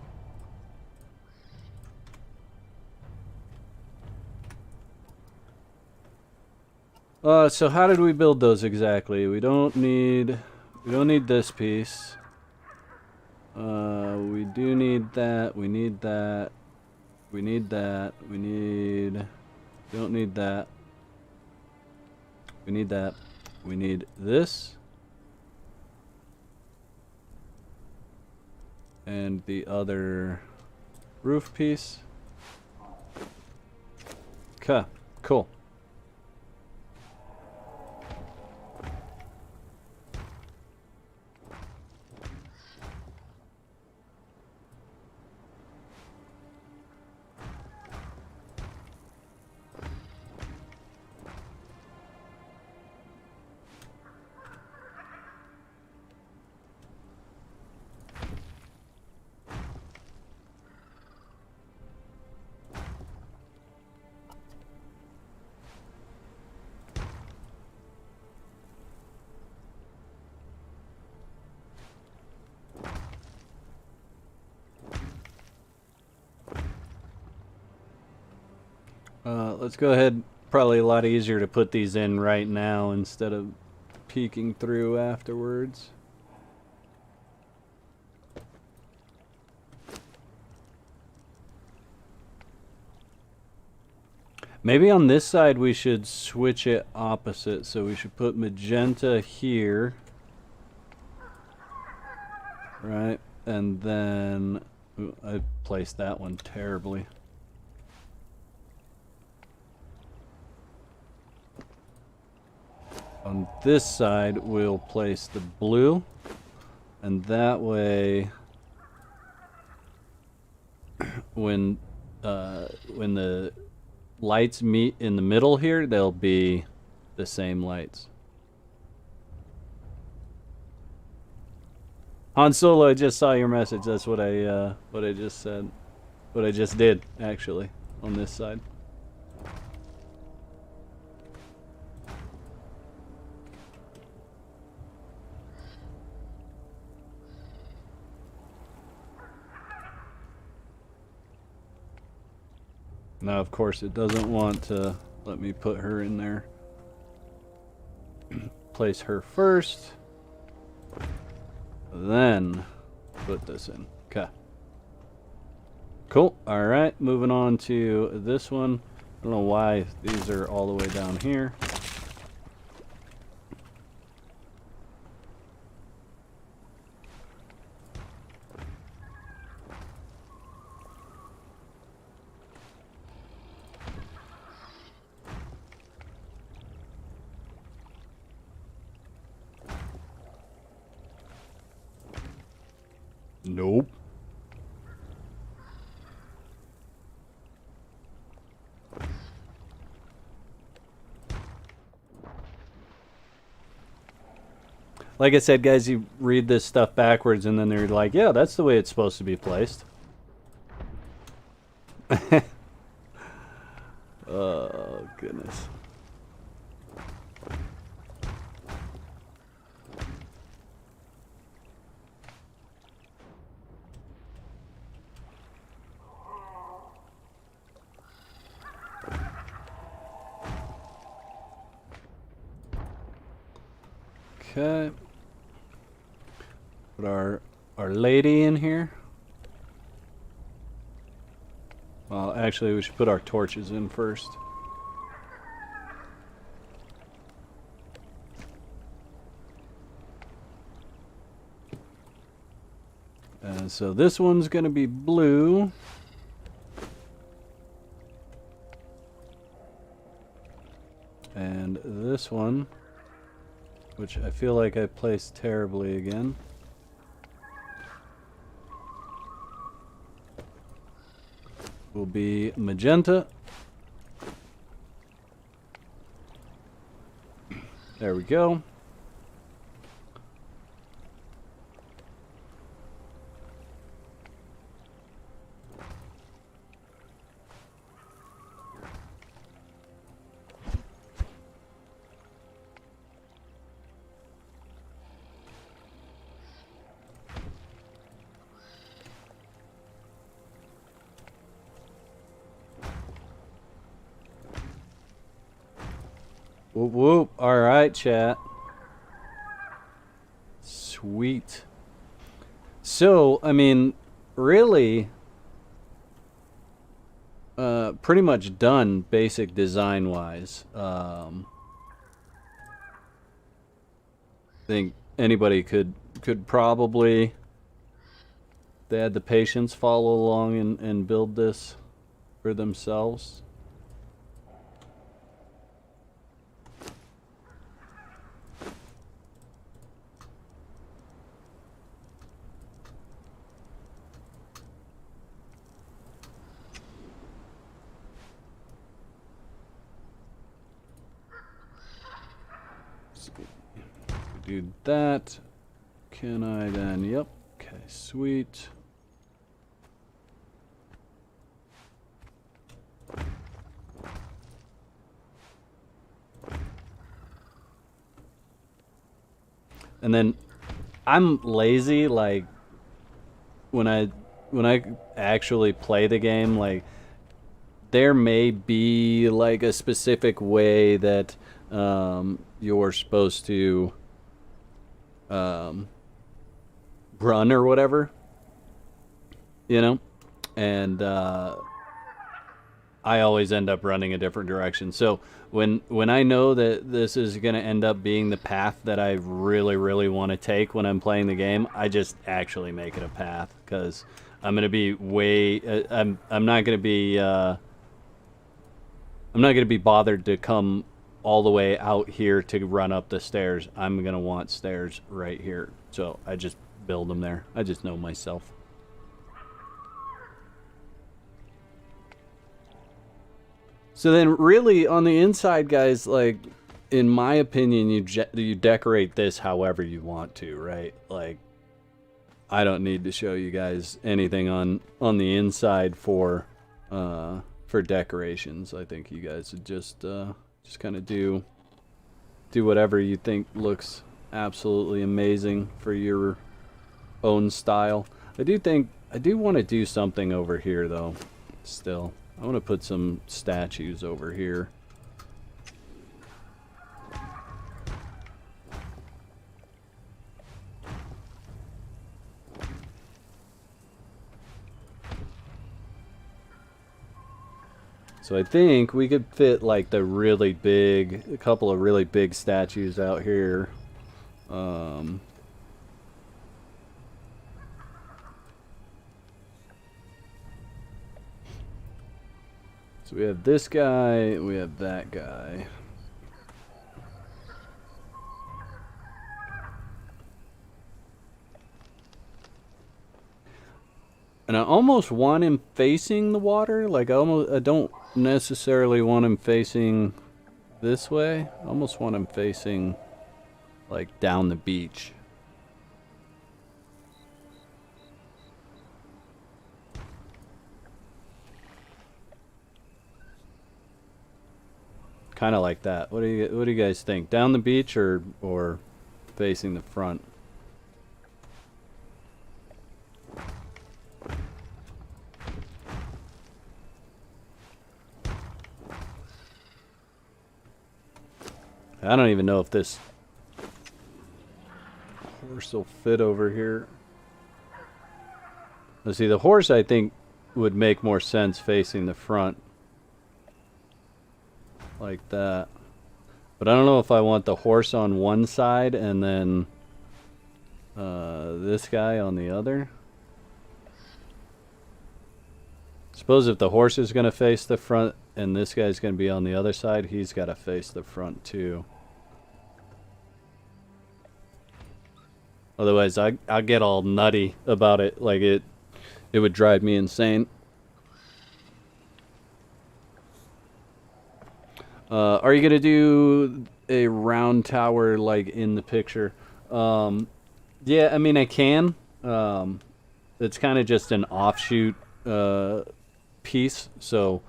So how did we build those exactly? We don't need this piece. We do need that. We need that. We need that. We don't need that. We need that. We need this. And the other roof piece. Okay, cool. Let's go ahead. Probably a lot easier to put these in right now instead of peeking through afterwards. Maybe on this side we should switch it opposite. So we should put magenta here. Right? And then I placed that one terribly. On this side, we'll place the blue, and that way, when the lights meet in the middle here, they'll be the same lights. Han Solo, I just saw your message. That's what I just said. What I just did, actually, on this side. Now, of course, it doesn't want to let me put her in there. Place her first. Then put this in. Okay. Cool. All right. Moving on to this one. I don't know why these are all the way down here. Nope. Like I said, guys, you read this stuff backwards and then they're like, yeah, that's the way it's supposed to be placed. Oh, goodness. Okay. Put our lady in here. Well, actually, we should put our torches in first. And so this one's going to be blue. And this one, which I feel like I placed terribly again, will be magenta. There we go. Whoop whoop. Alright, chat. Sweet. So, I mean, really, pretty much done basic design wise. I think anybody could probably, if they had the patience, follow along and build this for themselves. Do that. Can I then? Yep. Okay, sweet. And then I'm lazy, like when I actually play the game, like there may be like a specific way that you're supposed to run or whatever, you know, and I always end up running a different direction. So when I know that this is going to end up being the path that I really want to take when I'm playing the game, I just actually make it a path, because I'm going to be way I'm not going to be bothered to come all the way out here to run up the stairs. I'm going to want stairs right here. So I just build them there. I just know myself. So then really on the inside, guys, like in my opinion, you decorate this however you want to, right? Like I don't need to show you guys anything on the inside for decorations. I think you guys would just kind of do whatever you think looks absolutely amazing for your own style. I do want to do something over here though. Still, I want to put some statues over here. So I think we could fit like a couple of really big statues out here. So we have this guy, we have that guy. And I almost want him facing the water. Like, I don't necessarily want him facing this way. I almost want him facing, like, down the beach. Kind of like that. What do you guys think? Down the beach or facing the front? I don't even know if this horse will fit over here. Let's see, the horse I think would make more sense facing the front. Like that. But I don't know if I want the horse on one side and then this guy on the other. Suppose if the horse is going to face the front and this guy's going to be on the other side, he's got to face the front too. Otherwise, I'll get all nutty about it. Like, it would drive me insane. Are you going to do a round tower, like, in the picture? Yeah, I mean, I can. It's kind of just an offshoot piece. So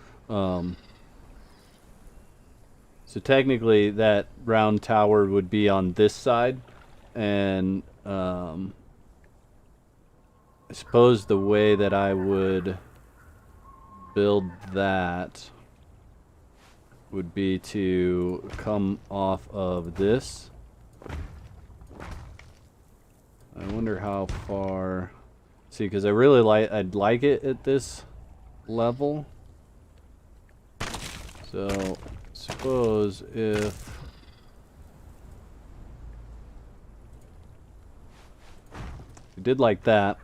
technically, that round tower would be on this side. And I suppose the way that I would build that would be to come off of this. I wonder how far. See, because I really I'd like it at this level. So suppose if we did like that.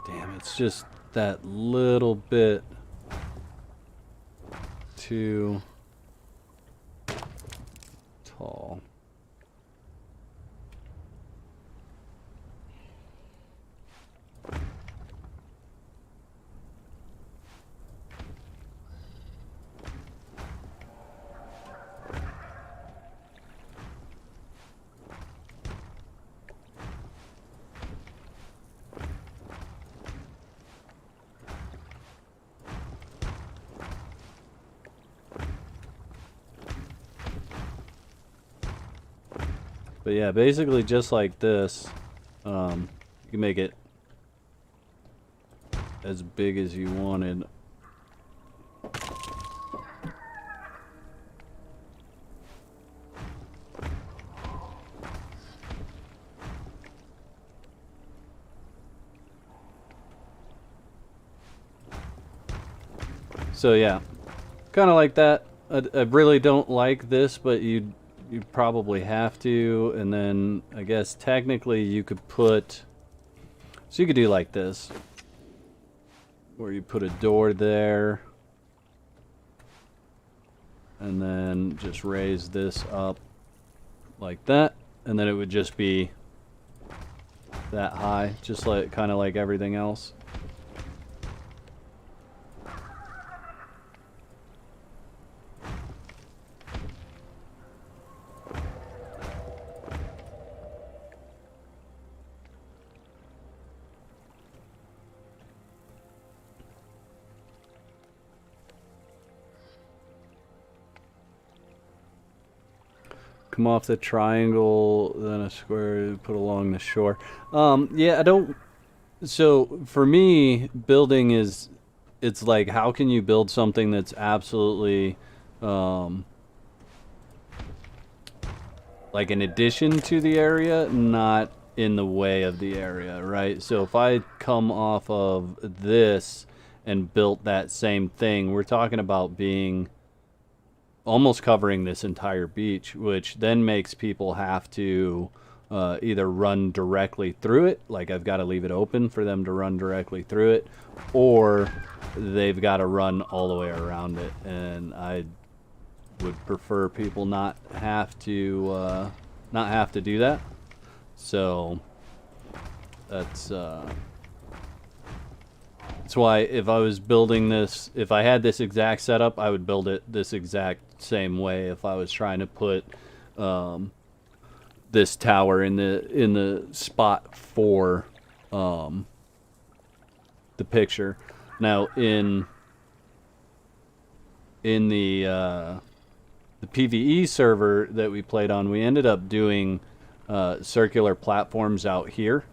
Damn, it's just that little bit too tall. But yeah, basically just like this, you can make it as big as you wanted. So yeah, kind of like that. I really don't like this, but you probably have to. And then I guess technically you could put, so you could do like this, where you put a door there and then just raise this up like that, and then it would just be that high, just like kind of like everything else. Come off the triangle, then a square, put along the shore. Yeah, I don't. So for me, building is, it's like, how can you build something that's absolutely like an addition to the area, not in the way of the area, right? So if I come off of this and built that same thing, we're talking about being almost covering this entire beach, which then makes people have to either run directly through it, like I've got to leave it open for them to run directly through it, or they've got to run all the way around it, and I would prefer people not have to do that. So that's why if I was building this, if I had this exact setup, I would build it this exact same way. If I was trying to put this tower in the spot for the picture. Now in the PvE server that we played on, we ended up doing circular platforms out here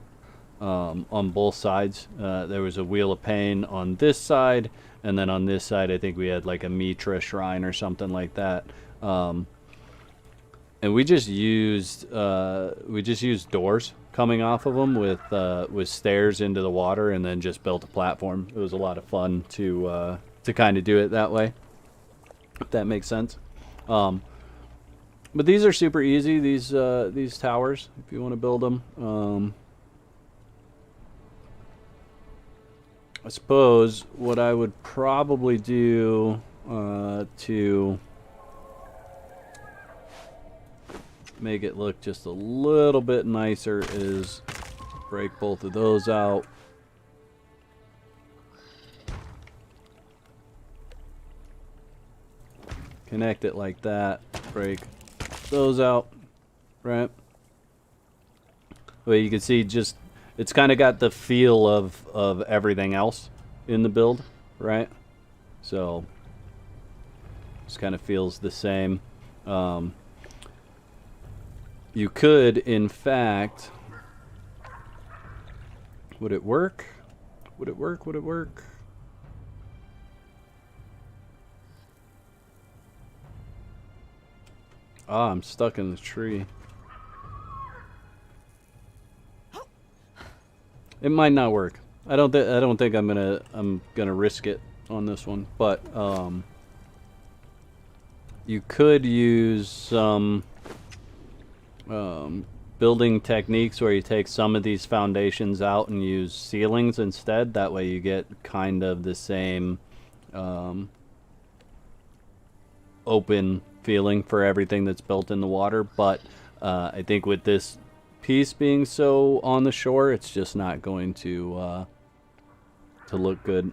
on both sides. There was a Wheel of Pain on this side, and then on this side I think we had like a Mitra shrine or something like that. And we just used doors coming off of them with stairs into the water, and then just built a platform. It was a lot of fun to kind of do it that way, if that makes sense. But these are super easy. These towers, if you want to build them. I suppose what I would probably do to make it look just a little bit nicer is break both of those out. Connect it like that. Break those out. Right? Well, you can see just it's kind of got the feel of everything else in the build, right? So just kind of feels the same. You could, in fact, would it work? Would it work? Would it work? Ah, I'm stuck in the tree. It might not work. I don't think I'm gonna risk it on this one, but you could use some building techniques where you take some of these foundations out and use ceilings instead. That way you get kind of the same open feeling for everything that's built in the water. But I think with this piece being so on the shore, it's just not going to look good.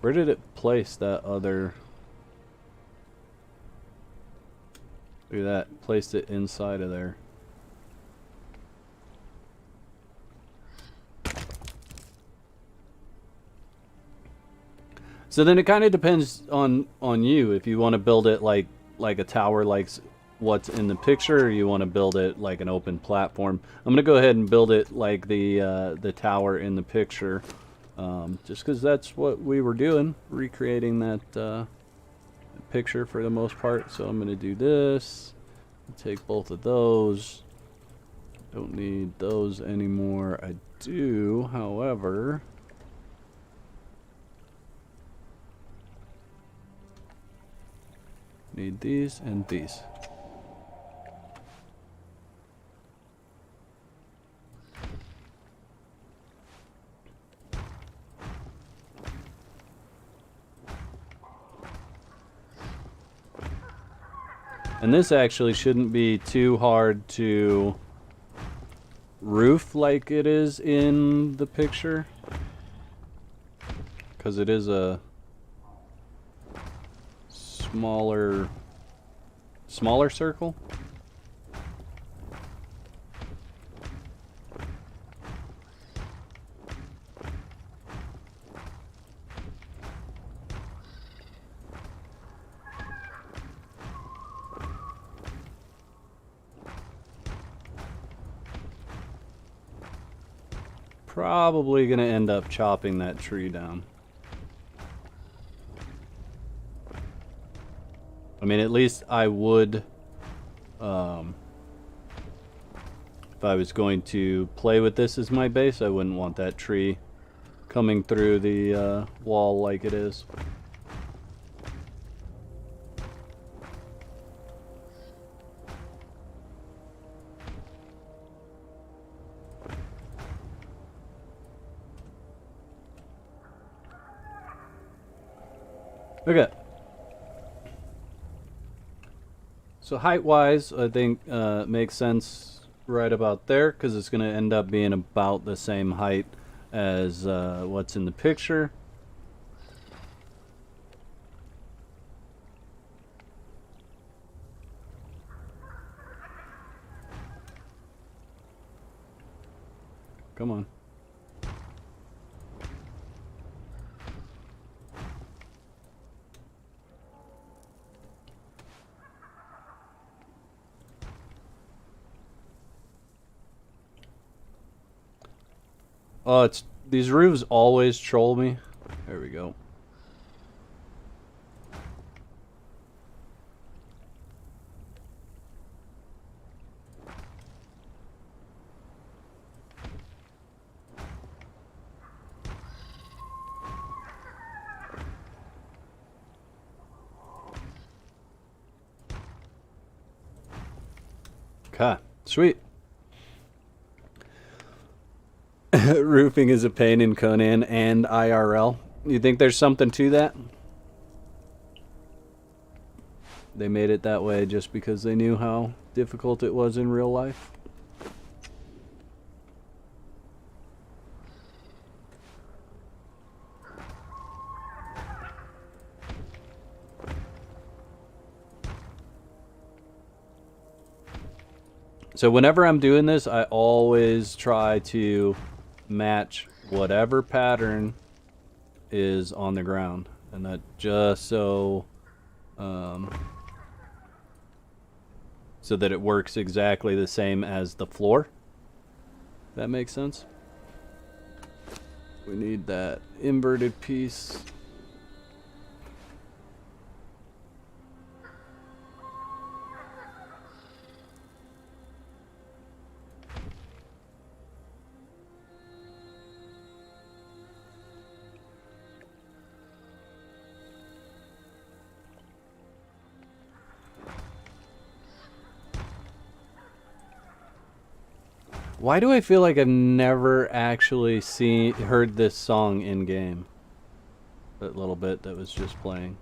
Where did it place that other... Look at that. Placed it inside of there. So then it kind of depends on you. If you want to build it like a tower, like what's in the picture, or you want to build it like an open platform. I'm going to go ahead and build it like the tower in the picture. Just because that's what we were doing, recreating that picture for the most part. So I'm going to do this, take both of those. Don't need those anymore. I do, however, need these and these. And this actually shouldn't be too hard to roof like it is in the picture, because it is a smaller circle. Probably gonna end up chopping that tree down. I mean, at least I would, if I was going to play with this as my base, I wouldn't want that tree coming through the wall like it is. Okay. So height-wise, I think makes sense right about there because it's going to end up being about the same height as what's in the picture. Come on. Oh, it's these roofs always troll me. There we go. Okay, sweet. Roofing is a pain in Conan and IRL. You think there's something to that? They made it that way just because they knew how difficult it was in real life? So whenever I'm doing this, I always try to match whatever pattern is on the ground, and that just so so that it works exactly the same as the floor. That makes sense. We need that inverted piece. Why do I feel like I've never actually heard this song in game? That little bit that was just playing.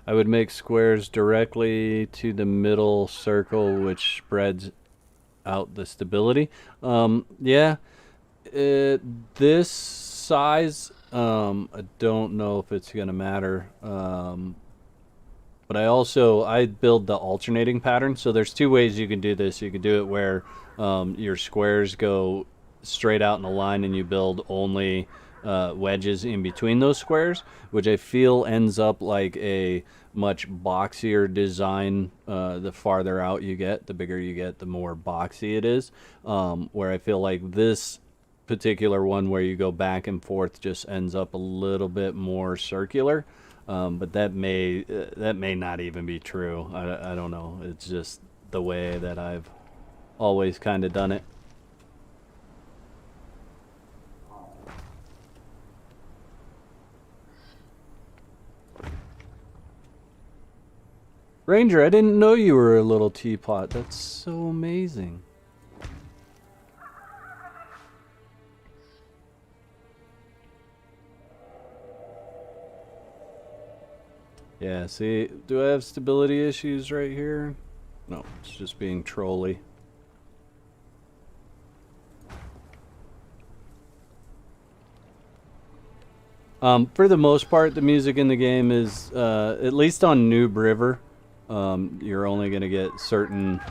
I would make squares directly to the middle circle, which spreads out the stability. Yeah. This size, I don't know if it's gonna matter. But I build the alternating pattern. So there's two ways you can do this. You can do it where your squares go straight out in a line and you build only wedges in between those squares, which I feel ends up like a much boxier design. The farther out you get, the bigger you get, the more boxy it is. Where I feel like this particular one where you go back and forth just ends up a little bit more circular. But that may not even be true. I don't know. It's just the way that I've always kind of done it. Ranger, I didn't know you were a little teapot. That's so amazing. Yeah, see, do I have stability issues right here? No, it's just being trolly. For the most part, the music in the game is, at least on Noob River, you're only going to get certain...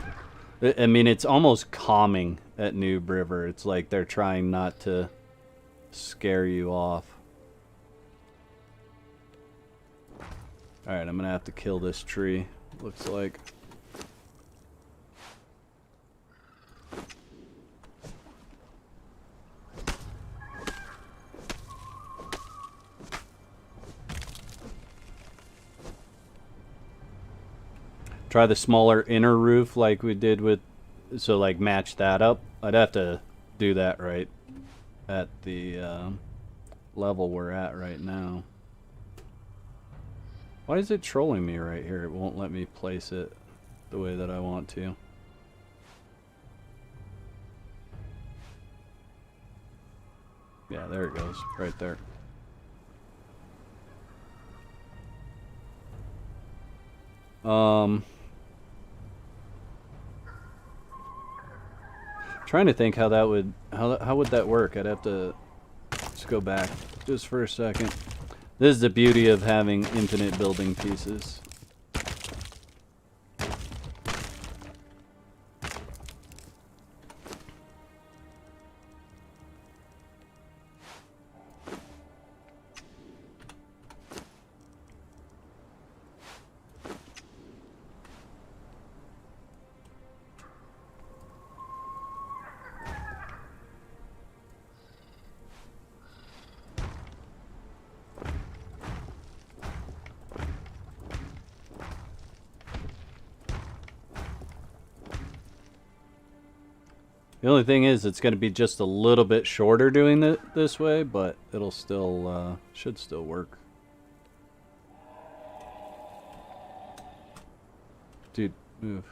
I mean, it's almost calming at Noob River. It's like they're trying not to scare you off. Alright, I'm going to have to kill this tree, looks like. Try the smaller inner roof like we did with... So, like, match that up. I'd have to do that right at the level we're at right now. Why is it trolling me right here? It won't let me place it the way that I want to. Yeah, there it goes. Right there. Trying to think how that would how would that work? I'd have to just go back just for a second. This is the beauty of having infinite building pieces. The only thing is, it's going to be just a little bit shorter doing it this way, but it'll still, should still work. Dude, move.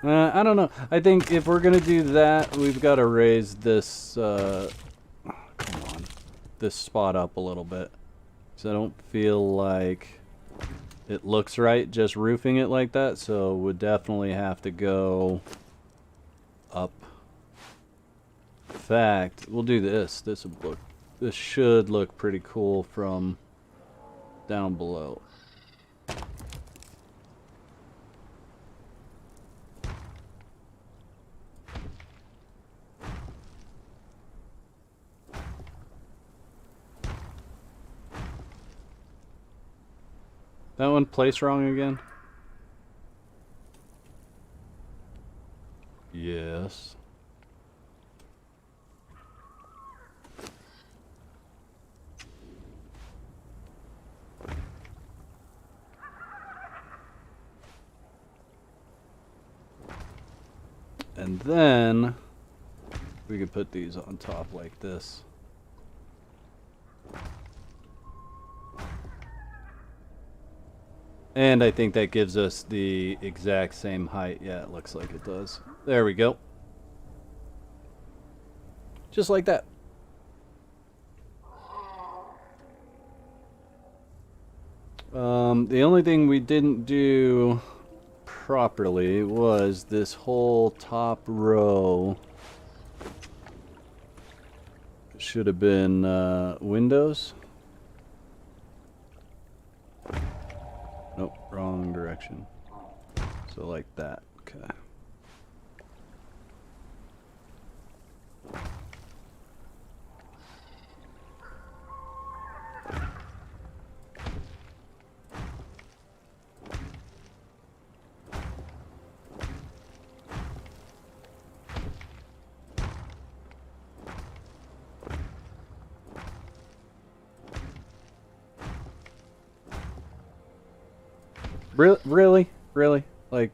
I don't know. I think if we're going to do that, we've got to raise this, come on, this spot up a little bit. So I don't feel like it looks right just roofing it like that, so we'd definitely have to go up. In fact, we'll do this. This should look pretty cool from down below. That one placed wrong again? Yes. And then we could put these on top like this. And I think that gives us the exact same height. Yeah, it looks like it does. There we go. Just like that. The only thing we didn't do properly was this whole top row. Should have been windows. Nope, wrong direction. So like that. Okay. Really? Really? Like...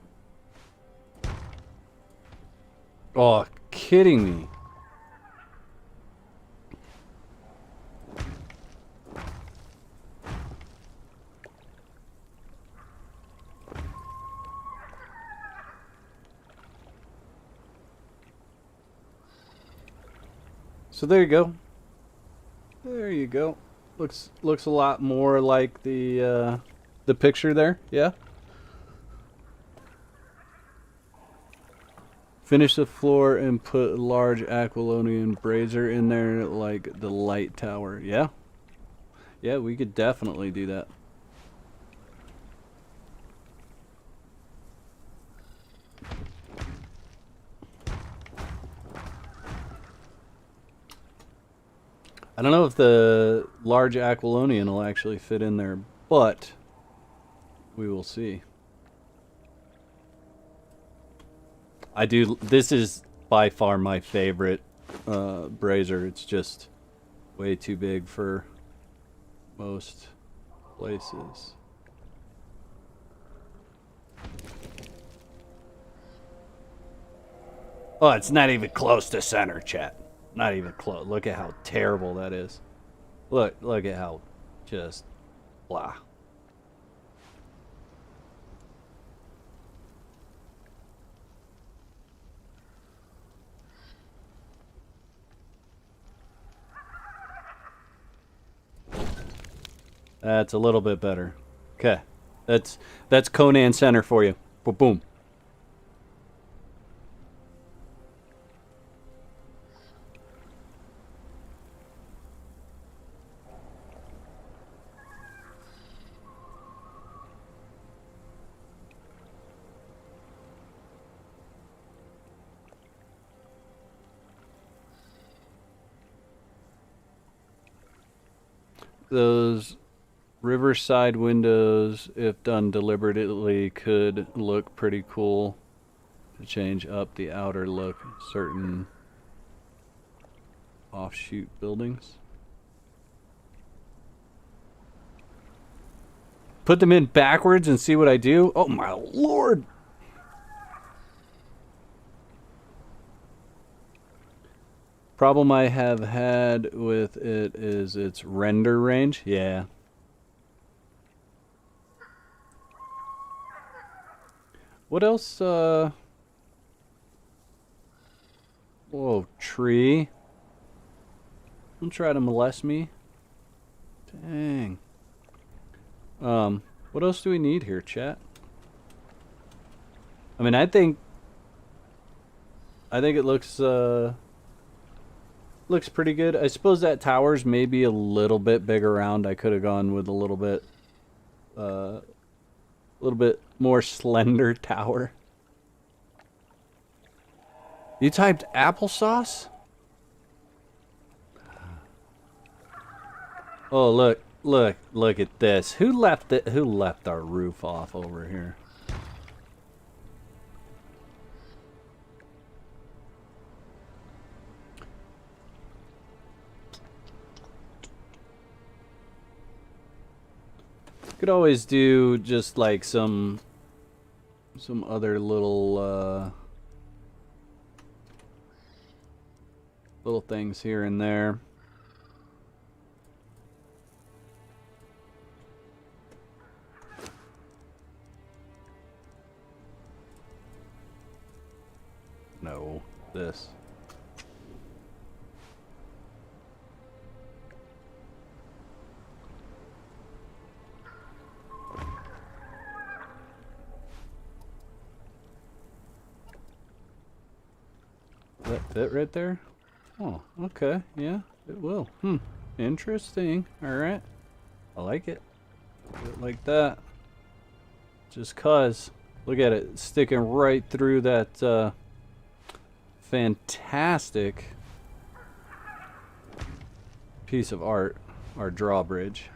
Oh, kidding me. So there you go. There you go. Looks a lot more like the picture there. Yeah. Finish the floor and put a large Aquilonian brazier in there like the light tower. Yeah. Yeah, we could definitely do that. I don't know if the large Aquilonian will actually fit in there, but we will see. I do. This is by far my favorite brazier. It's just way too big for most places. Oh, it's not even close to center, chat. Not even close. Look at how terrible that is. Look at how just blah. That's a little bit better. Okay. That's Conan center for you. Boom. Those riverside windows, if done deliberately, could look pretty cool to change up the outer look of certain offshoot buildings. Put them in backwards and see what I do? Oh my lord! Problem I have had with it is its render range. Yeah. What else? Whoa, tree. Don't try to molest me. Dang. What else do we need here, chat? I mean, I think it looks pretty good. I suppose that tower's maybe a little bit big around. I could have gone with a little bit more slender tower. You typed applesauce? Oh, look at this. Who left our roof off over here? Could always do just like some other little things here and there. No, this. That fit right there? Oh, okay. Yeah, it will. Interesting. Alright. I like it. Do it like that. Just cuz. Look at it. Sticking right through that fantastic piece of art. Our drawbridge.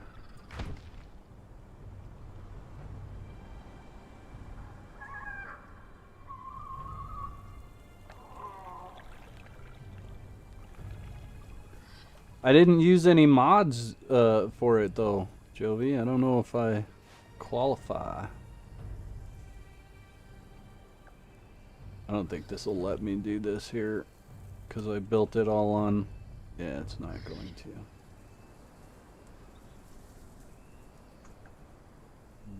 I didn't use any mods for it though, Jovi. I don't know if I qualify. I don't think this will let me do this here because I built it all on. Yeah, it's not going to.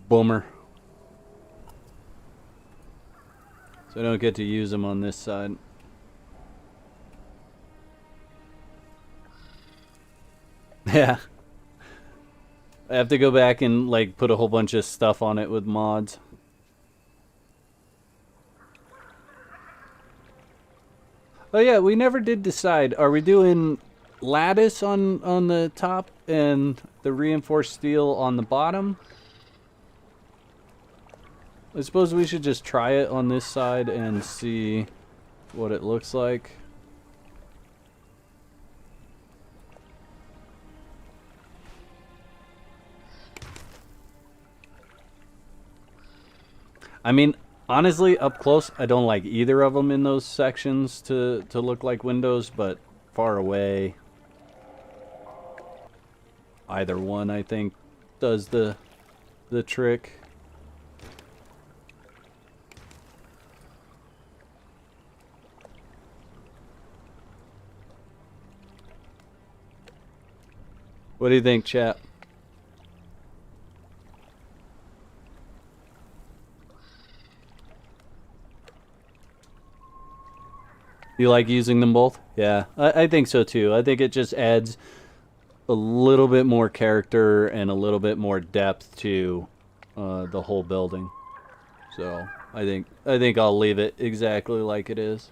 Boomer. So I don't get to use them on this side. Yeah. I have to go back and like put a whole bunch of stuff on it with mods. Oh yeah, we never did decide. Are we doing lattice on the top and the reinforced steel on the bottom? I suppose we should just try it on this side and see what it looks like. I mean, honestly, up close, I don't like either of them in those sections to look like windows, but far away, either one, I think, does the trick. What do you think, chat? You like using them both? Yeah, I think so too. I think it just adds a little bit more character and a little bit more depth to the whole building. So I think I'll leave it exactly like it is.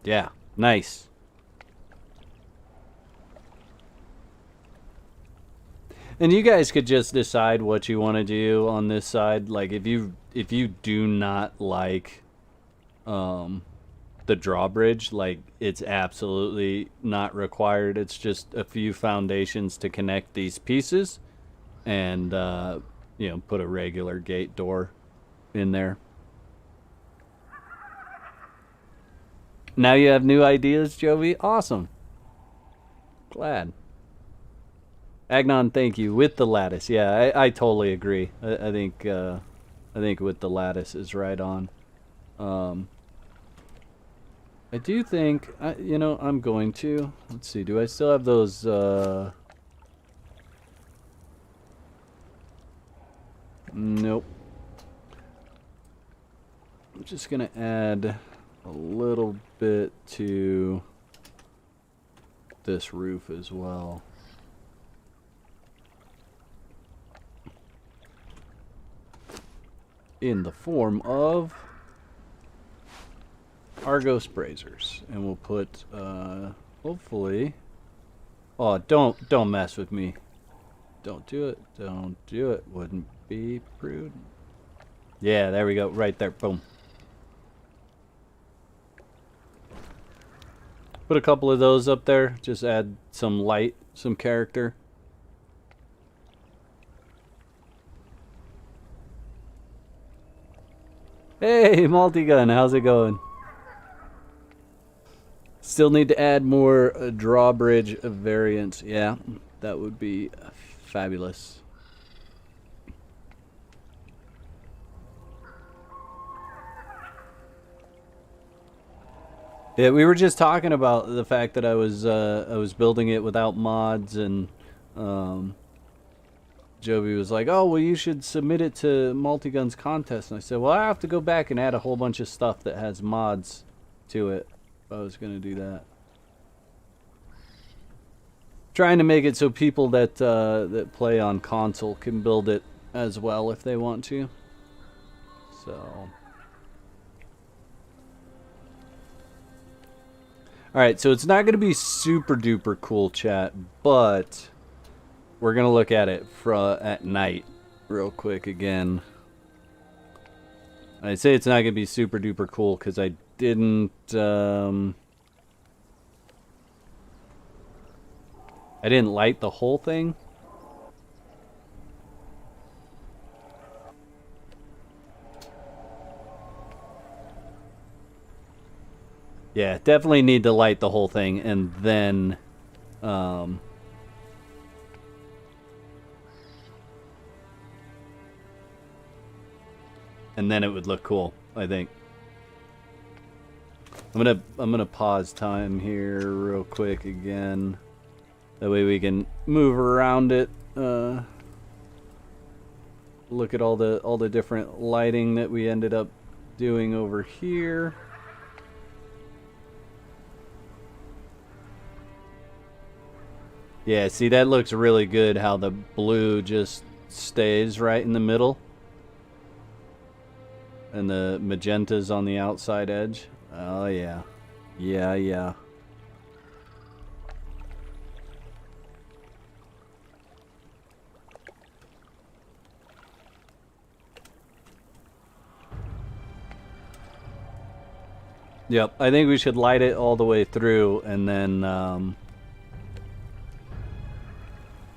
Yeah, nice. And you guys could just decide what you want to do on this side. Like if you do not like the drawbridge, like it's absolutely not required. It's just a few foundations to connect these pieces and you know, put a regular gate door in there. Now you have new ideas, Jovi? Awesome. Glad. Agnon, thank you. With the lattice. Yeah, I totally agree. I think with the lattice is right on. I do think, you know, I'm going to. Let's see, do I still have those, nope. I'm just going to add a little bit to this roof as well. In the form of Argos brazers, and we'll put hopefully, oh, don't mess with me, don't do it, wouldn't be prudent. Yeah, there we go, right there, boom. Put a couple of those up there, just add some light, some character. Hey, multi-gun, how's it going? Still need to add more drawbridge variants. Yeah, that would be fabulous. Yeah, we were just talking about the fact that I was building it without mods, and Jovi was like, "Oh, well, you should submit it to Multi-Guns contest." And I said, "Well, I have to go back and add a whole bunch of stuff that has mods to it if I was going to do that." Trying to make it so people that that play on console can build it as well if they want to. So. Alright, so it's not going to be super duper cool, chat, but we're going to look at it at night real quick again. I say it's not going to be super duper cool because I didn't light the whole thing. Yeah, definitely need to light the whole thing, and then and then it would look cool, I think. I'm gonna pause time here real quick again. That way we can move around it. Look at all the different lighting that we ended up doing over here. Yeah, see, that looks really good how the blue just stays right in the middle. And the magenta's on the outside edge. Oh, yeah. Yeah, yeah. Yep, I think we should light it all the way through and then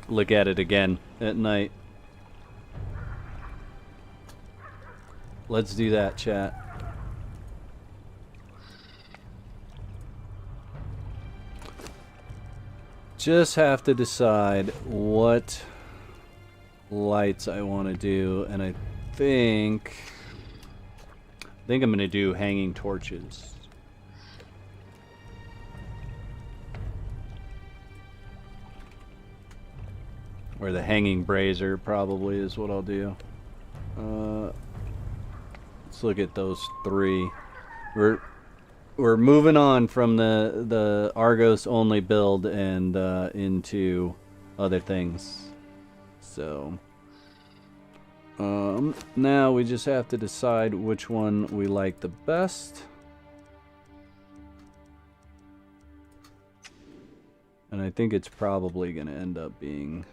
look at it again at night. Let's do that, chat. Just have to decide what lights I want to do, and I think I think I'm going to do hanging torches. Or the hanging brazier probably is what I'll do. Let's look at those three. We're moving on from the Argos only build and into other things. So now we just have to decide which one we like the best. And I think it's probably going to end up being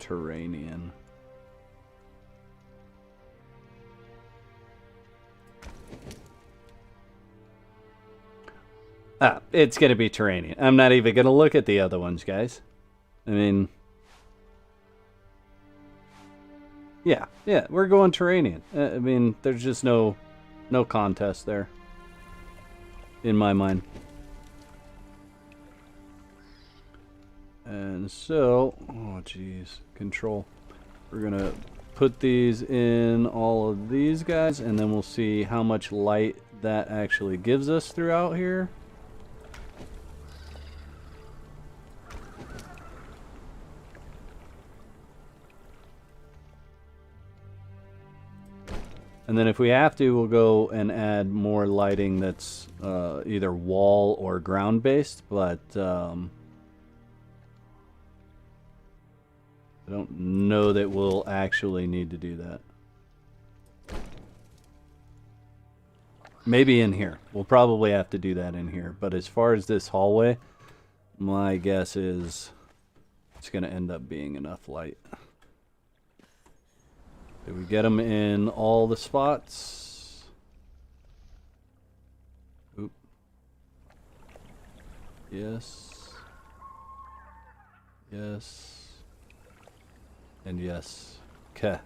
Terranian. It's going to be Terranian. I'm not even going to look at the other ones, guys. I mean, yeah, we're going Terranian. I mean, there's just no contest there in my mind. And so, oh geez, control. We're gonna put these in all of these guys, and then we'll see how much light that actually gives us throughout here. And then if we have to, we'll go and add more lighting that's either wall or ground based, but I don't know that we'll actually need to do that. Maybe in here. We'll probably have to do that in here. But as far as this hallway, my guess is it's going to end up being enough light. Did we get them in all the spots? Oop. Yes. Yes. And yes. Okay.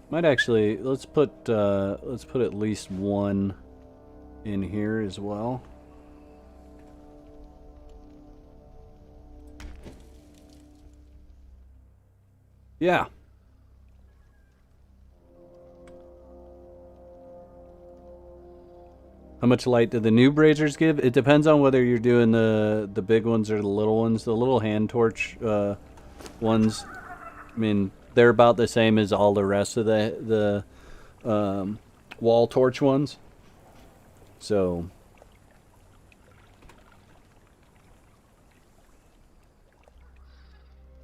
Might actually let's put at least one in here as well. Yeah. How much light do the new braziers give? It depends on whether you're doing the big ones or the little ones. The little hand torch ones, I mean, they're about the same as all the rest of the wall torch ones. So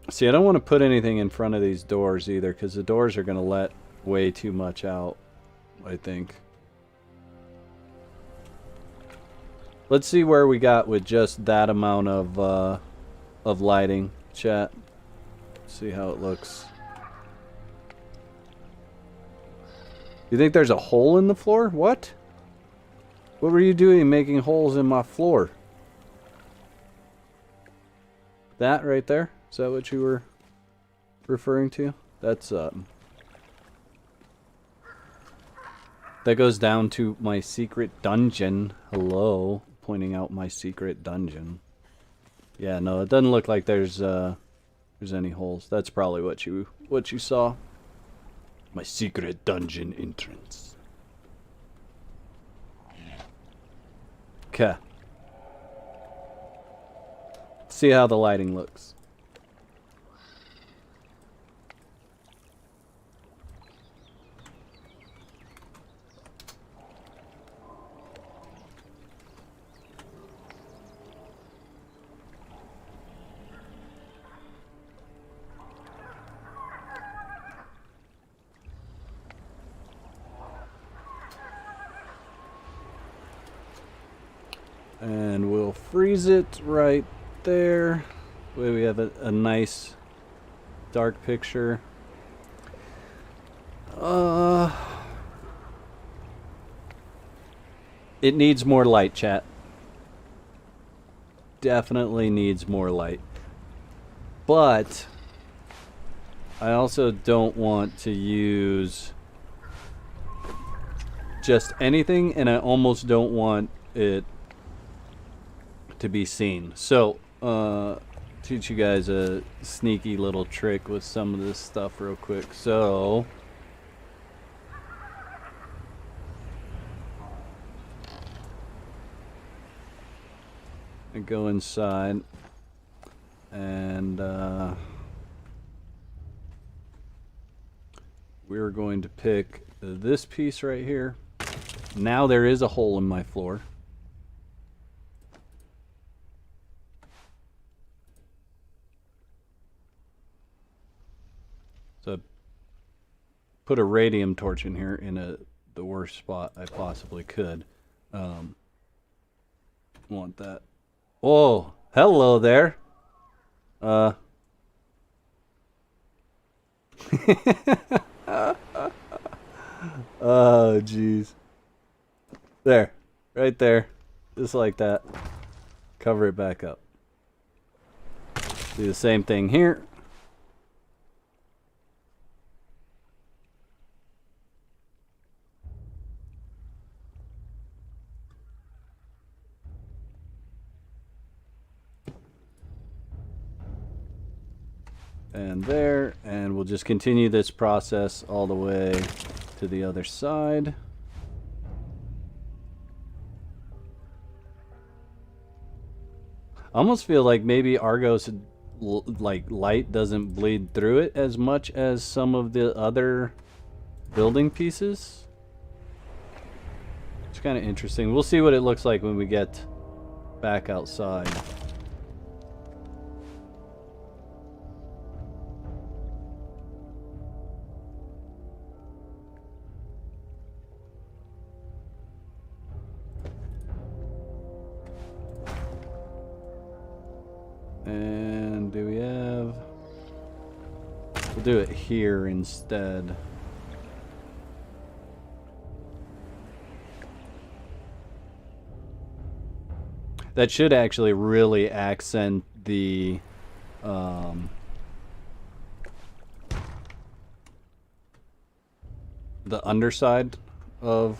see, I don't want to put anything in front of these doors either, because the doors are going to let way too much out, I think. Let's see where we got with just that amount of lighting, chat. See how it looks. You think there's a hole in the floor? What? What were you doing making holes in my floor? That right there? Is that what you were referring to? That's that goes down to my secret dungeon. Hello, pointing out my secret dungeon. Yeah, no, it doesn't look like there's any holes. That's probably what you saw. My secret dungeon entrance. Okay. See how the lighting looks. And we'll freeze it right there. We have a nice dark picture. It needs more light, chat. Definitely needs more light. But I also don't want to use just anything, and I almost don't want it to be seen. So teach you guys a sneaky little trick with some of this stuff real quick. So go inside and we're going to pick this piece right here. Now there is a hole in my floor. So put a radium torch in here in the worst spot I possibly could. Want that. Whoa, hello there. Oh, jeez. There, right there. Just like that. Cover it back up. Do the same thing here. And there, and we'll just continue this process all the way to the other side. I almost feel like maybe Argos like light doesn't bleed through it as much as some of the other building pieces. It's kind of interesting. We'll see what it looks like when we get back outside. And do we have... We'll do it here instead. That should actually really accent the underside of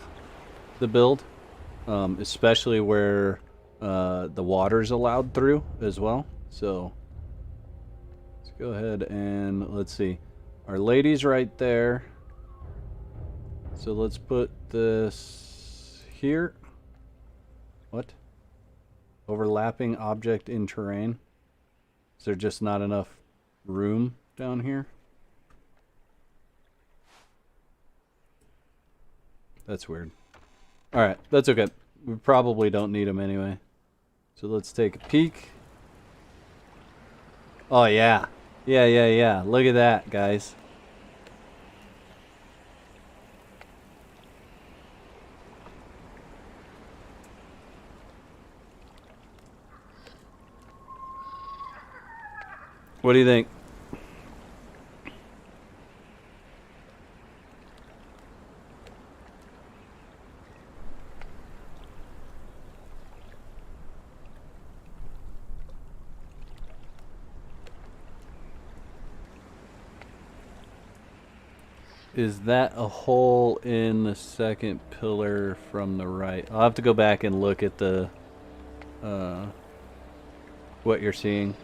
the build, especially where the water's allowed through as well. So let's go ahead and let's see. Our lady's right there. So let's put this here. What? Overlapping object in terrain. Is there just not enough room down here? That's weird. Alright, that's okay. We probably don't need them anyway. So let's take a peek. Oh yeah. Yeah. Look at that, guys. What do you think? Is that a hole in the second pillar from the right? I'll have to go back and look at the what you're seeing.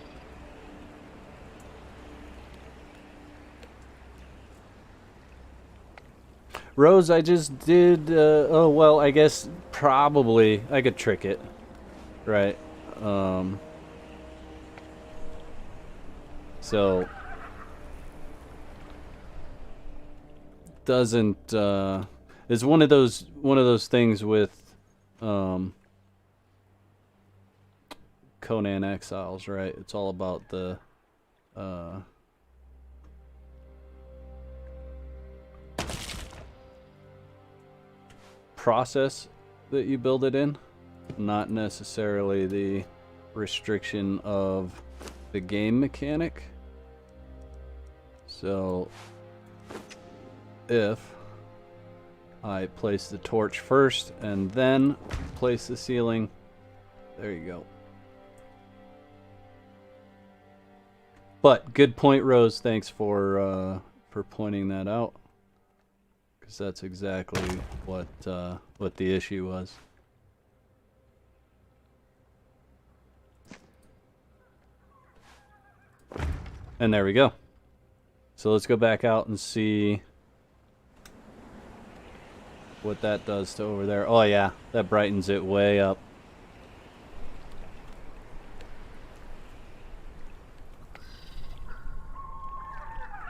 Rose, I just did oh well, I guess probably I could trick it. Right. So doesn't it's one of those things with Conan Exiles, right? It's all about the process that you build it in, not necessarily the restriction of the game mechanic. So if I place the torch first and then place the ceiling, there you go. But good point, Rose. Thanks for pointing that out, because that's exactly what the issue was. And there we go. So let's go back out and see what that does to over there. Oh yeah, that brightens it way up.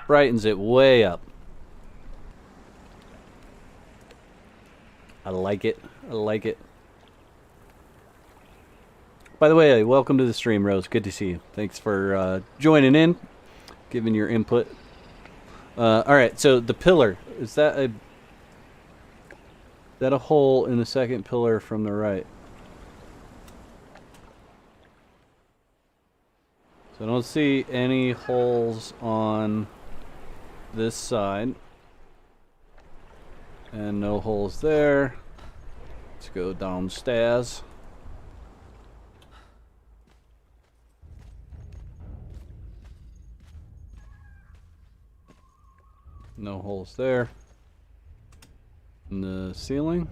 brightens it way up. I like it. I like it. By the way, welcome to the stream, Rose. Good to see you. Thanks for joining in, giving your input. Alright, so the pillar. Is that a hole in the second pillar from the right? So I don't see any holes on this side. And no holes there. Let's go downstairs. No holes there. In the ceiling?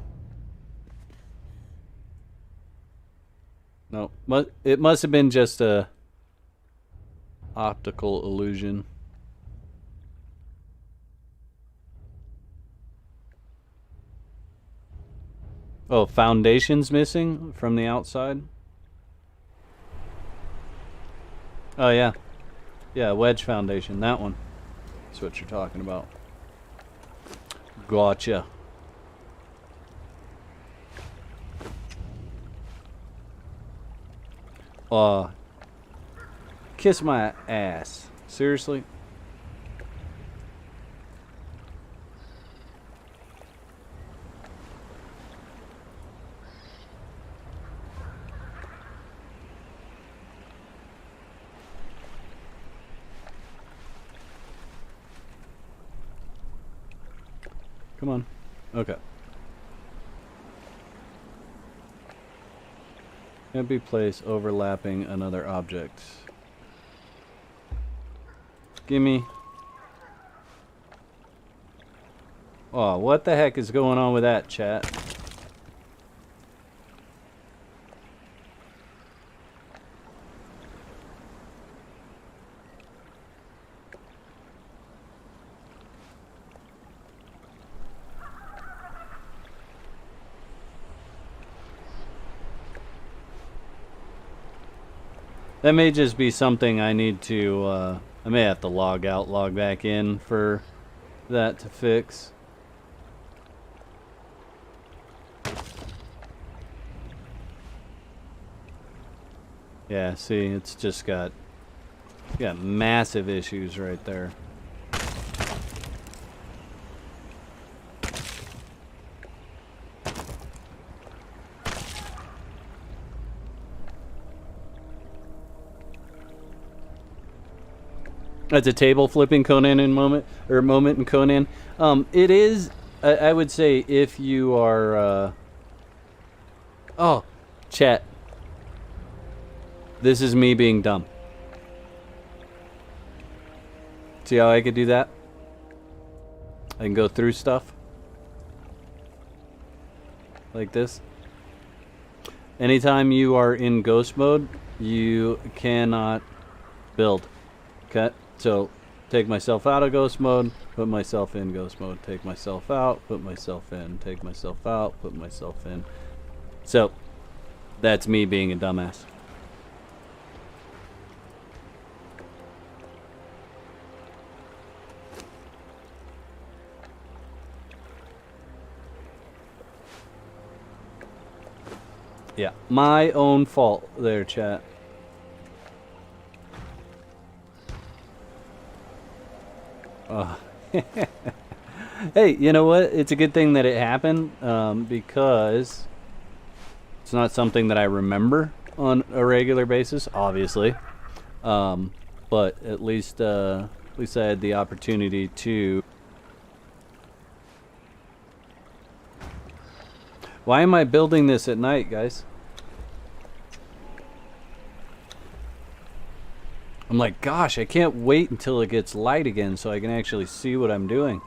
No, it must have been just a optical illusion. Oh, foundation's missing from the outside? Oh, yeah. Yeah, wedge foundation, that one. That's what you're talking about. Gotcha. Kiss my ass. Seriously? Come on. Okay. Can't be placed overlapping another object. Gimme. Oh, what the heck is going on with that, chat? That may just be something I need to, I may have to log out, log back in for that to fix. Yeah, see, it's just got massive issues right there. That's a table flipping Conan in moment in Conan. It is. I would say if you are. Oh, chat. This is me being dumb. See how I could do that? I can go through stuff like this. Anytime you are in ghost mode, you cannot build. Okay. So, take myself out of ghost mode, put myself in ghost mode, take myself out, put myself in, take myself out, put myself in. So, that's me being a dumbass. Yeah, my own fault there, chat. Hey, you know what? It's a good thing that it happened because it's not something that I remember on a regular basis, obviously. But at least I had the opportunity to. Why am I building this at night, guys? I'm like, gosh, I can't wait until it gets light again so I can actually see what I'm doing.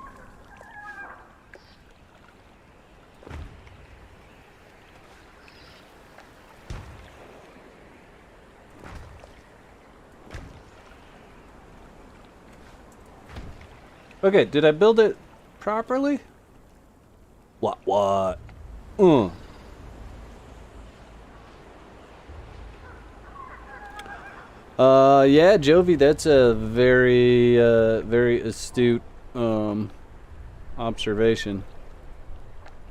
Okay, did I build it properly? What? Yeah, Jovi, that's a very, very astute, observation.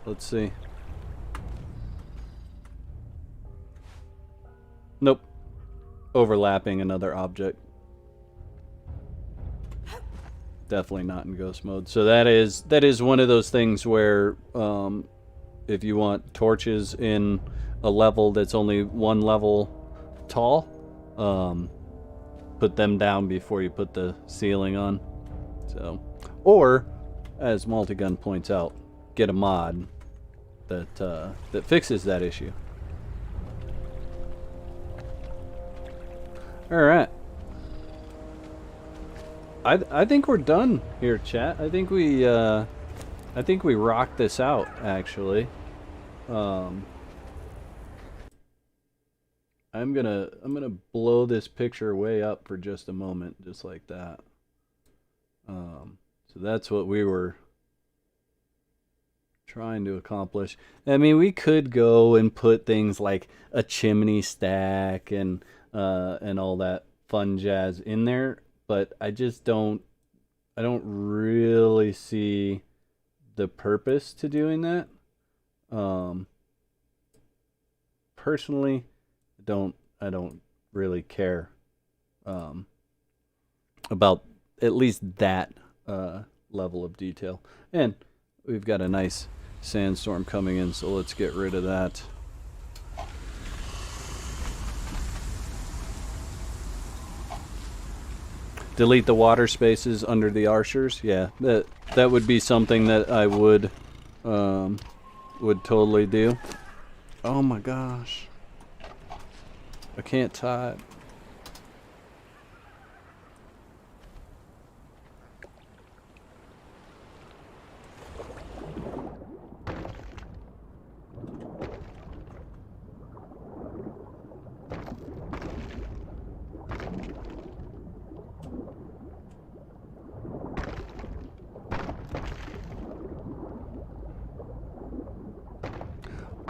Let's see. Nope. Overlapping another object. Definitely not in ghost mode. So that is one of those things where, if you want torches in a level that's only one level tall, put them down before you put the ceiling on. So, or as Multigun points out, get a mod that fixes that issue. All right. I think we're done here, chat. I think we rocked this out, actually. I'm gonna blow this picture way up for just a moment, just like that. So that's what we were trying to accomplish. I mean, we could go and put things like a chimney stack and all that fun jazz in there, but I don't really see the purpose to doing that. Personally, I don't really care about at least that level of detail. And we've got a nice sandstorm coming in, so let's get rid of that. Delete the water spaces under the archers. Yeah, that would be something that I would totally do. Oh my gosh. I can't tie it.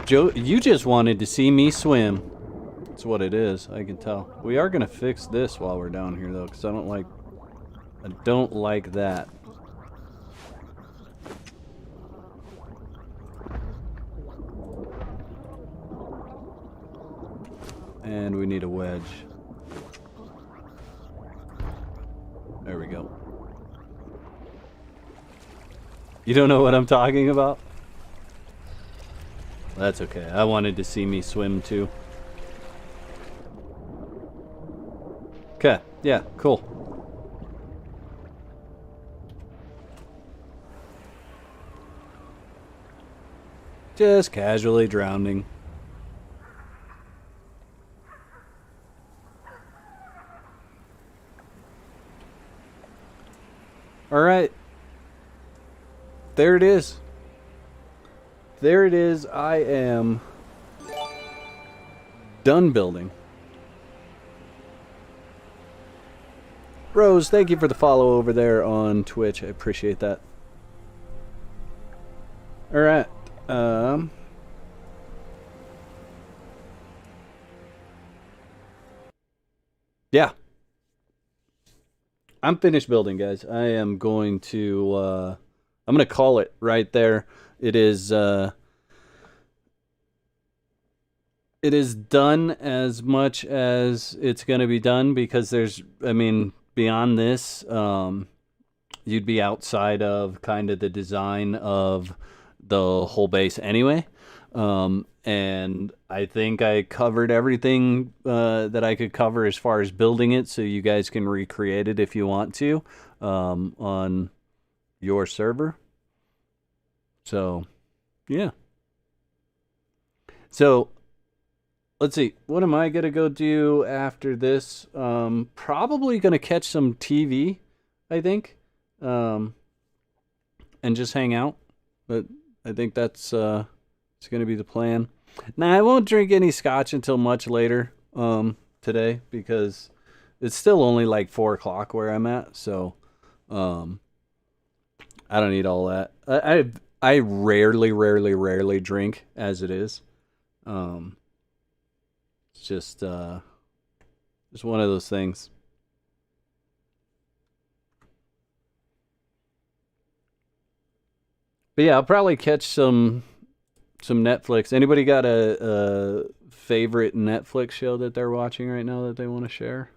Joe, you just wanted to see me swim. That's what it is, I can tell. We are gonna fix this while we're down here though, because I don't like that. And we need a wedge. There we go. You don't know what I'm talking about? That's okay. I wanted to see me swim too. Okay, yeah, cool. Just casually drowning. All right. There it is. There it is. I am done building. Rose, thank you for the follow over there on Twitch. I appreciate that. All right. Yeah. I'm finished building, guys. I am going to I'm going to call it right there. It is done as much as it's going to be done, because beyond this, you'd be outside of kind of the design of the whole base anyway. And I think I covered everything that I could cover as far as building it, so you guys can recreate it if you want to on your server. So, yeah. So, let's see. What am I going to go do after this? Probably going to catch some TV, I think. And just hang out. But I think that's it's going to be the plan. Now, I won't drink any scotch until much later today, because it's still only like 4 o'clock where I'm at. So, I don't need all that. I rarely drink as it is. It's just Just one of those things. But yeah, I'll probably catch some Netflix. Anybody got a favorite Netflix show that they're watching right now that they want to share?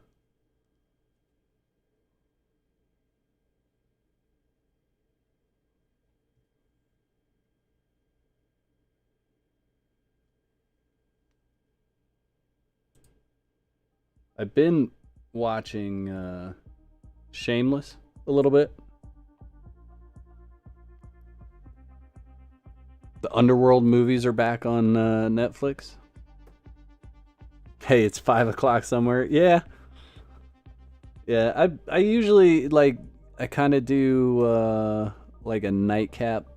I've been watching Shameless a little bit. The Underworld movies are back on Netflix. Hey, it's 5 o'clock somewhere. Yeah, yeah. I usually like I kind of do like a nightcap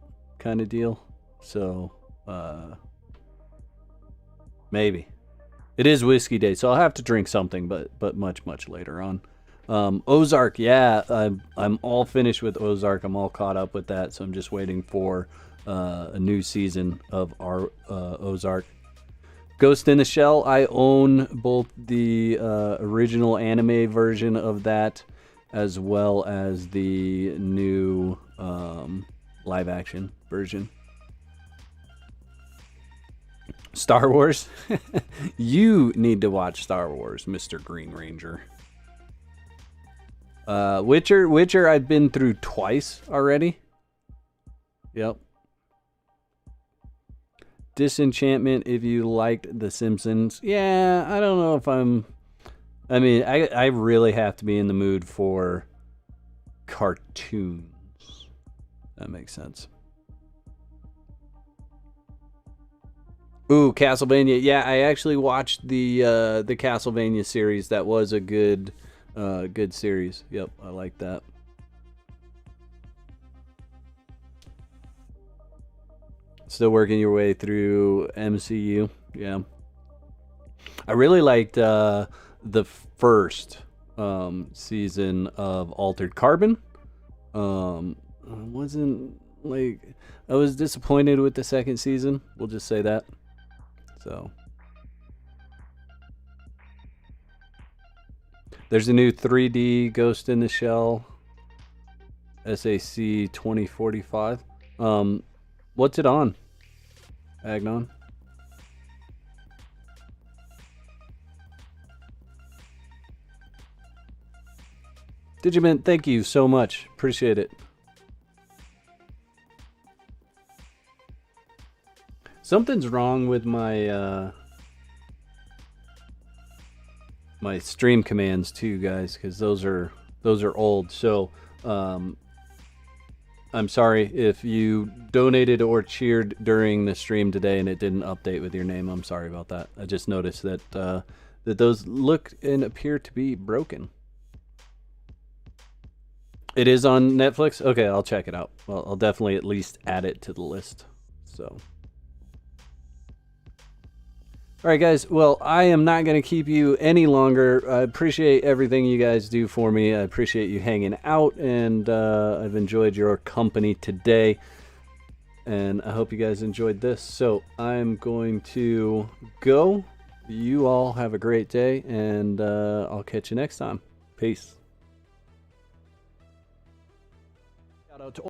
kind of deal. So maybe it is whiskey day, so I'll have to drink something, but much later on. Ozark, yeah, I'm all finished with Ozark. I'm all caught up with that, so I'm just waiting for a new season of our Ozark. Ghost in the Shell, I own both the original anime version of that as well as the new live action version. Star Wars? You need to watch Star Wars, Mr. Green Ranger. Witcher I've been through twice already. Yep. Disenchantment if you liked The Simpsons. Yeah, I don't know if I mean, I really have to be in the mood for cartoons. That makes sense. Ooh, Castlevania. Yeah, I actually watched the Castlevania series. That was a good series. Yep, I like that. Still working your way through MCU. Yeah. I really liked the first season of Altered Carbon. Wasn't like I was disappointed with the second season. We'll just say that. So there's a new 3D Ghost in the Shell SAC 2045. What's it on, Agnon? Digimint, thank you so much. Appreciate it. Something's wrong with my my stream commands too, guys, because those are old. So I'm sorry if you donated or cheered during the stream today and it didn't update with your name. I'm sorry about that. I just noticed that that those look and appear to be broken. It is on Netflix? Okay, I'll check it out. Well, I'll definitely at least add it to the list. So. All right, guys. Well, I am not going to keep you any longer. I appreciate everything you guys do for me. I appreciate you hanging out, and I've enjoyed your company today. And I hope you guys enjoyed this. So I'm going to go. You all have a great day, and I'll catch you next time. Peace. Shout out to